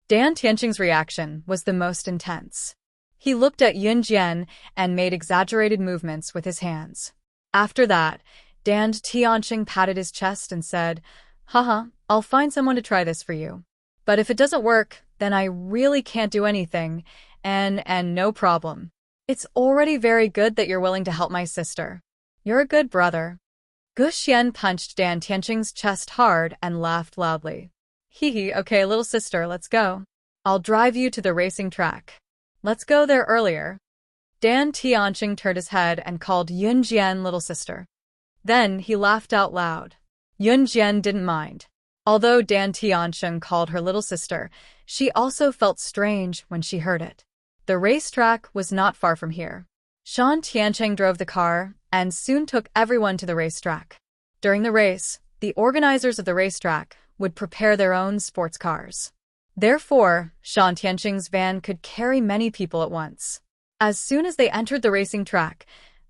Dan Tianqing's reaction was the most intense. He looked at Yunjian and made exaggerated movements with his hands. After that, Dan Tianqing patted his chest and said, "Haha, I'll find someone to try this for you. But if it doesn't work, then I really can't do anything, and no problem. It's already very good that you're willing to help my sister. You're a good brother. Gu Xian punched Dan Tianqing's chest hard and laughed loudly. Hee hee, okay, little sister, let's go. I'll drive you to the racing track. Let's go there earlier. Dan Tianqing turned his head and called Yun Jian little sister. Then he laughed out loud. Yun Jian didn't mind. Although Dan Tianqing called her little sister, she also felt strange when she heard it. The racetrack was not far from here. Shan Tianqing drove the car and soon took everyone to the racetrack. During the race, the organizers of the racetrack would prepare their own sports cars. Therefore, Shan Tianqing's van could carry many people at once. As soon as they entered the racing track,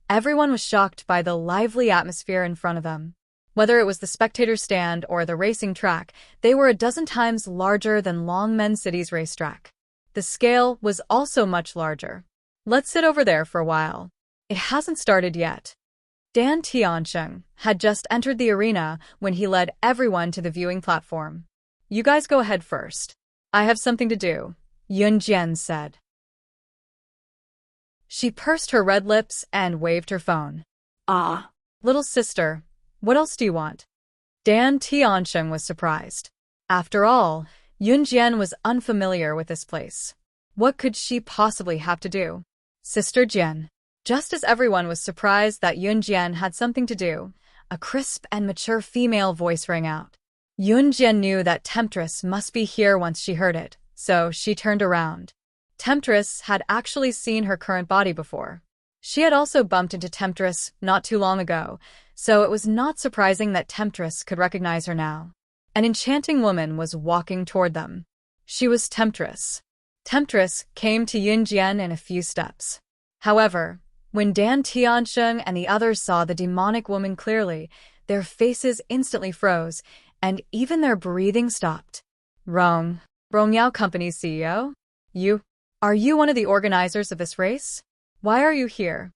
everyone was shocked by the lively atmosphere in front of them. Whether it was the spectator stand or the racing track, they were a dozen times larger than Longmen City's racetrack. The scale was also much larger. Let's sit over there for a while. It hasn't started yet. Dan Tianqing had just entered the arena when he led everyone to the viewing platform. You guys go ahead first. I have something to do, Yun Jian said. She pursed her red lips and waved her phone. Ah. Little sister, what else do you want? Dan Tianqing was surprised. After all, Yun Jian was unfamiliar with this place. What could she possibly have to do? Sister Jian. Just as everyone was surprised that Yun Jian had something to do, a crisp and mature female voice rang out. Yun Jian knew that Temptress must be here once she heard it, so she turned around. Temptress had actually seen her current body before. She had also bumped into Temptress not too long ago, so it was not surprising that Temptress could recognize her now. An enchanting woman was walking toward them. She was Temptress. Temptress came to Yun Jian in a few steps. However, when Dan Tianqing and the others saw the demonic woman clearly, their faces instantly froze, and even their breathing stopped. Rongyao Company's CEO? Are you one of the organizers of this race? Why are you here?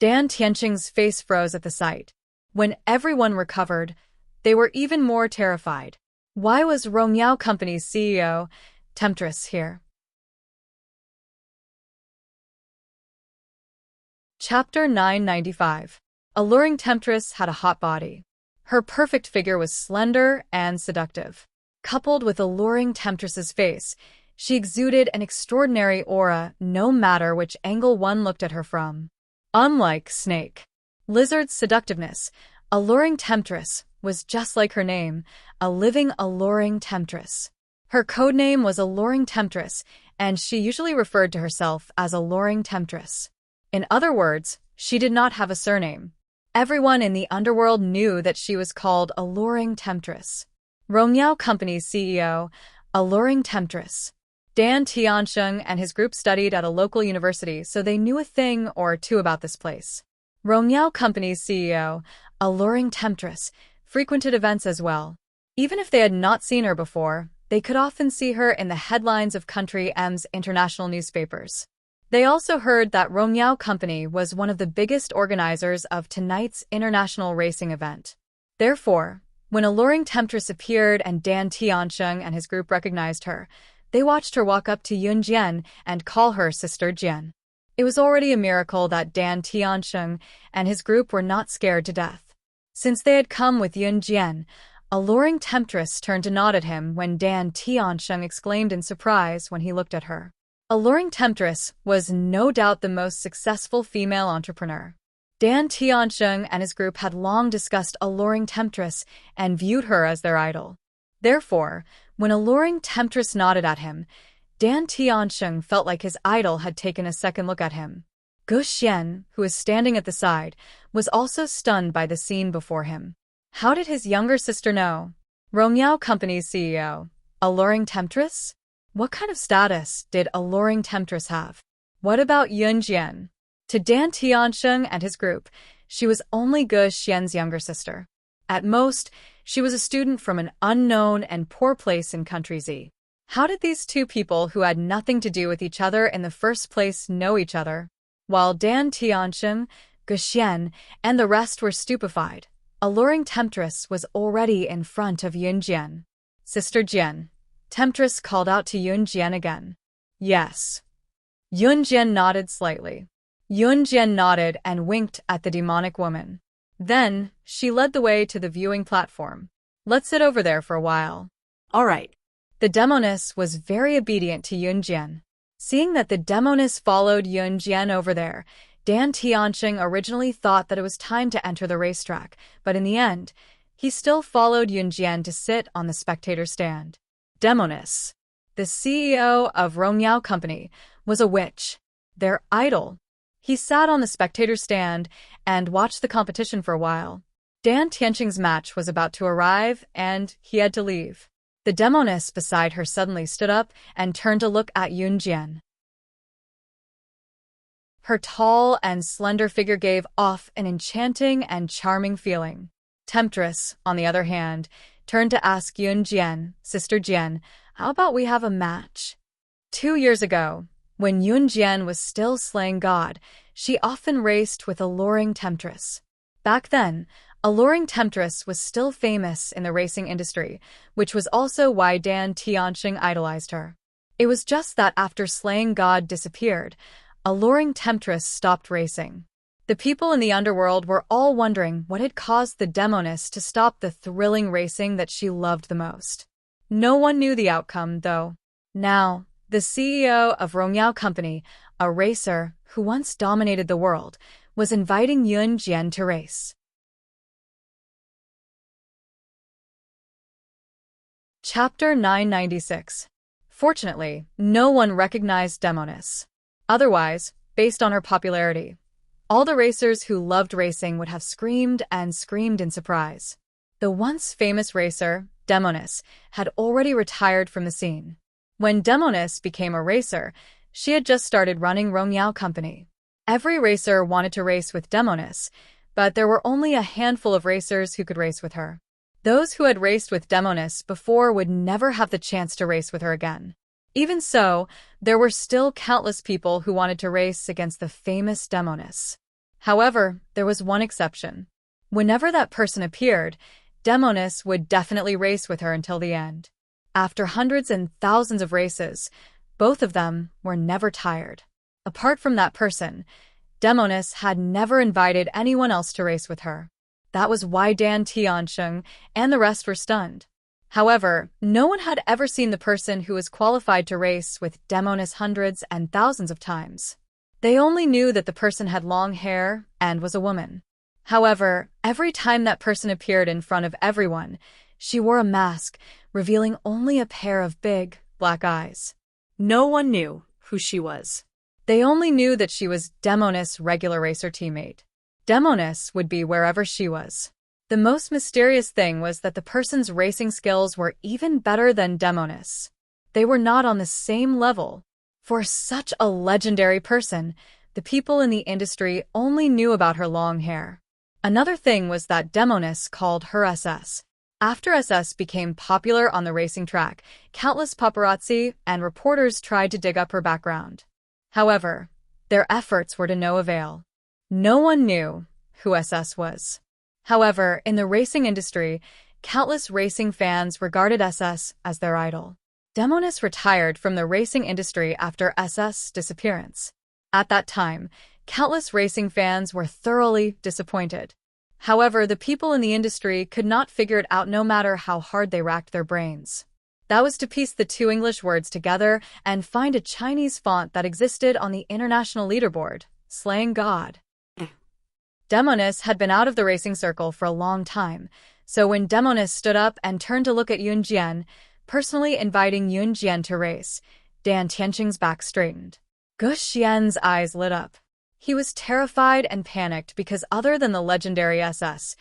Dan Tianqing's face froze at the sight. When everyone recovered, they were even more terrified. Why was Rongyao Company's CEO, Temptress, here? Chapter 995. Alluring Temptress had a hot body. Her perfect figure was slender and seductive. Coupled with alluring Temptress's face, she exuded an extraordinary aura no matter which angle one looked at her from. Unlike Snake, Lizard's seductiveness, Alluring Temptress was just like her name, a living alluring temptress. Her codename was Alluring Temptress, and she usually referred to herself as Alluring Temptress. In other words, she did not have a surname. Everyone in the underworld knew that she was called Alluring Temptress. Rongyao Company's CEO, Alluring Temptress. Dan Tianqing and his group studied at a local university, so they knew a thing or two about this place. Rongyao Company's CEO, Alluring Temptress, frequented events as well. Even if they had not seen her before, they could often see her in the headlines of Country M's international newspapers. They also heard that Rongyao Company was one of the biggest organizers of tonight's international racing event. Therefore, when Alluring Temptress appeared and Dan Tianqing and his group recognized her, they watched her walk up to Yun Jian and call her Sister Jian. It was already a miracle that Dan Tianqing and his group were not scared to death. Since they had come with Yun Jian, Alluring Temptress turned to nod at him when Dan Tianqing exclaimed in surprise when he looked at her. Alluring Temptress was no doubt the most successful female entrepreneur. Dan Tianqing and his group had long discussed Alluring Temptress and viewed her as their idol. Therefore, when Alluring Temptress nodded at him, Dan Tianqing felt like his idol had taken a second look at him. Gu Xian, who was standing at the side, was also stunned by the scene before him. How did his younger sister know? Rongyao Company's CEO, Alluring Temptress? What kind of status did Alluring Temptress have? What about Yun Jian? To Dan Tianqing and his group, she was only Gu Xian's younger sister. At most, she was a student from an unknown and poor place in Country Z. How did these two people who had nothing to do with each other in the first place know each other? While Dan Tianqing, Gu Xian, and the rest were stupefied, Alluring Temptress was already in front of Yun Jian. Sister Jian, Temptress called out to Yunjian again. Yes. Yunjian nodded slightly. Yunjian nodded and winked at the demonic woman. Then, she led the way to the viewing platform. Let's sit over there for a while. All right. The demoness was very obedient to Yunjian. Seeing that the demoness followed Yunjian over there, Dan Tianqing originally thought that it was time to enter the racetrack, but in the end, he still followed Yunjian to sit on the spectator stand. Demoness, the CEO of Rongyao Company, was a witch, their idol. He sat on the spectator stand and watched the competition for a while. Dan Tianqing's match was about to arrive, and he had to leave. The demoness beside her suddenly stood up and turned to look at Yunjian. Her tall and slender figure gave off an enchanting and charming feeling. Temptress, on the other hand, turned to ask Yunjian, Sister Jian, how about we have a match? 2 years ago, when Yunjian was still slaying God, she often raced with alluring Temptress. Back then, alluring Temptress was still famous in the racing industry, which was also why Dan Tianqing idolized her. It was just that after slaying God disappeared, alluring Temptress stopped racing. The people in the underworld were all wondering what had caused the demoness to stop the thrilling racing that she loved the most. No one knew the outcome, though. Now, the CEO of Rongyao Company, a racer who once dominated the world, was inviting Yunjian to race. Chapter 996. Fortunately, no one recognized Demoness. Otherwise, based on her popularity, all the racers who loved racing would have screamed and screamed in surprise. The once famous racer, Demoness, had already retired from the scene. When Demoness became a racer, she had just started running Rongyao Company. Every racer wanted to race with Demoness, but there were only a handful of racers who could race with her. Those who had raced with Demoness before would never have the chance to race with her again. Even so, there were still countless people who wanted to race against the famous Demoness. However, there was one exception. Whenever that person appeared, Demoness would definitely race with her until the end. After hundreds and thousands of races, both of them were never tired. Apart from that person, Demoness had never invited anyone else to race with her. That was why Dan Tianqing and the rest were stunned. However, no one had ever seen the person who was qualified to race with Demoness hundreds and thousands of times. They only knew that the person had long hair and was a woman. However, every time that person appeared in front of everyone, she wore a mask, revealing only a pair of big, black eyes. No one knew who she was. They only knew that she was Demoness' regular racer teammate. Demoness would be wherever she was. The most mysterious thing was that the person's racing skills were even better than Demoness. They were not on the same level. For such a legendary person, the people in the industry only knew about her long hair. Another thing was that Demoness called her SS. After SS became popular on the racing track, countless paparazzi and reporters tried to dig up her background. However, their efforts were to no avail. No one knew who SS was. However, in the racing industry, countless racing fans regarded SS as their idol. Demoness retired from the racing industry after SS' disappearance. At that time, countless racing fans were thoroughly disappointed. However, the people in the industry could not figure it out no matter how hard they racked their brains. That was to piece the two English words together and find a Chinese font that existed on the international leaderboard, slaying God. Demoness had been out of the racing circle for a long time, so when Demoness stood up and turned to look at Yunjian, personally inviting Yunjian to race, Dan Tianqing's back straightened. Gu Xian's eyes lit up. He was terrified and panicked because other than the legendary SS,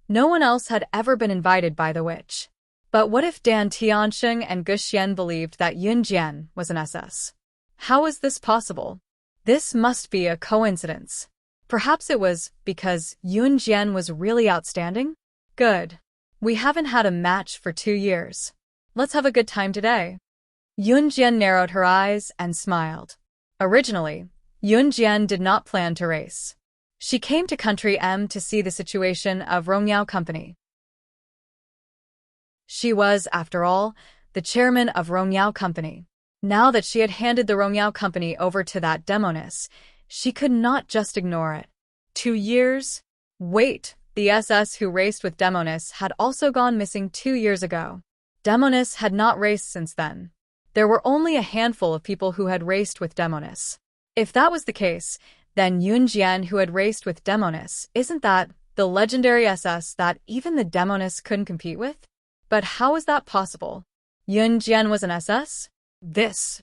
no one else had ever been invited by the witch. But what if Dan Tianqing and Gu Xian believed that Yunjian was an SS? How is this possible? This must be a coincidence. Perhaps it was because Yunjian was really outstanding? Good. We haven't had a match for 2 years. Let's have a good time today. Yunjian narrowed her eyes and smiled. Originally, Yunjian did not plan to race. She came to Country M to see the situation of Rongyao Company. She was, after all, the the chairman of Rongyao Company. Now that she had handed the Rongyao Company over to that demoness, she could not just ignore it. 2 years? Wait, the SS who raced with Demoness had also gone missing 2 years ago. Demoness had not raced since then. There were only a handful of people who had raced with Demoness. If that was the case, then Yun Jian, who had raced with Demoness, isn't that the legendary SS that even the Demoness couldn't compete with? But how is that possible? Yun Jian was an SS? This.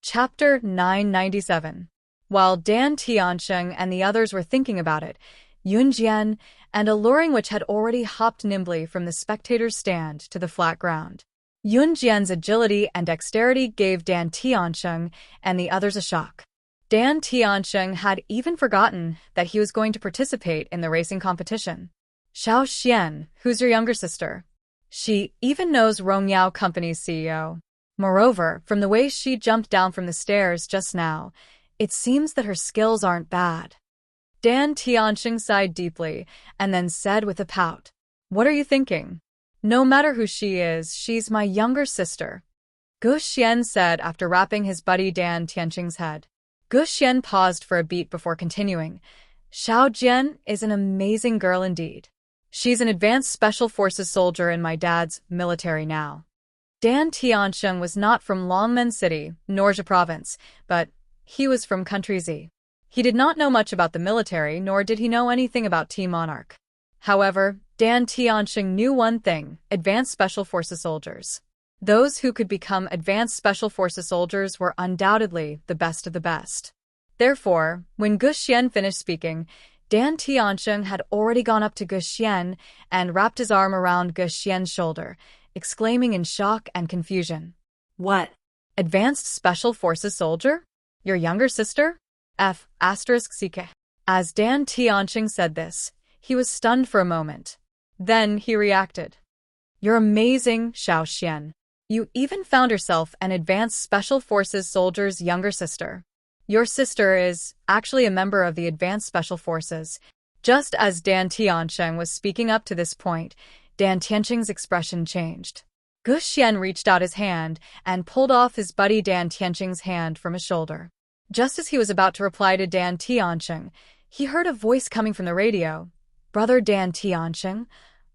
Chapter 997. While Dan Tiansheng and the others were thinking about it, Yun Jian and Alluring Witch had already hopped nimbly from the spectator's stand to the flat ground. Yun Jian's agility and dexterity gave Dan Tiansheng and the others a shock. Dan Tiansheng had even forgotten that he was going to participate in the racing competition. Xiao Xian, who's your younger sister? She even knows Rongyao Company's CEO. Moreover, from the way she jumped down from the stairs just now, it seems that her skills aren't bad. Dan Tiansheng sighed deeply and then said with a pout, "What are you thinking? No matter who she is, she's my younger sister." Gu Xian said after rapping his buddy Dan Tiansheng's head. Gu Xian paused for a beat before continuing. "Xiao Jian is an amazing girl indeed. She's an advanced special forces soldier in my dad's military now." Dan Tiansheng was not from Longmen City, Norja Province, but he was from Country Z. He did not know much about the military, nor did he know anything about Team Monarch. However, Dan Tiansheng knew one thing: advanced special forces soldiers. Those who could become advanced special forces soldiers were undoubtedly the best of the best. Therefore, when Gu Xian finished speaking, Dan Tiansheng had already gone up to Gu Xian and wrapped his arm around Gu Xian's shoulder, exclaiming in shock and confusion. What? Advanced Special Forces soldier? Your younger sister? **CK. As Dan Tiansheng said this, he was stunned for a moment. Then he reacted. "You're amazing, Xiao Xian. You even found yourself an Advanced Special Forces soldier's younger sister. Your sister is actually a member of the Advanced Special Forces." Just as Dan Tiansheng was speaking up to this point, Dan Tiansheng's expression changed. Gu Xian reached out his hand and pulled off his buddy Dan Tiansheng's hand from his shoulder. Just as he was about to reply to Dan Tiansheng, he heard a voice coming from the radio. "Brother Dan Tiansheng?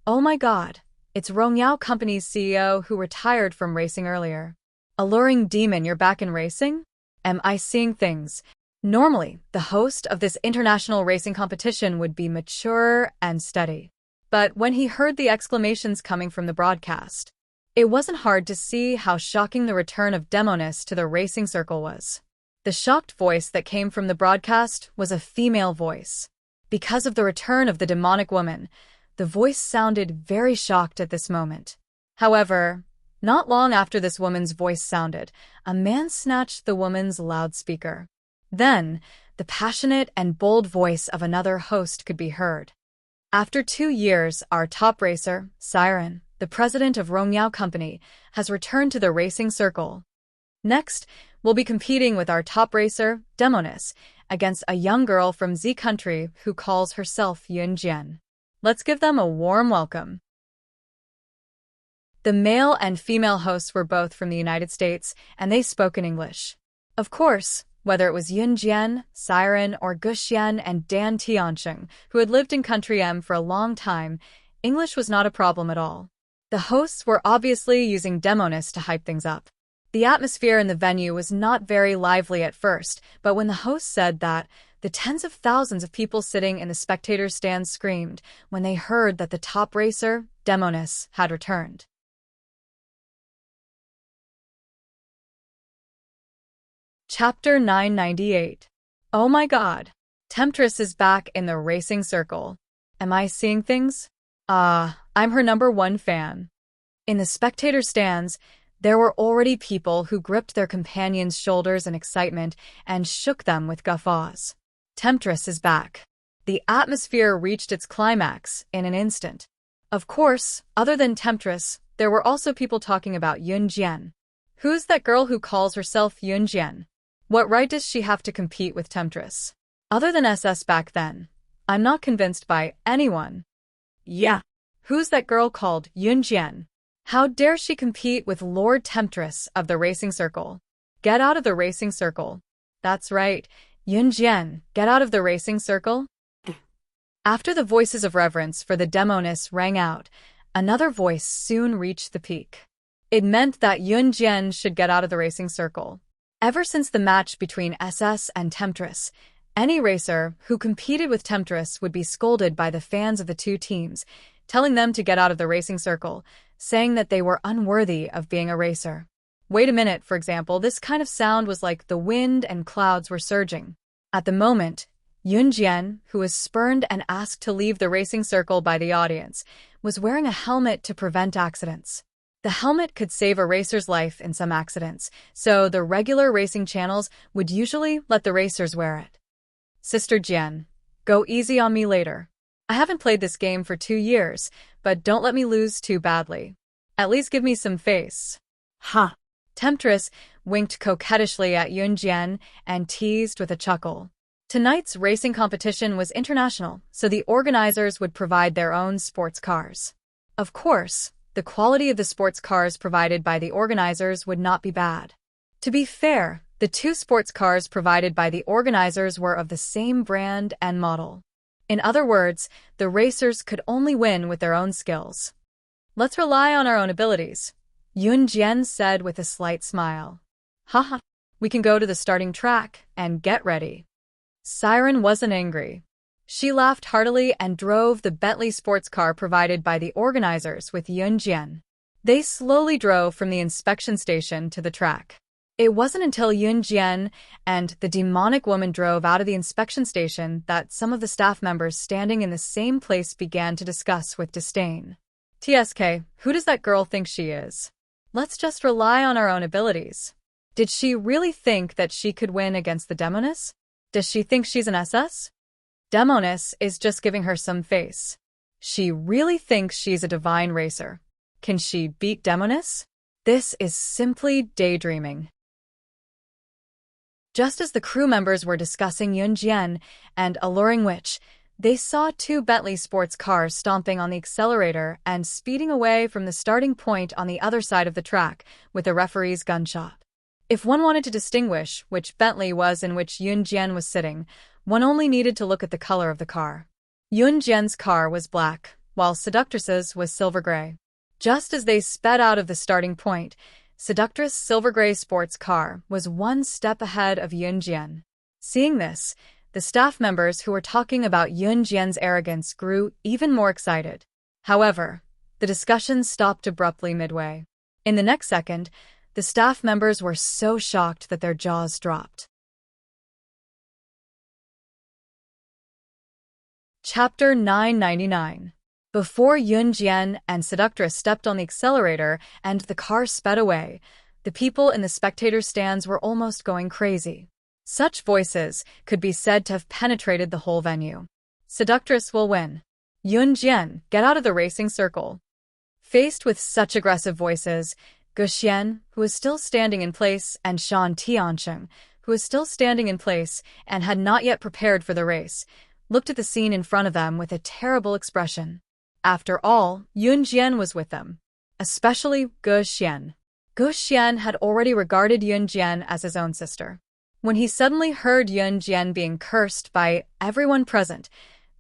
Oh my god, it's Rongyao Company's CEO who retired from racing earlier. Alluring demon, you're back in racing? Am I seeing things?" Normally, the host of this international racing competition would be mature and steady. But when he heard the exclamations coming from the broadcast, it wasn't hard to see how shocking the return of Demoness to the racing circle was. The shocked voice that came from the broadcast was a female voice. Because of the return of the demonic woman, the voice sounded very shocked at this moment. However, not long after this woman's voice sounded, a man snatched the woman's loudspeaker. Then, the passionate and bold voice of another host could be heard. "After 2 years, our top racer, Siren, the president of Rongyao Company, has returned to the racing circle. Next, we'll be competing with our top racer, Demoness, against a young girl from Z Country who calls herself Yun Jian. Let's give them a warm welcome." The male and female hosts were both from the United States, and they spoke in English. Of course, whether it was Yun Jian, Siren, or Gu Xian and Dan Tiansheng, who had lived in Country M for a long time, English was not a problem at all. The hosts were obviously using Demoness to hype things up. The atmosphere in the venue was not very lively at first, but when the host said that, the tens of thousands of people sitting in the spectators' stands screamed when they heard that the top racer, Demoness, had returned. Chapter 998. Oh my god. Temptress is back in the racing circle. Am I seeing things? I'm her #1 fan. In the spectator stands, there were already people who gripped their companions' shoulders in excitement and shook them with guffaws. Temptress is back. The atmosphere reached its climax in an instant. Of course, other than Temptress, there were also people talking about Yun Jian. Who's that girl who calls herself Yun Jian? What right does she have to compete with Temptress? Other than SS back then, I'm not convinced by anyone. Yeah. Who's that girl called Yunjian? How dare she compete with Lord Temptress of the racing circle? Get out of the racing circle. That's right, Yunjian, get out of the racing circle. After the voices of reverence for the demoness rang out, another voice soon reached the peak. It meant that Yunjian should get out of the racing circle. Ever since the match between SS and Temptress, any racer who competed with Temptress would be scolded by the fans of the two teams, telling them to get out of the racing circle, saying that they were unworthy of being a racer. Wait a minute, for example, this kind of sound was like the wind and clouds were surging. At the moment, Yunjian, who was spurned and asked to leave the racing circle by the audience, was wearing a helmet to prevent accidents. The helmet could save a racer's life in some accidents, so the regular racing channels would usually let the racers wear it. Sister Jian, go easy on me later. I haven't played this game for 2 years, but don't let me lose too badly. At least give me some face. Ha! Temptress winked coquettishly at Yunjian and teased with a chuckle. Tonight's racing competition was international, so the organizers would provide their own sports cars. Of course, the quality of the sports cars provided by the organizers would not be bad. To be fair, the 2 sports cars provided by the organizers were of the same brand and model. In other words, the racers could only win with their own skills. Let's rely on our own abilities, Yunjian said with a slight smile. Haha, we can go to the starting track and get ready. Siren wasn't angry. She laughed heartily and drove the Bentley sports car provided by the organizers with Yunjian. They slowly drove from the inspection station to the track. It wasn't until Yunjian and the demonic woman drove out of the inspection station that some of the staff members standing in the same place began to discuss with disdain. TSK, who does that girl think she is? Let's just rely on our own abilities. Did she really think that she could win against the demoness? Does she think she's an SS? Demoness is just giving her some face. She really thinks she's a divine racer. Can she beat Demoness? This is simply daydreaming. Just as the crew members were discussing Yunjian and alluring witch, they saw 2 Bentley sports cars stomping on the accelerator and speeding away from the starting point on the other side of the track with a referee's gunshot. If one wanted to distinguish which Bentley was in which Yunjian was sitting, one only needed to look at the color of the car. Yunjian's car was black, while Seductress's was silver gray. Just as they sped out of the starting point, Seductress' silver gray sports car was 1 step ahead of Yunjian. Seeing this, the staff members who were talking about Yunjian's arrogance grew even more excited. However, the discussion stopped abruptly midway. In the next second, the staff members were so shocked that their jaws dropped. Chapter 999. Before Yunjian and Seductress stepped on the accelerator and the car sped away, the people in the spectator stands were almost going crazy. Such voices could be said to have penetrated the whole venue. Seductress will win. Yunjian, get out of the racing circle. Faced with such aggressive voices, Guxian, who was still standing in place, and Shan Tiancheng, who was still standing in place and had not yet prepared for the race, looked at the scene in front of them with a terrible expression. After all, Yunjian was with them. Especially Guxian. Guxian had already regarded Yunjian as his own sister. When he suddenly heard Yunjian being cursed by everyone present,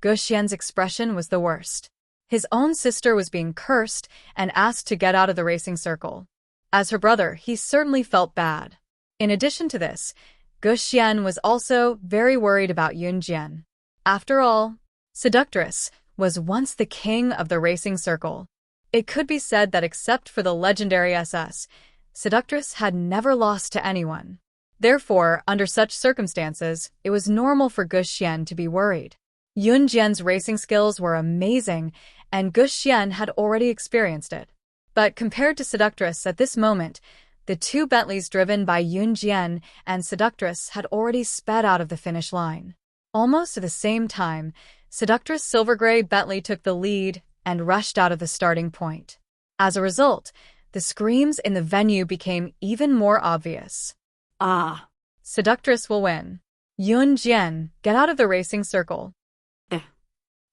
Guxian's expression was the worst. His own sister was being cursed and asked to get out of the racing circle. As her brother, he certainly felt bad. In addition to this, Guxian was also very worried about Yunjian. After all, Seductress was once the king of the racing circle. It could be said that except for the legendary SS, Seductress had never lost to anyone. Therefore, under such circumstances, it was normal for Guxian to be worried. Yunjian's racing skills were amazing, and Guxian had already experienced it. But compared to Seductress at this moment, the 2 Bentleys driven by Yunjian and Seductress had already sped out of the finish line. Almost at the same time, Seductress' silver gray Bentley took the lead and rushed out of the starting point. As a result, the screams in the venue became even more obvious. Ah! Seductress will win. Yunjian, get out of the racing circle.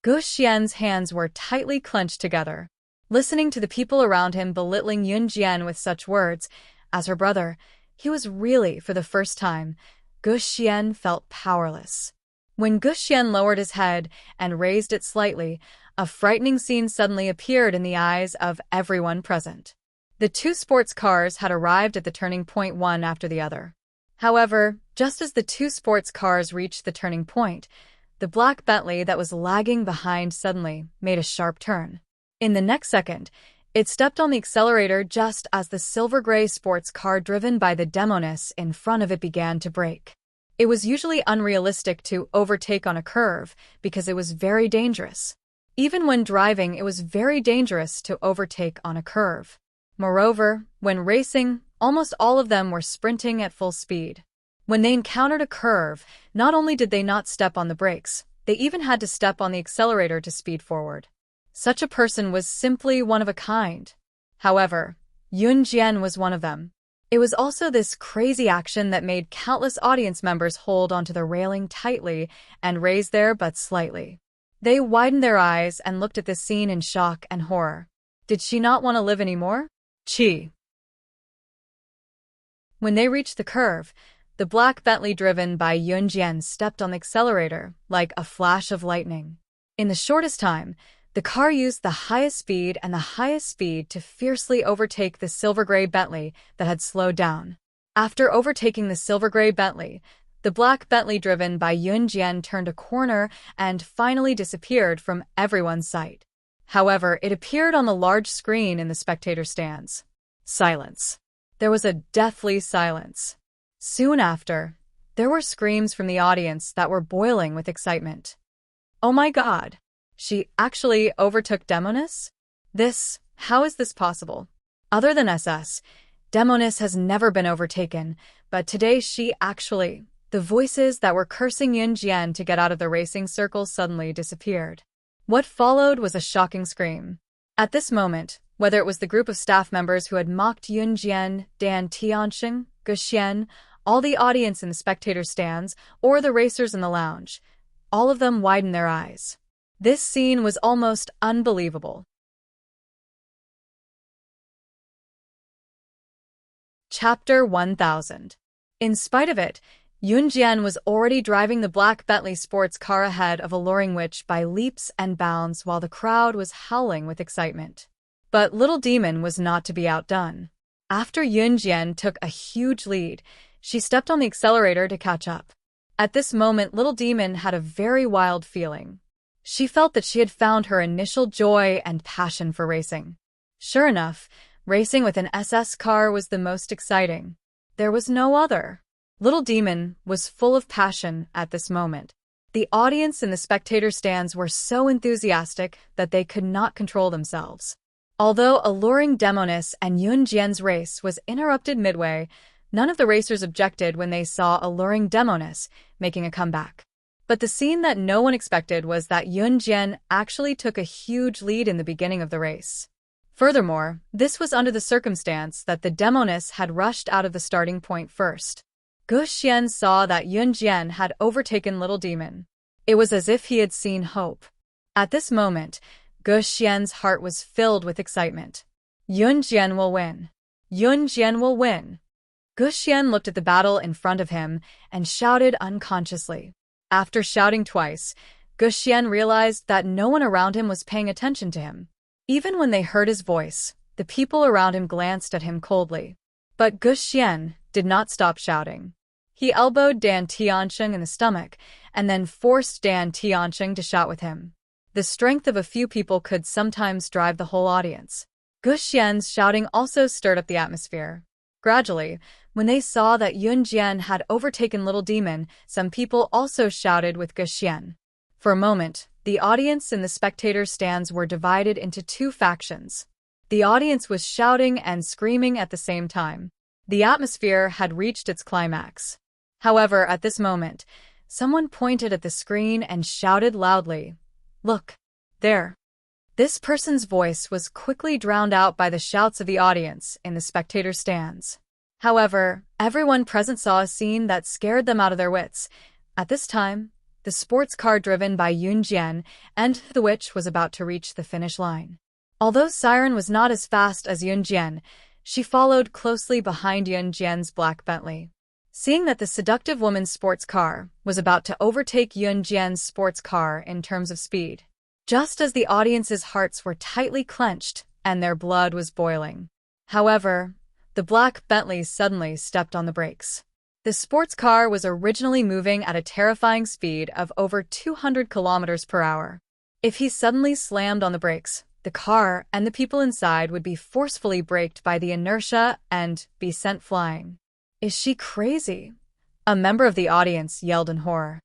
Gu Xian's hands were tightly clenched together. Listening to the people around him belittling Yun Jian with such words, as her brother, he was really, for the first time, Gu Xian felt powerless. When Gu Xian lowered his head and raised it slightly, a frightening scene suddenly appeared in the eyes of everyone present. The two sports cars had arrived at the turning point one after the other. However, just as the two sports cars reached the turning point, the black Bentley that was lagging behind suddenly made a sharp turn. In the next second, it stepped on the accelerator just as the silver-gray sports car driven by the demoness in front of it began to brake. It was usually unrealistic to overtake on a curve because it was very dangerous. Even when driving, it was very dangerous to overtake on a curve. Moreover, when racing, almost all of them were sprinting at full speed. When they encountered a curve, not only did they not step on the brakes, they even had to step on the accelerator to speed forward. Such a person was simply one of a kind. However, Yun Jian was one of them. It was also this crazy action that made countless audience members hold onto the railing tightly and raise their butts slightly. They widened their eyes and looked at this scene in shock and horror. Did she not want to live anymore? Chi. When they reached the curve, the black Bentley driven by Yun Jian stepped on the accelerator like a flash of lightning. In the shortest time, the car used the highest speed to fiercely overtake the silver-gray Bentley that had slowed down. After overtaking the silver-gray Bentley, the black Bentley driven by Yun Jian turned a corner and finally disappeared from everyone's sight. However, it appeared on the large screen in the spectator stands. Silence. There was a deathly silence. Soon after, there were screams from the audience that were boiling with excitement. Oh my God! She actually overtook Demoness? How is this possible? Other than SS, Demoness has never been overtaken, but today the voices that were cursing Yun Jian to get out of the racing circle suddenly disappeared. What followed was a shocking scream. At this moment, whether it was the group of staff members who had mocked Yun Jian, Dan Tianxing, Gu Xian, all the audience in the spectator stands, or the racers in the lounge, all of them widened their eyes. This scene was almost unbelievable. Chapter 1000. In spite of it, Yun Jian was already driving the black Bentley sports car ahead of Alluring Witch by leaps and bounds while the crowd was howling with excitement. But Little Demon was not to be outdone. After Yun Jian took a huge lead, she stepped on the accelerator to catch up. At this moment, Little Demon had a very wild feeling. She felt that she had found her initial joy and passion for racing. Sure enough, racing with an SS car was the most exciting. There was no other. Little Demon was full of passion at this moment. The audience in the spectator stands were so enthusiastic that they could not control themselves. Although Alluring Demoness and Yun Jian's race was interrupted midway, none of the racers objected when they saw Alluring Demoness making a comeback. But the scene that no one expected was that Yun Jian actually took a huge lead in the beginning of the race. Furthermore, this was under the circumstance that the Demoness had rushed out of the starting point first. Gu Xian saw that Yun Jian had overtaken Little Demon. It was as if he had seen hope. At this moment, Gu Xian's heart was filled with excitement. Yun Jian will win. Yun Jian will win. Gu Xian looked at the battle in front of him and shouted unconsciously. After shouting twice, Gu Xian realized that no one around him was paying attention to him. Even when they heard his voice, the people around him glanced at him coldly. But Gu Xian did not stop shouting. He elbowed Dan Tianxing in the stomach and then forced Dan Tianxing to shout with him. The strength of a few people could sometimes drive the whole audience. Gu Xian's shouting also stirred up the atmosphere. Gradually, when they saw that Yun Jian had overtaken Little Demon, some people also shouted with Gu Xian. For a moment, the audience in the spectator stands were divided into two factions. The audience was shouting and screaming at the same time. The atmosphere had reached its climax. However, at this moment, someone pointed at the screen and shouted loudly, "Look, there." This person's voice was quickly drowned out by the shouts of the audience in the spectator stands. However, everyone present saw a scene that scared them out of their wits. At this time, the sports car driven by Yun Jian, and the witch was about to reach the finish line. Although Siren was not as fast as Yun Jian, she followed closely behind Yun Jian's black Bentley. Seeing that the seductive woman's sports car was about to overtake Yun Jian's sports car in terms of speed, just as the audience's hearts were tightly clenched and their blood was boiling. However, the black Bentley suddenly stepped on the brakes. The sports car was originally moving at a terrifying speed of over 200 kilometers per hour. If he suddenly slammed on the brakes, the car and the people inside would be forcefully braked by the inertia and be sent flying. Is she crazy? A member of the audience yelled in horror.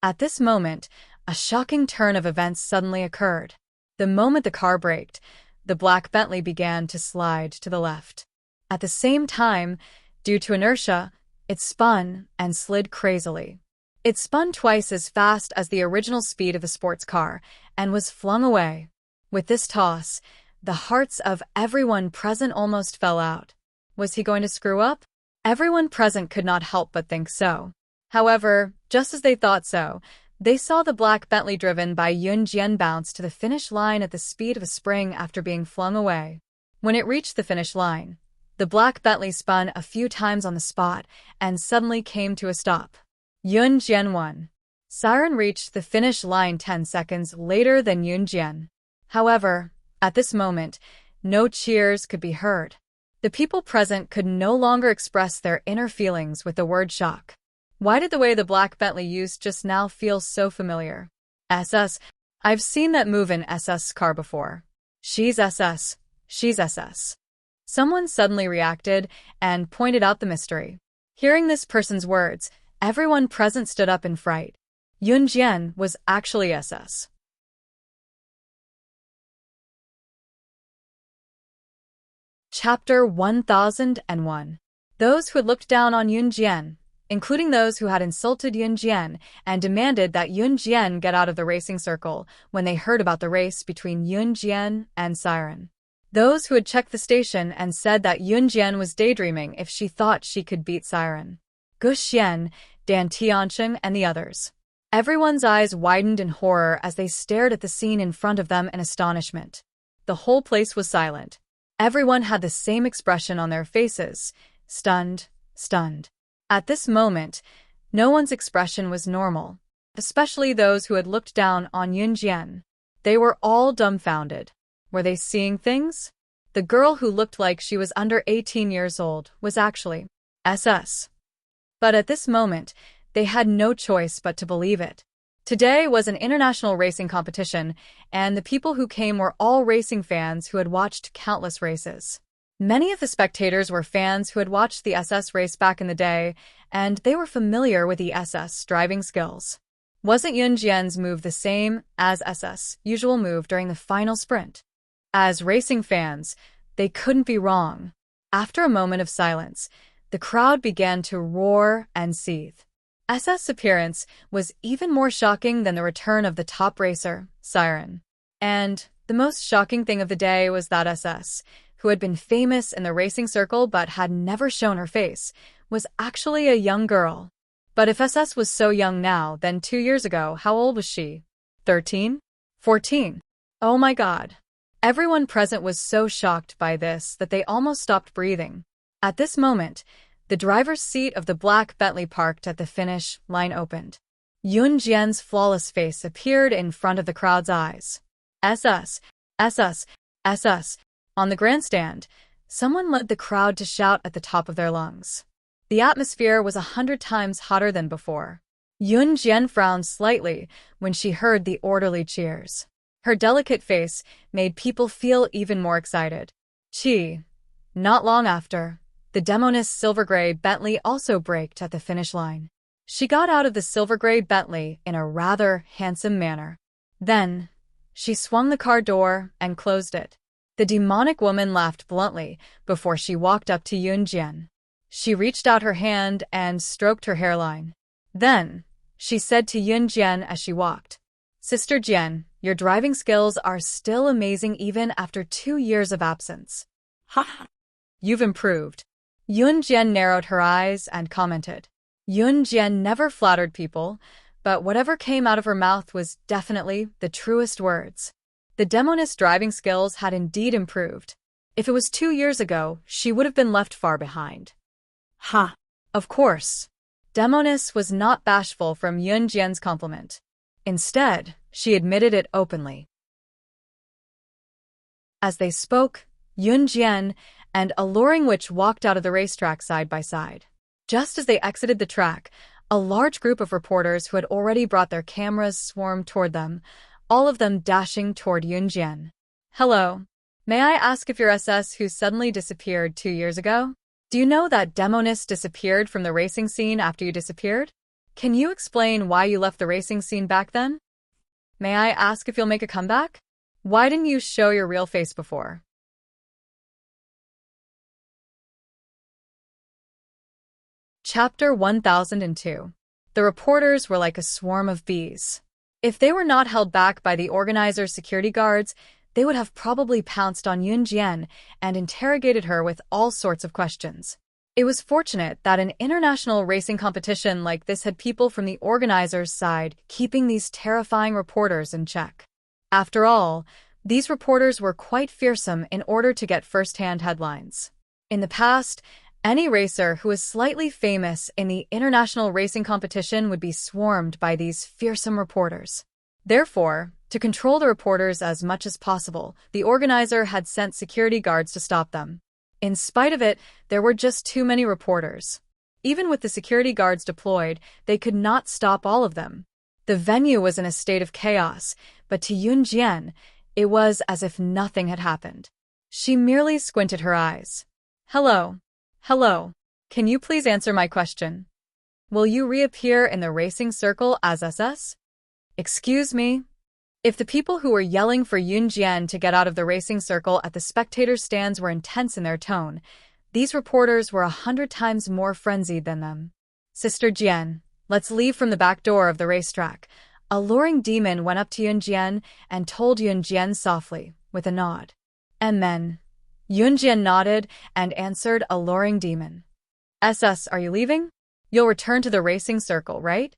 At this moment, a shocking turn of events suddenly occurred. The moment the car braked, the black Bentley began to slide to the left. At the same time, due to inertia, it spun and slid crazily. It spun twice as fast as the original speed of the sports car and was flung away. With this toss, the hearts of everyone present almost fell out. Was he going to screw up? Everyone present could not help but think so. However, just as they thought so, they saw the black Bentley driven by Yun Jian bounce to the finish line at the speed of a spring after being flung away. When it reached the finish line, the black Bentley spun a few times on the spot and suddenly came to a stop. Yun Jian won. Siren reached the finish line 10 seconds later than Yun Jian. However, at this moment, no cheers could be heard. The people present could no longer express their inner feelings with the word shock. Why did the way the black Bentley used just now feel so familiar? SS. I've seen that move in SS car before. She's SS. She's SS. Someone suddenly reacted and pointed out the mystery. Hearing this person's words, everyone present stood up in fright. Yun Jian was actually SS. Chapter 1001. Those who had looked down on Yun Jian, including those who had insulted Yun Jian and demanded that Yun Jian get out of the racing circle when they heard about the race between Yun Jian and Siren. Those who had checked the station and said that Yun Jian was daydreaming if she thought she could beat Siren. Gu Xian, Dan Tiancheng, and the others. Everyone's eyes widened in horror as they stared at the scene in front of them in astonishment. The whole place was silent. Everyone had the same expression on their faces, stunned. At this moment, no one's expression was normal, especially those who had looked down on Yun Jian. They were all dumbfounded. Were they seeing things? The girl who looked like she was under 18 years old was actually SS. But at this moment, they had no choice but to believe it. Today was an international racing competition, and the people who came were all racing fans who had watched countless races. Many of the spectators were fans who had watched the SS race back in the day, and they were familiar with the SS driving skills. Wasn't Yun Jian's move the same as SS' usual move during the final sprint? As racing fans, they couldn't be wrong. After a moment of silence, the crowd began to roar and seethe. SS' appearance was even more shocking than the return of the top racer, Siren. And the most shocking thing of the day was that SS, who had been famous in the racing circle but had never shown her face, was actually a young girl. But if SS was so young now, then 2 years ago, how old was she? 13? 14? Oh my God. Everyone present was so shocked by this that they almost stopped breathing. At this moment, the driver's seat of the black Bentley parked at the finish line opened. Yun Jian's flawless face appeared in front of the crowd's eyes. SS, SS, SS. On the grandstand, someone led the crowd to shout at the top of their lungs. The atmosphere was 100 times hotter than before. Yun Jian frowned slightly when she heard the orderly cheers. Her delicate face made people feel even more excited. Not long after, the demoness silver-gray Bentley also braked at the finish line. She got out of the silver-gray Bentley in a rather handsome manner. Then, she swung the car door and closed it. The demonic woman laughed bluntly before she walked up to Yun Jian. She reached out her hand and stroked her hairline. Then, she said to Yun Jian as she walked, "Sister Jian, your driving skills are still amazing even after 2 years of absence. Ha! You've improved." Yun Jian narrowed her eyes and commented. Yun Jian never flattered people, but whatever came out of her mouth was definitely the truest words. The demoness driving skills had indeed improved. If it was 2 years ago, she would have been left far behind. Ha! Of course. Demoness was not bashful from Yun Jian's compliment. Instead, she admitted it openly. As they spoke, Yun Jian and Alluring Witch walked out of the racetrack side by side. Just as they exited the track, a large group of reporters who had already brought their cameras swarmed toward them, all of them dashing toward Yun Jian. Hello. May I ask if you're SS who suddenly disappeared 2 years ago? Do you know that Demoness disappeared from the racing scene after you disappeared? Can you explain why you left the racing scene back then? May I ask if you'll make a comeback? Why didn't you show your real face before? Chapter 1002. The reporters were like a swarm of bees. If they were not held back by the organizer's security guards, they would have probably pounced on Yun Jian and interrogated her with all sorts of questions. It was fortunate that an international racing competition like this had people from the organizer's side keeping these terrifying reporters in check. After all, these reporters were quite fearsome in order to get first-hand headlines. In the past, any racer who was slightly famous in the international racing competition would be swarmed by these fearsome reporters. Therefore, to control the reporters as much as possible, the organizer had sent security guards to stop them. In spite of it, there were just too many reporters. Even with the security guards deployed, they could not stop all of them. The venue was in a state of chaos, but to Yun Jian, it was as if nothing had happened. She merely squinted her eyes. Hello. Hello. Can you please answer my question? Will you reappear in the racing circle as SS? Excuse me? If the people who were yelling for Yun Jian to get out of the racing circle at the spectator stands were intense in their tone, these reporters were 100 times more frenzied than them. Sister Jian, let's leave from the back door of the racetrack. A luring demon went up to Yun Jian and told Yun Jian softly, with a nod. And then, Yun Jian nodded and answered a luring demon. SS, are you leaving? You'll return to the racing circle, right?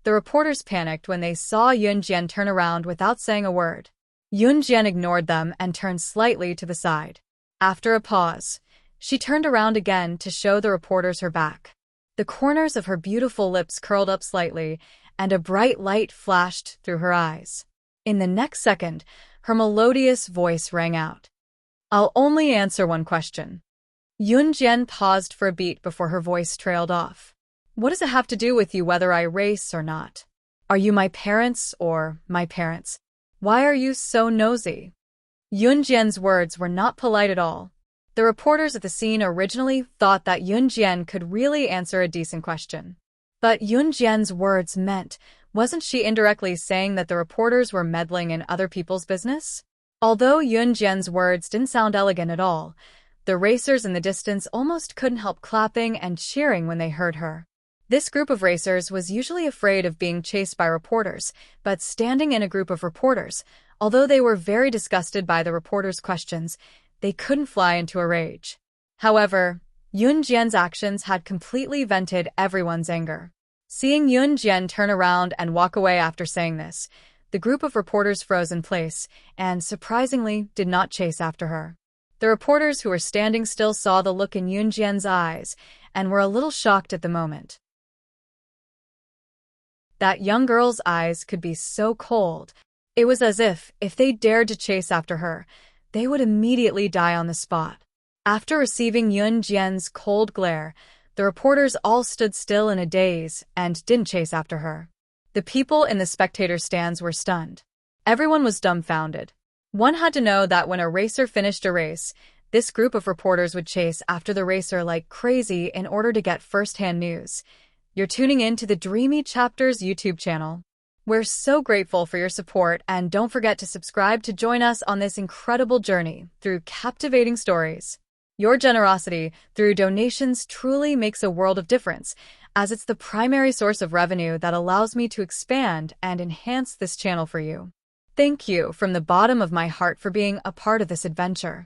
The reporters panicked when they saw Yun Jian turn around without saying a word. Yun Jian ignored them and turned slightly to the side. After a pause, she turned around again to show the reporters her back. The corners of her beautiful lips curled up slightly, and a bright light flashed through her eyes. In the next second, her melodious voice rang out. I'll only answer one question. Yun Jian paused for a beat before her voice trailed off. What does it have to do with you whether I race or not? Are you my parents or my parents? Why are you so nosy? Yun Jian's words were not polite at all. The reporters at the scene originally thought that Yun Jian could really answer a decent question. But Yun Jian's words meant, wasn't she indirectly saying that the reporters were meddling in other people's business? Although Yun Jian's words didn't sound elegant at all, the racers in the distance almost couldn't help clapping and cheering when they heard her. This group of racers was usually afraid of being chased by reporters, but standing in a group of reporters, although they were very disgusted by the reporters' questions, they couldn't fly into a rage. However, Yun Jian's actions had completely vented everyone's anger. Seeing Yun Jian turn around and walk away after saying this, the group of reporters froze in place and, surprisingly, did not chase after her. The reporters who were standing still saw the look in Yun Jian's eyes and were a little shocked at the moment. That young girl's eyes could be so cold. It was as if they dared to chase after her, they would immediately die on the spot. After receiving Yun Jian's cold glare, the reporters all stood still in a daze and didn't chase after her. The people in the spectator stands were stunned. Everyone was dumbfounded. One had to know that when a racer finished a race, this group of reporters would chase after the racer like crazy in order to get first-hand news. You're tuning in to the Dreamy Chapters YouTube channel. We're so grateful for your support, and don't forget to subscribe to join us on this incredible journey through captivating stories. Your generosity through donations truly makes a world of difference, as it's the primary source of revenue that allows me to expand and enhance this channel for you. Thank you from the bottom of my heart for being a part of this adventure.